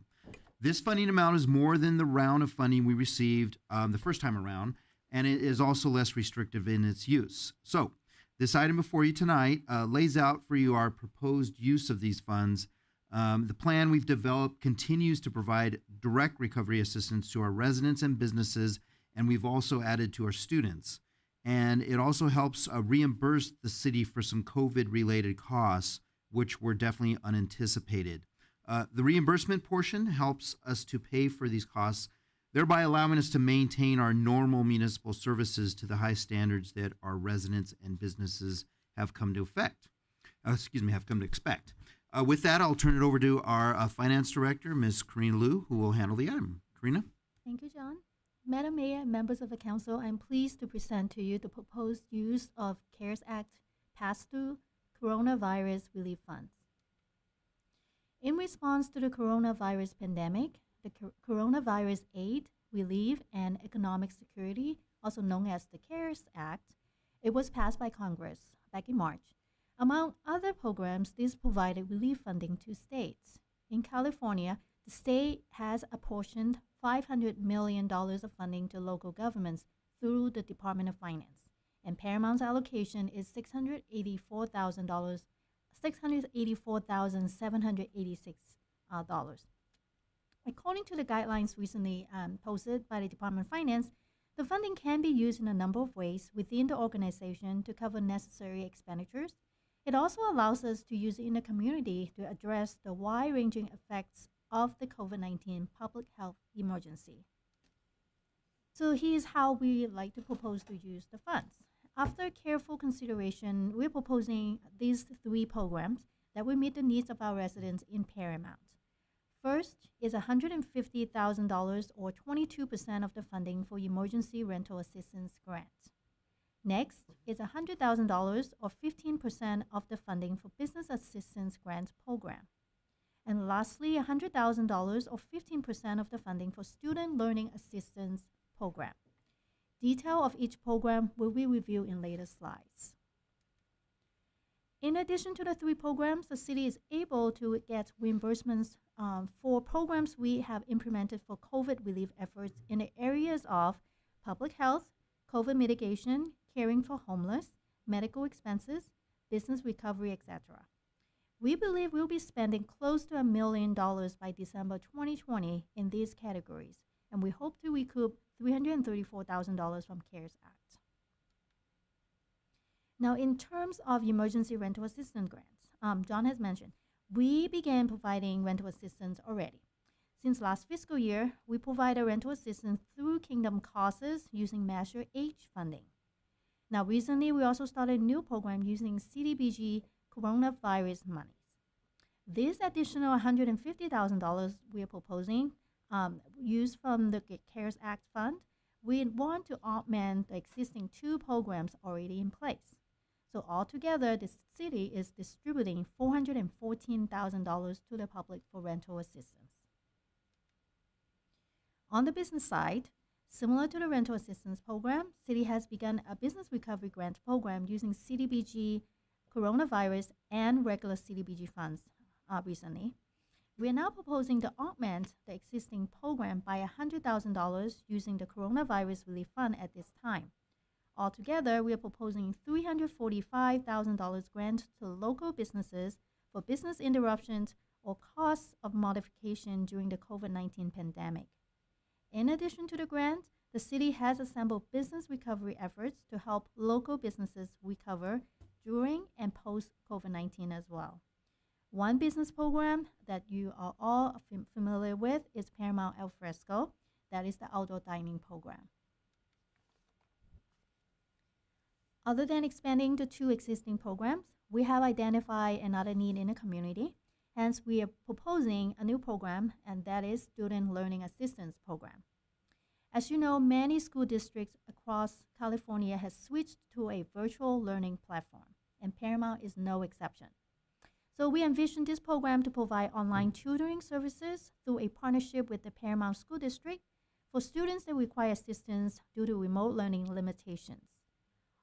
This funding amount is more than the round of funding we received the first time around, and it is also less restrictive in its use. So, this item before you tonight lays out for you our proposed use of these funds. The plan we've developed continues to provide direct recovery assistance to our residents and businesses, and we've also added to our students. And it also helps reimburse the city for some COVID-related costs, which were definitely unanticipated. The reimbursement portion helps us to pay for these costs, thereby allowing us to maintain our normal municipal services to the high standards that our residents and businesses have come to expect. With that, I'll turn it over to our Finance Director, Ms. Karina Liu, who will handle the item. Karina? Thank you, John. Madam Mayor and members of the council, I'm pleased to present to you the proposed use of CARES Act pass-through coronavirus relief funds. In response to the coronavirus pandemic, the Coronavirus Aid, Relief, and Economic Security, also known as the CARES Act, it was passed by Congress back in March. Among other programs, this provided relief funding to states. In California, the state has apportioned $500 million of funding to local governments through the Department of Finance, and Paramount's allocation is $684,786. According to the guidelines recently posted by the Department of Finance, the funding can be used in a number of ways within the organization to cover necessary expenditures. It also allows us to use it in the community to address the wide-ranging effects of the COVID-19 public health emergency. So here's how we like to propose to use the funds. After careful consideration, we're proposing these three programs that will meet the needs of our residents in Paramount. First is $150,000 or 22% of the funding for emergency rental assistance grants. Next is $100,000 or 15% of the funding for business assistance grants program. And lastly, $100,000 or 15% of the funding for student learning assistance program. Detail of each program will be reviewed in later slides. In addition to the three programs, the city is able to get reimbursements for programs we have implemented for COVID relief efforts in the areas of public health, COVID mitigation, caring for homeless, medical expenses, business recovery, etc. We believe we'll be spending close to $1 million by December 2020 in these categories, and we hope to recoup $334,000 from CARES Act. Now, in terms of emergency rental assistance grants, John has mentioned, we began providing rental assistance already. Since last fiscal year, we provided rental assistance through Kingdom Causes using Measure H funding. Now, recently, we also started a new program using CDBG coronavirus monies. This additional $150,000 we are proposing, used from the CARES Act fund, we want to augment the existing two programs already in place. So altogether, the city is distributing $414,000 to the public for rental assistance. On the business side, Similar to the rental assistance program, City has begun a business recovery grant program using CDBG coronavirus and regular CDBG funds recently. We are now proposing to augment the existing program by $100,000 using the Coronavirus Relief Fund at this time. Altogether, we are proposing $345,000 grant to local businesses for business interruptions or costs of modification during the COVID-19 pandemic. In addition to the grant, the city has assembled business recovery efforts to help local businesses recover during and post COVID-19 as well. One business program that you are all familiar with is Paramount Al Fresco. That is the outdoor dining program. Other than expanding the two existing programs, we have identified another need in the community. Hence, we are proposing a new program, and that is Student Learning Assistance Program. As you know, many school districts across California have switched to a virtual learning platform, and Paramount is no exception. So we envision this program to provide online tutoring services through a partnership with the Paramount School District for students that require assistance due to remote learning limitations.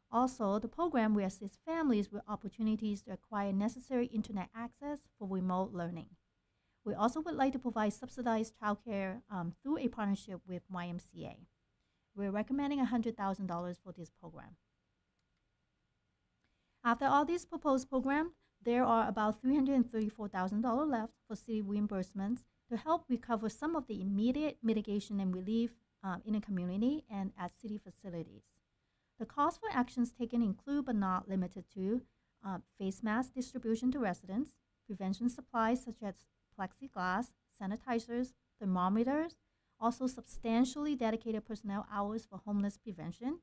Also, the program will assist families with opportunities to acquire necessary internet access for remote learning. We also would like to provide subsidized childcare through a partnership with YMCA. We're recommending $100,000 for this program. After all these proposed programs, there are about $334,000 left for city reimbursements to help recover some of the immediate mitigation and relief in the community and at city facilities. The costs for actions taken include but not limited to face mask distribution to residents, prevention supplies such as plexiglass, sanitizers, thermometers, also substantially dedicated personnel hours for homeless prevention,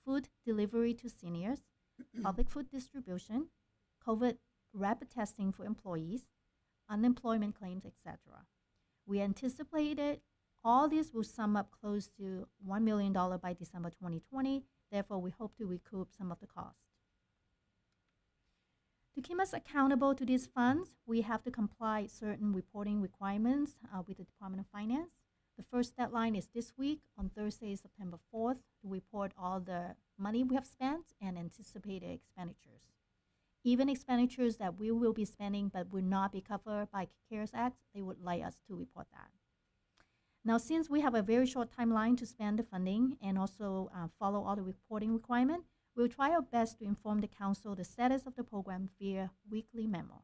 food delivery to seniors, public food distribution, COVID rapid testing for employees, unemployment claims, etc. We anticipated all this will sum up close to $1 million by December 2020. Therefore, we hope to recoup some of the cost. To keep us accountable to these funds, we have to comply certain reporting requirements with the Department of Finance. The first deadline is this week on Thursday, September 4th, to report all the money we have spent and anticipated expenditures. Even expenditures that we will be spending but will not be covered by CARES Act, they would like us to report that. Now, since we have a very short timeline to spend the funding and also follow all the reporting requirements, we'll try our best to inform the council the status of the program via weekly memo.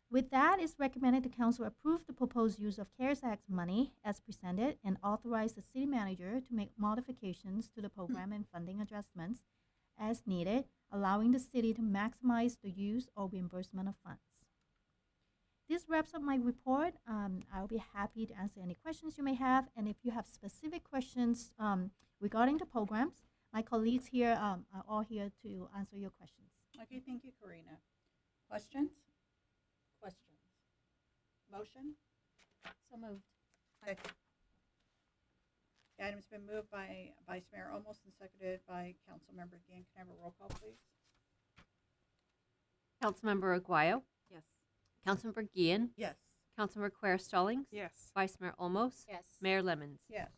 With that, it's recommended the council approve the proposed use of CARES Act money as presented and authorize the city manager to make modifications to the program and funding adjustments as needed, allowing the city to maximize the use or reimbursement of funds. This wraps up my report. I'll be happy to answer any questions you may have, and if you have specific questions regarding the programs, my colleagues here are all here to answer your questions. Okay, thank you, Karina. Questions? Questions. Motion? So moved. Second. The item's been moved by Vice Mayor Olmos and seconded by Councilmember Gann. Can I have a roll call, please? Councilmember Aguayo. Yes. Councilmember Guillen. Yes. Councilmember Quer Stallings. Yes. Vice Mayor Olmos. Yes. Mayor Lemons. Yes.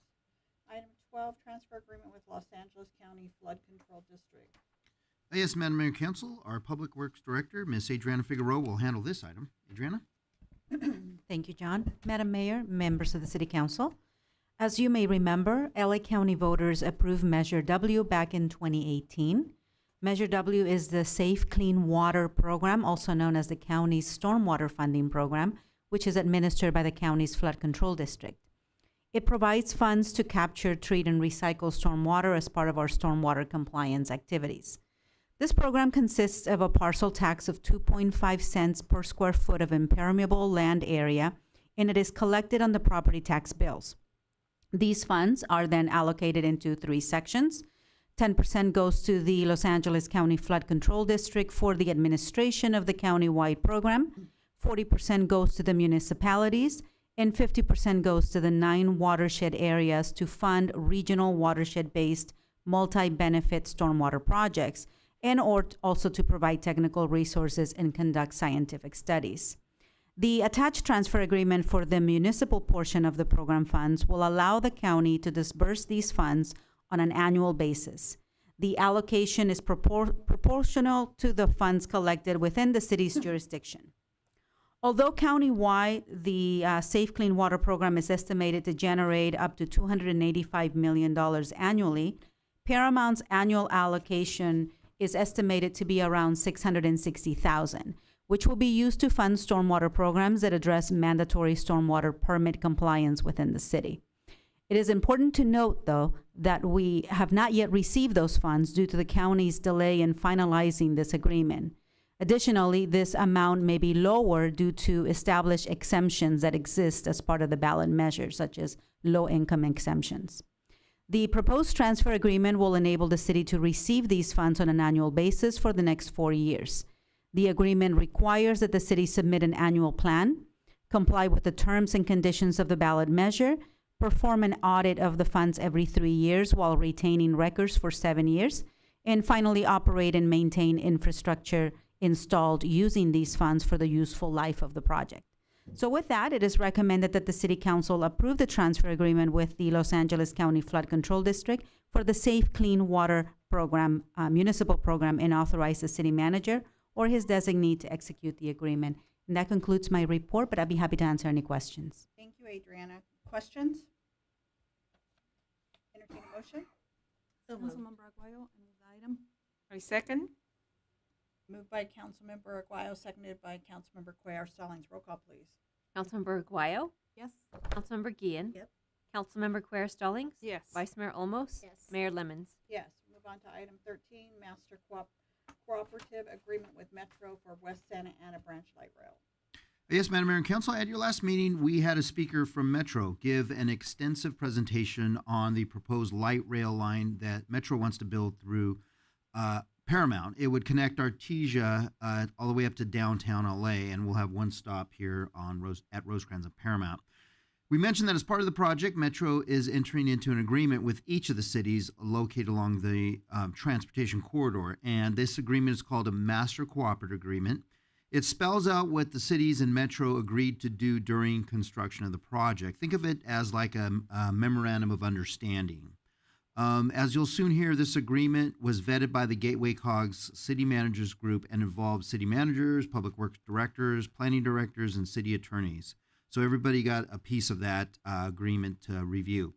Item 12, transfer agreement with Los Angeles County Flood Control District. Yes, Madam Mayor and Council, our Public Works Director, Ms. Adriana Figueroa, will handle this item. Adriana? Thank you, John. Madam Mayor, members of the City Council, as you may remember, LA County voters approved Measure W back in 2018. Measure W is the Safe Clean Water Program, also known as the county's Stormwater Funding Program, which is administered by the county's Flood Control District. It provides funds to capture, treat, and recycle stormwater as part of our stormwater compliance activities. This program consists of a parcel tax of 2.5 cents per square foot of impermeable land area, and it is collected on the property tax bills. These funds are then allocated into 3 sections. 10% goes to the Los Angeles County Flood Control District for the administration of the county-wide program, 40% goes to the municipalities, and 50% goes to the 9 watershed areas to fund regional watershed-based multi-benefit stormwater projects, and or also to provide technical resources and conduct scientific studies. The attached transfer agreement for the municipal portion of the program funds will allow the county to disburse these funds on an annual basis. The allocation is proportional to the funds collected within the city's jurisdiction. Although countywide, the Safe Clean Water Program is estimated to generate up to $285 million annually, Paramount's annual allocation is estimated to be around $660,000, which will be used to fund stormwater programs that address mandatory stormwater permit compliance within the city. It is important to note, though, that we have not yet received those funds due to the county's delay in finalizing this agreement. Additionally, this amount may be lower due to established exemptions that exist as part of the ballot measure, such as low-income exemptions. The proposed transfer agreement will enable the city to receive these funds on an annual basis for the next 4 years. The agreement requires that the city submit an annual plan, comply with the terms and conditions of the ballot measure, perform an audit of the funds every 3 years while retaining records for 7 years, and finally operate and maintain infrastructure installed using these funds for the useful life of the project. So with that, it is recommended that the City Council approve the transfer agreement with the Los Angeles County Flood Control District for the Safe Clean Water Program, municipal program, and authorize the city manager or his designee to execute the agreement. And that concludes my report, but I'd be happy to answer any questions. Thank you, Adriana. Questions? Entertain a motion? Councilmember Aguayo, I move the item. I second. Moved by Councilmember Aguayo, seconded by Councilmember Cuellar Stallings. Roll call, please. Councilmember Aguayo? Yes. Councilmember Guillen? Yep. Councilmember Cuellar Stallings? Yes. Vice Mayor Olmos? Yes. Mayor Lemons? Yes. Move on to item 13, Master Cooperative Agreement with Metro for West Santa Ana Branch Light Rail. Yes, Madam Mayor and Council, at your last meeting, we had a speaker from Metro give an extensive presentation on the proposed light rail line that Metro wants to build through Paramount. It would connect Artesia all the way up to downtown LA, and we'll have one stop here on at Rosecrans and Paramount. We mentioned that as part of the project, Metro is entering into an agreement with each of the cities located along the transportation corridor, and this agreement is called a Master Cooperative Agreement. It spells out what the cities and Metro agreed to do during construction of the project. Think of it as like a memorandum of understanding. As you'll soon hear, this agreement was vetted by the Gateway Cogs City Managers Group and involved city managers, public works directors, planning directors, and city attorneys. So everybody got a piece of that agreement to review.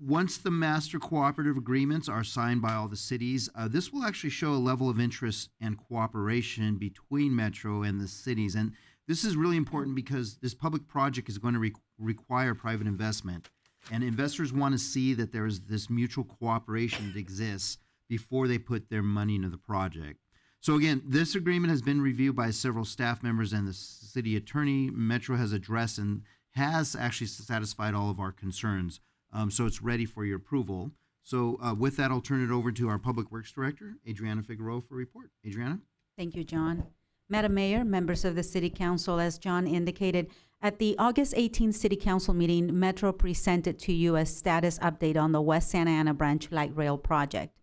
Once the master cooperative agreements are signed by all the cities, this will actually show a level of interest and cooperation between Metro and the cities. And this is really important because this public project is going to require private investment. And investors want to see that there is this mutual cooperation that exists before they put their money into the project. So again, this agreement has been reviewed by several staff members and the city attorney. Metro has addressed and has actually satisfied all of our concerns. So it's ready for your approval. So with that, I'll turn it over to our Public Works Director, Adriana Figueroa, for a report. Adriana? Thank you, John. Madam Mayor, members of the City Council, as John indicated, at the August 18th City Council meeting, Metro presented to you a status update on the West Santa Ana Branch Light Rail project.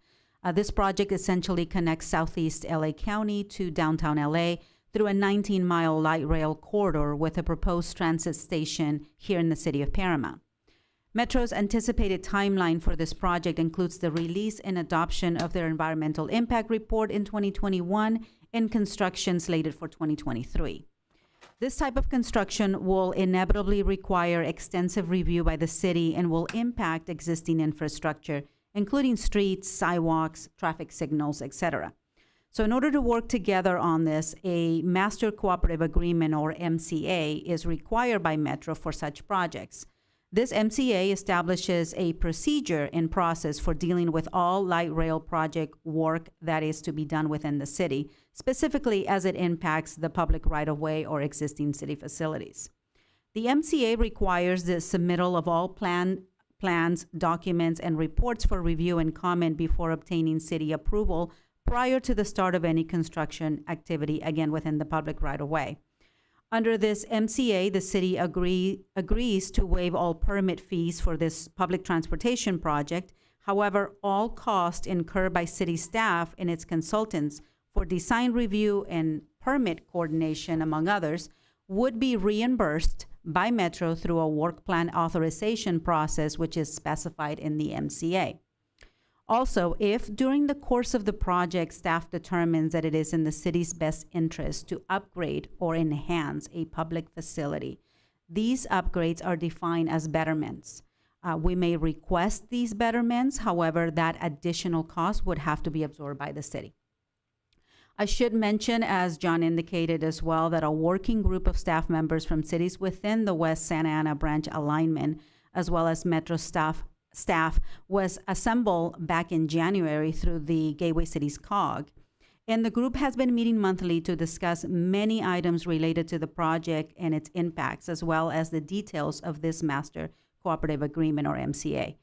This project essentially connects Southeast LA County to downtown LA through a 19-mile light rail corridor with a proposed transit station here in the city of Paramount. Metro's anticipated timeline for this project includes the release and adoption of their environmental impact report in 2021 and construction slated for 2023. This type of construction will inevitably require extensive review by the city and will impact existing infrastructure, including streets, sidewalks, traffic signals, etc. So in order to work together on this, a Master Cooperative Agreement, or MCA, is required by Metro for such projects. This MCA establishes a procedure and process for dealing with all light rail project work that is to be done within the city, specifically as it impacts the public right-of-way or existing city facilities. The MCA requires the submittal of all plans, documents, and reports for review and comment before obtaining city approval prior to the start of any construction activity, again, within the public right-of-way. Under this MCA, the city agrees to waive all permit fees for this public transportation project. However, all costs incurred by city staff and its consultants for design review and permit coordination, among others, would be reimbursed by Metro through a work plan authorization process, which is specified in the MCA. Also, if during the course of the project staff determines that it is in the city's best interest to upgrade or enhance a public facility, these upgrades are defined as betterments. We may request these betterments, however, that additional cost would have to be absorbed by the city. I should mention, as John indicated as well, that a working group of staff members from cities within the West Santa Ana branch alignment, as well as Metro staff was assembled back in January through the Gateway Cities COG. And the group has been meeting monthly to discuss many items related to the project and its impacts, as well as the details of this master cooperative agreement, or MCA.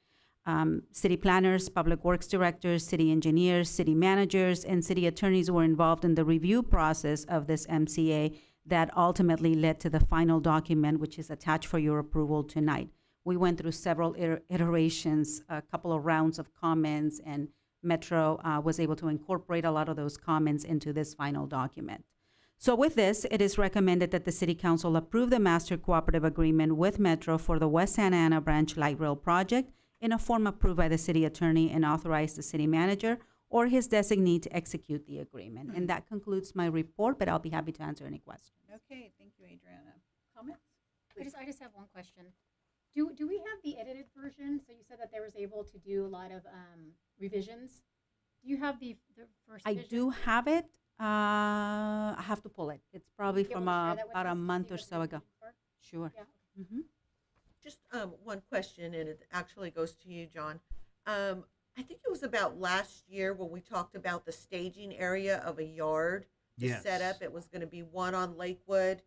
City planners, public works directors, city engineers, city managers, and city attorneys were involved in the review process of this MCA that ultimately led to the final document, which is attached for your approval tonight. We went through several iterations, a couple of rounds of comments, and Metro was able to incorporate a lot of those comments into this final document. So with this, it is recommended that the City Council approve the master cooperative agreement with Metro for the West Santa Ana Branch Light Rail project in a form approved by the city attorney and authorize the city manager or his designee to execute the agreement. And that concludes my report, but I'll be happy to answer any questions. Okay, thank you, Adriana. Comments? I just have one question. Do we have the edited version? So you said that they was able to do a lot of revisions. Do you have the first I version? do have it. I have to pull it. It's probably Would you be from able to share that with about us a to month see or what so the ago. revisions are? Sure. Yeah. Mm-hmm. Just one question, and it actually goes to you, John. I think it was about last year when we talked about the staging area of a yard to Yes. set up. It was going to be one on Lakewood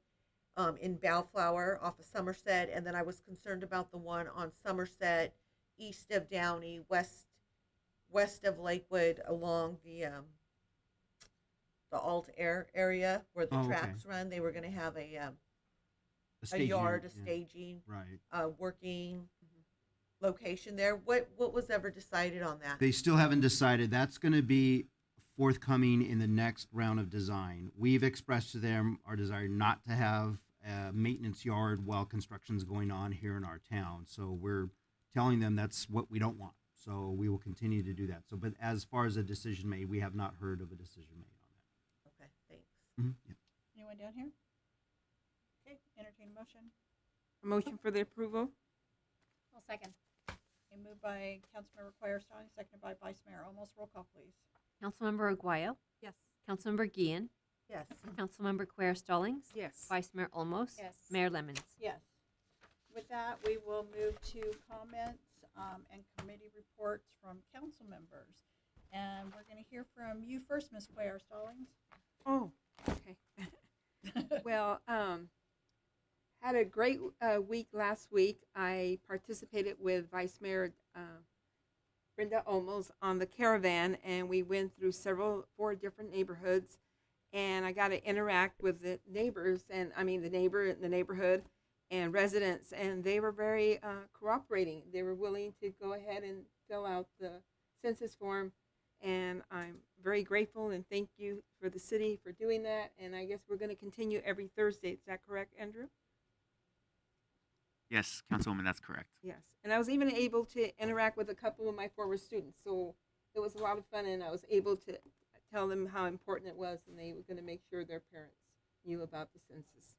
in Bellflower off of Somerset, and then I was concerned about the one on Somerset, east of Downey, west of Lakewood, along the Alt Air area where the tracks run. They were going to have a staging yard, a area, yeah. staging, Right. working location there. What was ever decided on that? They still haven't decided. That's going to be forthcoming in the next round of design. We've expressed to them our desire not to have a maintenance yard while construction's going on here in our town. So we're telling them that's what we don't want. So we will continue to do that. So, but as far as a decision made, we have not heard of a decision made on that. Okay, thanks. Mm-hmm. Yeah. Anyone down here? Okay, entertain a motion. A motion for the approval? I'll second. Okay, moved by Councilmember Quayer-Stallings, seconded by Vice Mayor Olmos. Roll call, please. Councilmember Aguayo. Yes. Councilmember Guillen. Yes. Councilmember Quayer-Stallings. Yes. Vice Mayor Olmos. Yes. Mayor Lemons. Yes. With that, we will move to comments and committee reports from council members. And we're going to hear from you first, Ms. Quayer-Stallings. Oh, okay. Well, had a great week last week. I participated with Vice Mayor Brenda Olmos on the caravan, and we went through four different neighborhoods, and I got to interact with the neighbors, and I mean the neighborhood and residents, and they were very cooperating. They were willing to go ahead and fill out the census form, and I'm very grateful and thank you for the city for doing that. And I guess we're going to continue every Thursday. Is that correct, Andrew? Yes, Councilwoman, that's correct. Yes. And I was even able to interact with a couple of my former students. So it was a lot of fun, and I was able to tell them how important it was, and they were going to make sure their parents knew about the census.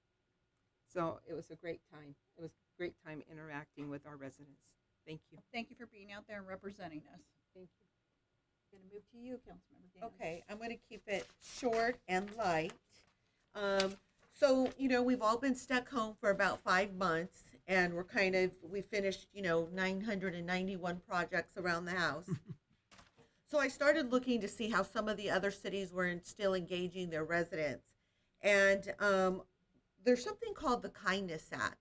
So it was a great time. It was a great time interacting with our residents. Thank you. Thank you for being out there and representing us. Thank you. I'm going to move to you, Councilmember Gaines. Okay, I'm going to keep it short and light. So, we've all been stuck home for about 5 months, and we finished, 991 projects around the house. So I started looking to see how some of the other cities were still engaging their residents. And there's something called the Kindness Act,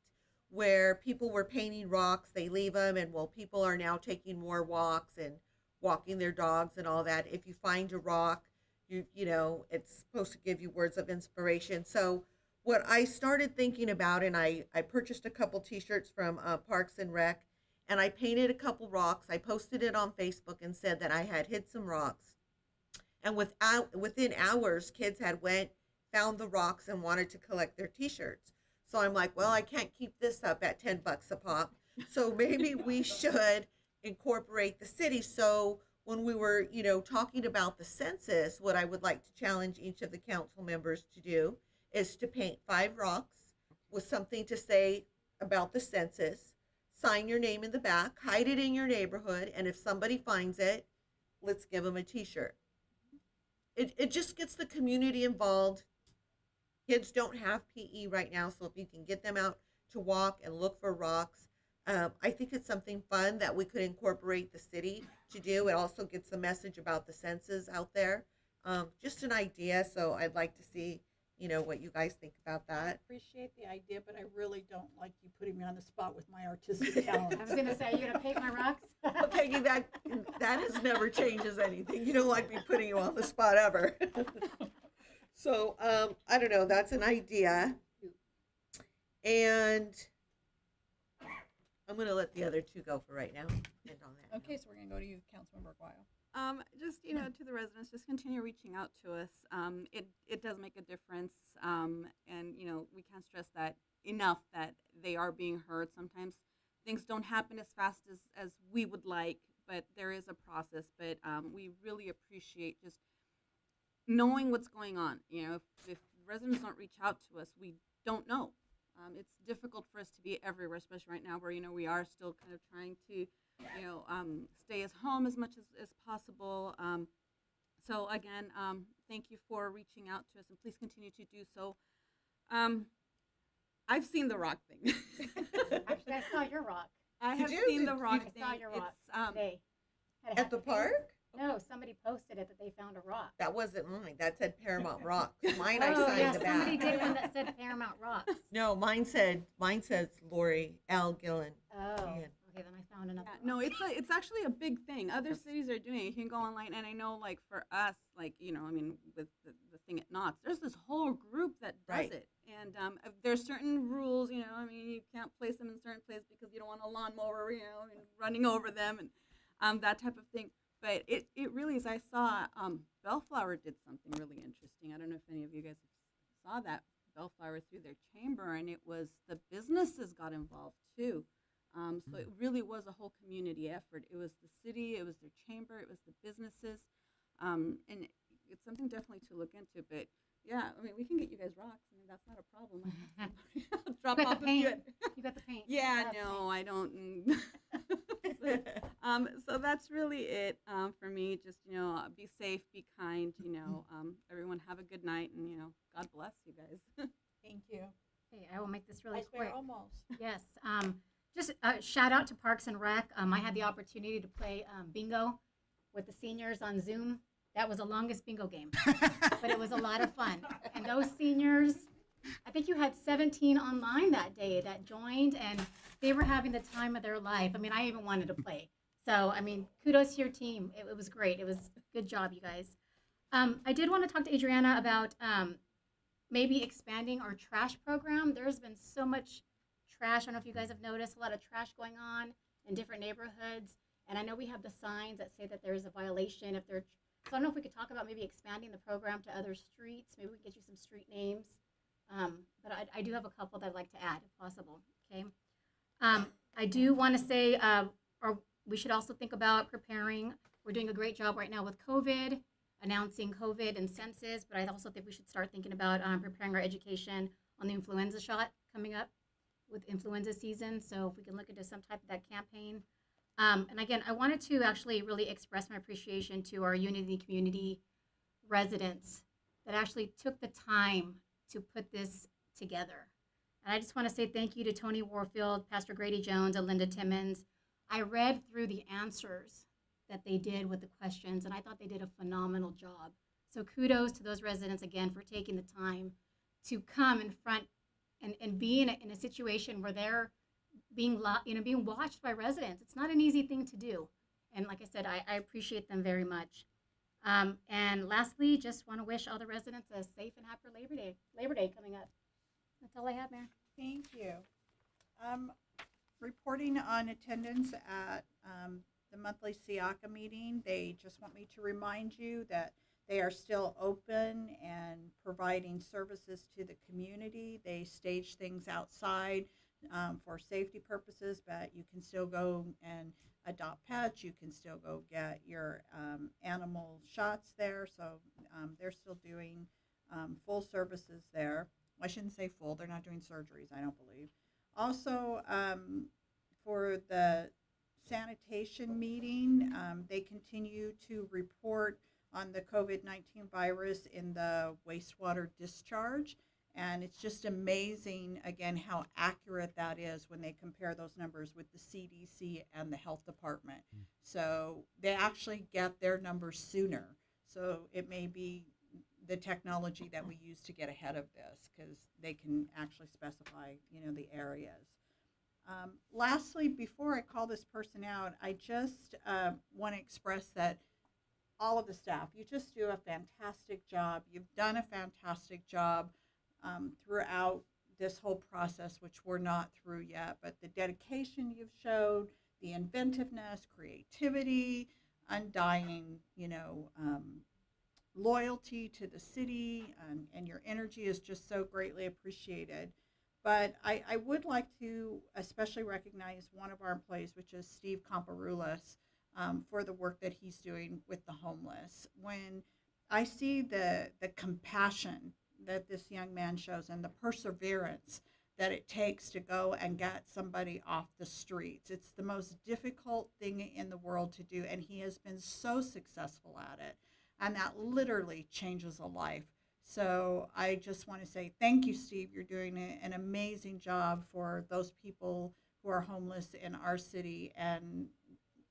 where people were painting rocks, they leave them, and people are now taking more walks and walking their dogs and all that. If you find a rock, it's supposed to give you words of inspiration. So what I started thinking about, and I purchased a couple t-shirts from Parks and Rec, and I painted a couple rocks. I posted it on Facebook and said that I had hit some rocks. And within hours, kids had found the rocks and wanted to collect their t-shirts. So I'm like, well, I can't keep this up at $10 a pop. So maybe we should incorporate the city. So when we were, talking about the census, what I would like to challenge each of the council members to do is to paint 5 rocks with something to say about the census, sign your name in the back, hide it in your neighborhood, and if somebody finds it, let's give them a t-shirt. It just gets the community involved. Kids don't have PE right now, so if you can get them out to walk and look for rocks, I think it's something fun that we could incorporate the city to do. It also gets the message about the census out there. Just an idea, so I'd like to see, what you guys think about I that. appreciate the idea, but I really don't like you putting me on the spot with my artistic talent. I was gonna say, are you gonna paint my rocks? Well, Peggy, that has never changes anything. You don't like me putting you on the spot ever. So, I don't know, that's an idea. And I'm going to let the other two go for right now. End on that. Okay, so we're gonna go to you, Councilmember Guile. Just to the residents, just continue reaching out to us. It does make a difference, and we can't stress that enough that they are being heard. Sometimes things don't happen as fast as we would like, but there is a process. But we really appreciate just knowing what's going on. If residents don't reach out to us, we don't know. It's difficult for us to be everywhere, especially right now where, we are still kind of trying to, stay as home as much as possible. So again, thank you for reaching out to us, and please continue to do so. I've seen the rock thing. Actually, I saw your rock. I have You seen did? the rock I thing. saw your rock It's, today. At the park? No, somebody posted it that they found a rock. That wasn't mine. That said Paramount Rocks. Mine I Oh, signed yeah, the somebody back. did one that said Paramount Rocks. No, mine says Lori Al Gillen. Oh, Man. okay, then I found another. Yeah, no, it's actually a big thing. Other cities are doing it. You can go online, and I know, like, for us, like, with the thing at Knott's, there's this whole group that does Right. it. And there's certain rules, you can't place them in certain places because you don't want a lawnmower, and running over them and that type of thing. But it really is. I saw Bellflower did something really interesting. I don't know if any of you guys saw that. Bellflower through their chamber, and it was the businesses got involved too. So it really was a whole community effort. It was the city, it was their chamber, it was the businesses, and it's something definitely to look into. But yeah, we can get you guys rocks. That's not a problem. I'll drop You got off the a few. paint. You got the paint. Yeah, That's no, I don't. So that's really it for me. Just be safe, be kind. Everyone have a good night, and God bless you guys. Thank you. Okay, I will make this really I swear, quick. almost. Yes. Just shout out to Parks and Rec. I had the opportunity to play bingo with the seniors on Zoom. That was the longest bingo game, but it was a lot of fun. And those seniors, I think you had 17 online that day that joined, and they were having the time of their life. I even wanted to play. So, kudos to your team. It was great. It was good job, you guys. I did want to talk to Adriana about maybe expanding our trash program. There's been so much trash. I don't know if you guys have noticed a lot of trash going on in different neighborhoods. And I know we have the signs that say that there is a violation if they're. So I don't know if we could talk about maybe expanding the program to other streets. Maybe we can get you some street names. But I do have a couple that I'd like to add if possible. Okay. I do want to say, or we should also think about preparing. We're doing a great job right now with COVID, announcing COVID and census. But I also think we should start thinking about preparing our education on the influenza shot coming up with influenza season. So if we can look into some type of that campaign. And again, I wanted to actually really express my appreciation to our Unity community residents that actually took the time to put this together. And I just want to say thank you to Tony Warfield, Pastor Grady Jones, and Linda Timmons. I read through the answers that they did with the questions, and I thought they did a phenomenal job. So kudos to those residents again for taking the time to come in front and be in a situation where they're being watched by residents. It's not an easy thing to do. And like I said, I appreciate them very much. And lastly, just want to wish all the residents a safe and happy Labor Day coming up. That's all I have, Mayor. Thank you. Reporting on attendance at the monthly SIACA meeting, they just want me to remind you that They are still open and providing services to the community. They stage things outside for safety purposes, but you can still go and adopt pets. You can still go get your animal shots there. So they're still doing full services there. I shouldn't say full. They're not doing surgeries, I don't believe. Also, for the sanitation meeting, they continue to report on the COVID-19 virus in the wastewater discharge. And it's just amazing, again, how accurate that is when they compare those numbers with the CDC and the health department. So they actually get their numbers sooner. So it may be the technology that we use to get ahead of this, because they can actually specify, the areas. Lastly, before I call this person out, I just want to express that all of the staff, you just do a fantastic job. You've done a fantastic job throughout this whole process, which we're not through yet, but the dedication you've showed, the inventiveness, creativity, undying, loyalty to the city, and your energy is just so greatly appreciated. But I would like to especially recognize one of our employees, which is Steve Comparulas, for the work that he's doing with the homeless. When I see the compassion that this young man shows and the perseverance that it takes to go and get somebody off the streets, it's the most difficult thing in the world to do, and he has been so successful at it, and that literally changes a life. So I just want to say thank you, Steve. You're doing an amazing job for those people who are homeless in our city, and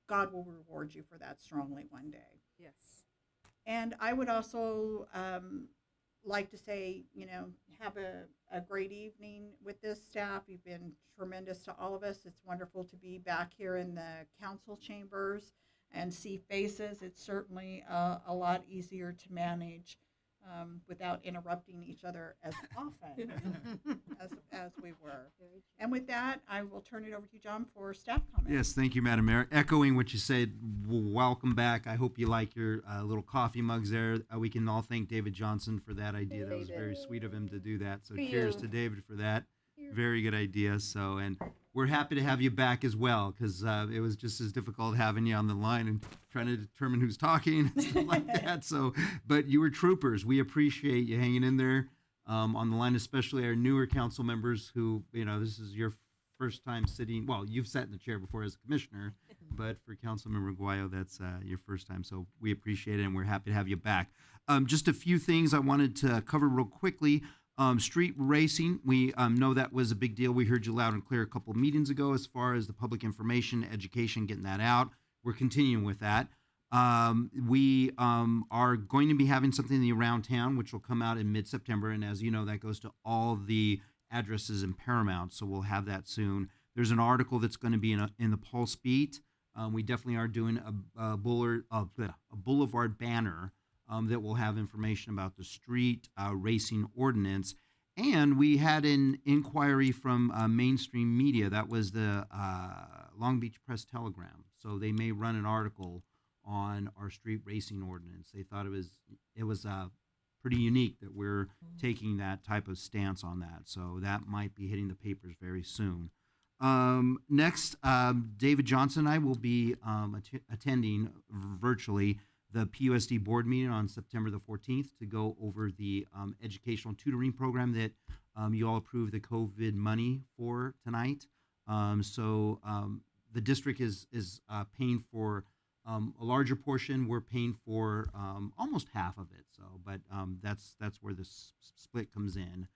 God will reward you for that strongly one day. Yes. And I would also like to say, have a great evening with this staff. You've been tremendous to all of us. It's wonderful to be back here in the council chambers and see faces. It's certainly a lot easier to manage without interrupting each other as often as we were. And with that, I will turn it over to you, John, for staff comments. Yes, thank you, Madam Mayor. Echoing what you said, welcome back. I hope you like your little coffee mugs there. We can all thank David Johnson for that idea. That was very sweet of him to do that. So cheers to David for that. Very good idea. So, and we're happy to have you back as well, because it was just as difficult having you on the line and trying to determine who's talking and stuff like that. So, but you were troopers. We appreciate you hanging in there on the line, especially our newer council members who, this is your first time sitting. Well, you've sat in the chair before as a commissioner, but for Councilmember Guayo, that's your first time. So we appreciate it, and we're happy to have you back. Just a few things I wanted to cover real quickly. Street racing, we know that was a big deal. We heard you loud and clear a couple of meetings ago as far as the public information, education, getting that out. We're continuing with that. We are going to be having something in the Around Town, which will come out in mid-September. And as you know, that goes to all the addresses in Paramount. So we'll have that soon. There's an article that's going to be in the Pulse Beat. We definitely are doing a boulevard banner that will have information about the street racing ordinance. And we had an inquiry from mainstream media. That was the Long Beach Press Telegram. So they may run an article on our street racing ordinance. They thought it was pretty unique that we're taking that type of stance on that. So that might be hitting the papers very soon. Next, David Johnson and I will be attending virtually the PUSD board meeting on September the 14th to go over the educational tutoring program that you all approved the COVID money for tonight. So the district is paying for a larger portion. We're paying for almost half of it. So, but that's where the split comes in.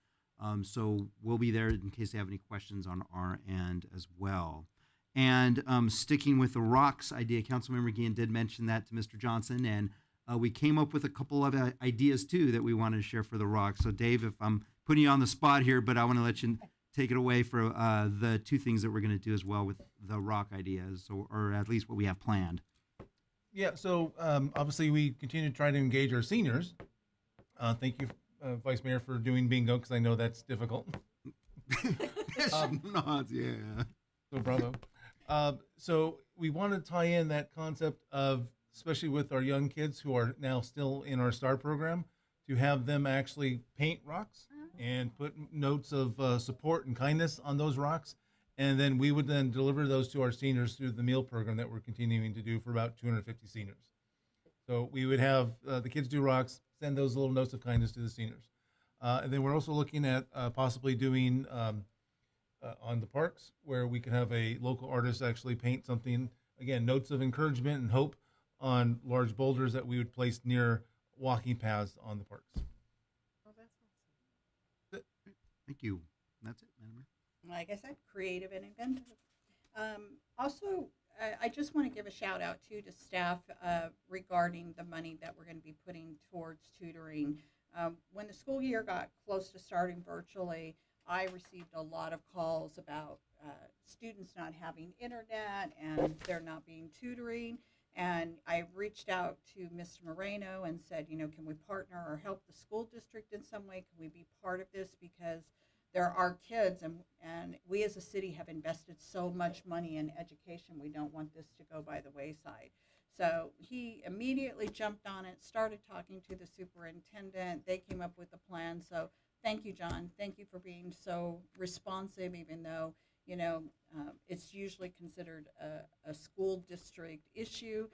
So we'll be there in case they have any questions on our end as well. And sticking with the rocks idea, Councilmember Guillen did mention that to Mr. Johnson, and we came up with a couple of ideas too that we wanted to share for the rocks. So Dave, if I'm putting you on the spot here, but I want to let you take it away for the two things that we're going to do as well with the rock ideas, or at least what we have planned. Yeah, so obviously we continue to try to engage our seniors. Thank you, Vice Mayor, for doing bingo, because I know that's difficult. Nods, yeah. So bravo. So we want to tie in that concept of especially with our young kids who are now still in our STAR program, to have them actually paint rocks and put notes of support and kindness on those rocks. And then we would then deliver those to our seniors through the meal program that we're continuing to do for about 250 seniors. So we would have the kids do rocks, send those little notes of kindness to the seniors. And then we're also looking at possibly doing on the parks, where we could have a local artist actually paint something, again, notes of encouragement and hope on large boulders that we would place near walking paths on the parks. Thank you. That's it, Madam Mayor. Like I said, creative and inventive. Also, I just want to give a shout out too to staff regarding the money that we're going to be putting towards tutoring. When the school year got close to starting virtually, I received a lot of calls about students not having internet and there not being tutoring. And I reached out to Mr. Moreno and said, you know, can we partner or help the school district in some way? Can we be part of this? Because there are kids, and we as a city have invested so much money in education. We don't want this to go by the wayside. So he immediately jumped on it, started talking to the superintendent. They came up with a plan. So thank you, John. Thank you for being so responsive, even though, you know, it's usually considered a school district issue,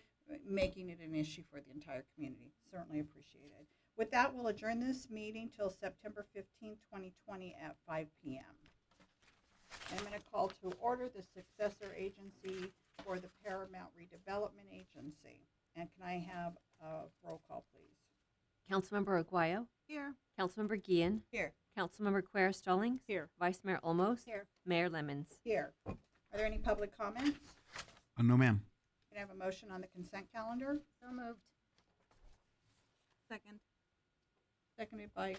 making it an issue for the entire community. Certainly appreciated. With that, we'll adjourn this meeting till September 15, 2020 at 5 p.m. I'm going to call to order the successor agency for the Paramount Redevelopment Agency. And can I have a roll call, please? Councilmember Aguayo. Here. Councilmember Guillen. Here. Councilmember Quer Stallings. Here. Vice Mayor Olmos. Here. Mayor Lemons. Here. Are there any public comments? No, ma'am. Can I have a motion on the consent calendar? So moved. Second. Seconded by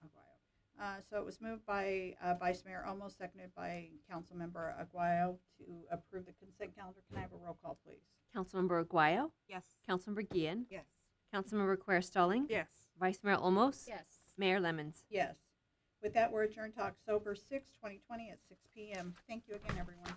Aguayo. So it was moved by Vice Mayor Olmos, seconded by Councilmember Aguayo to approve the consent calendar. Can I have a roll call, please? Councilmember Aguayo. Yes. Councilmember Guillen. Yes. Councilmember Quer Stallings. Yes. Vice Mayor Olmos. Yes. Mayor Lemons. Yes. With that, we're adjourned to October 6, 2020 at 6 p.m. Thank you again, everyone.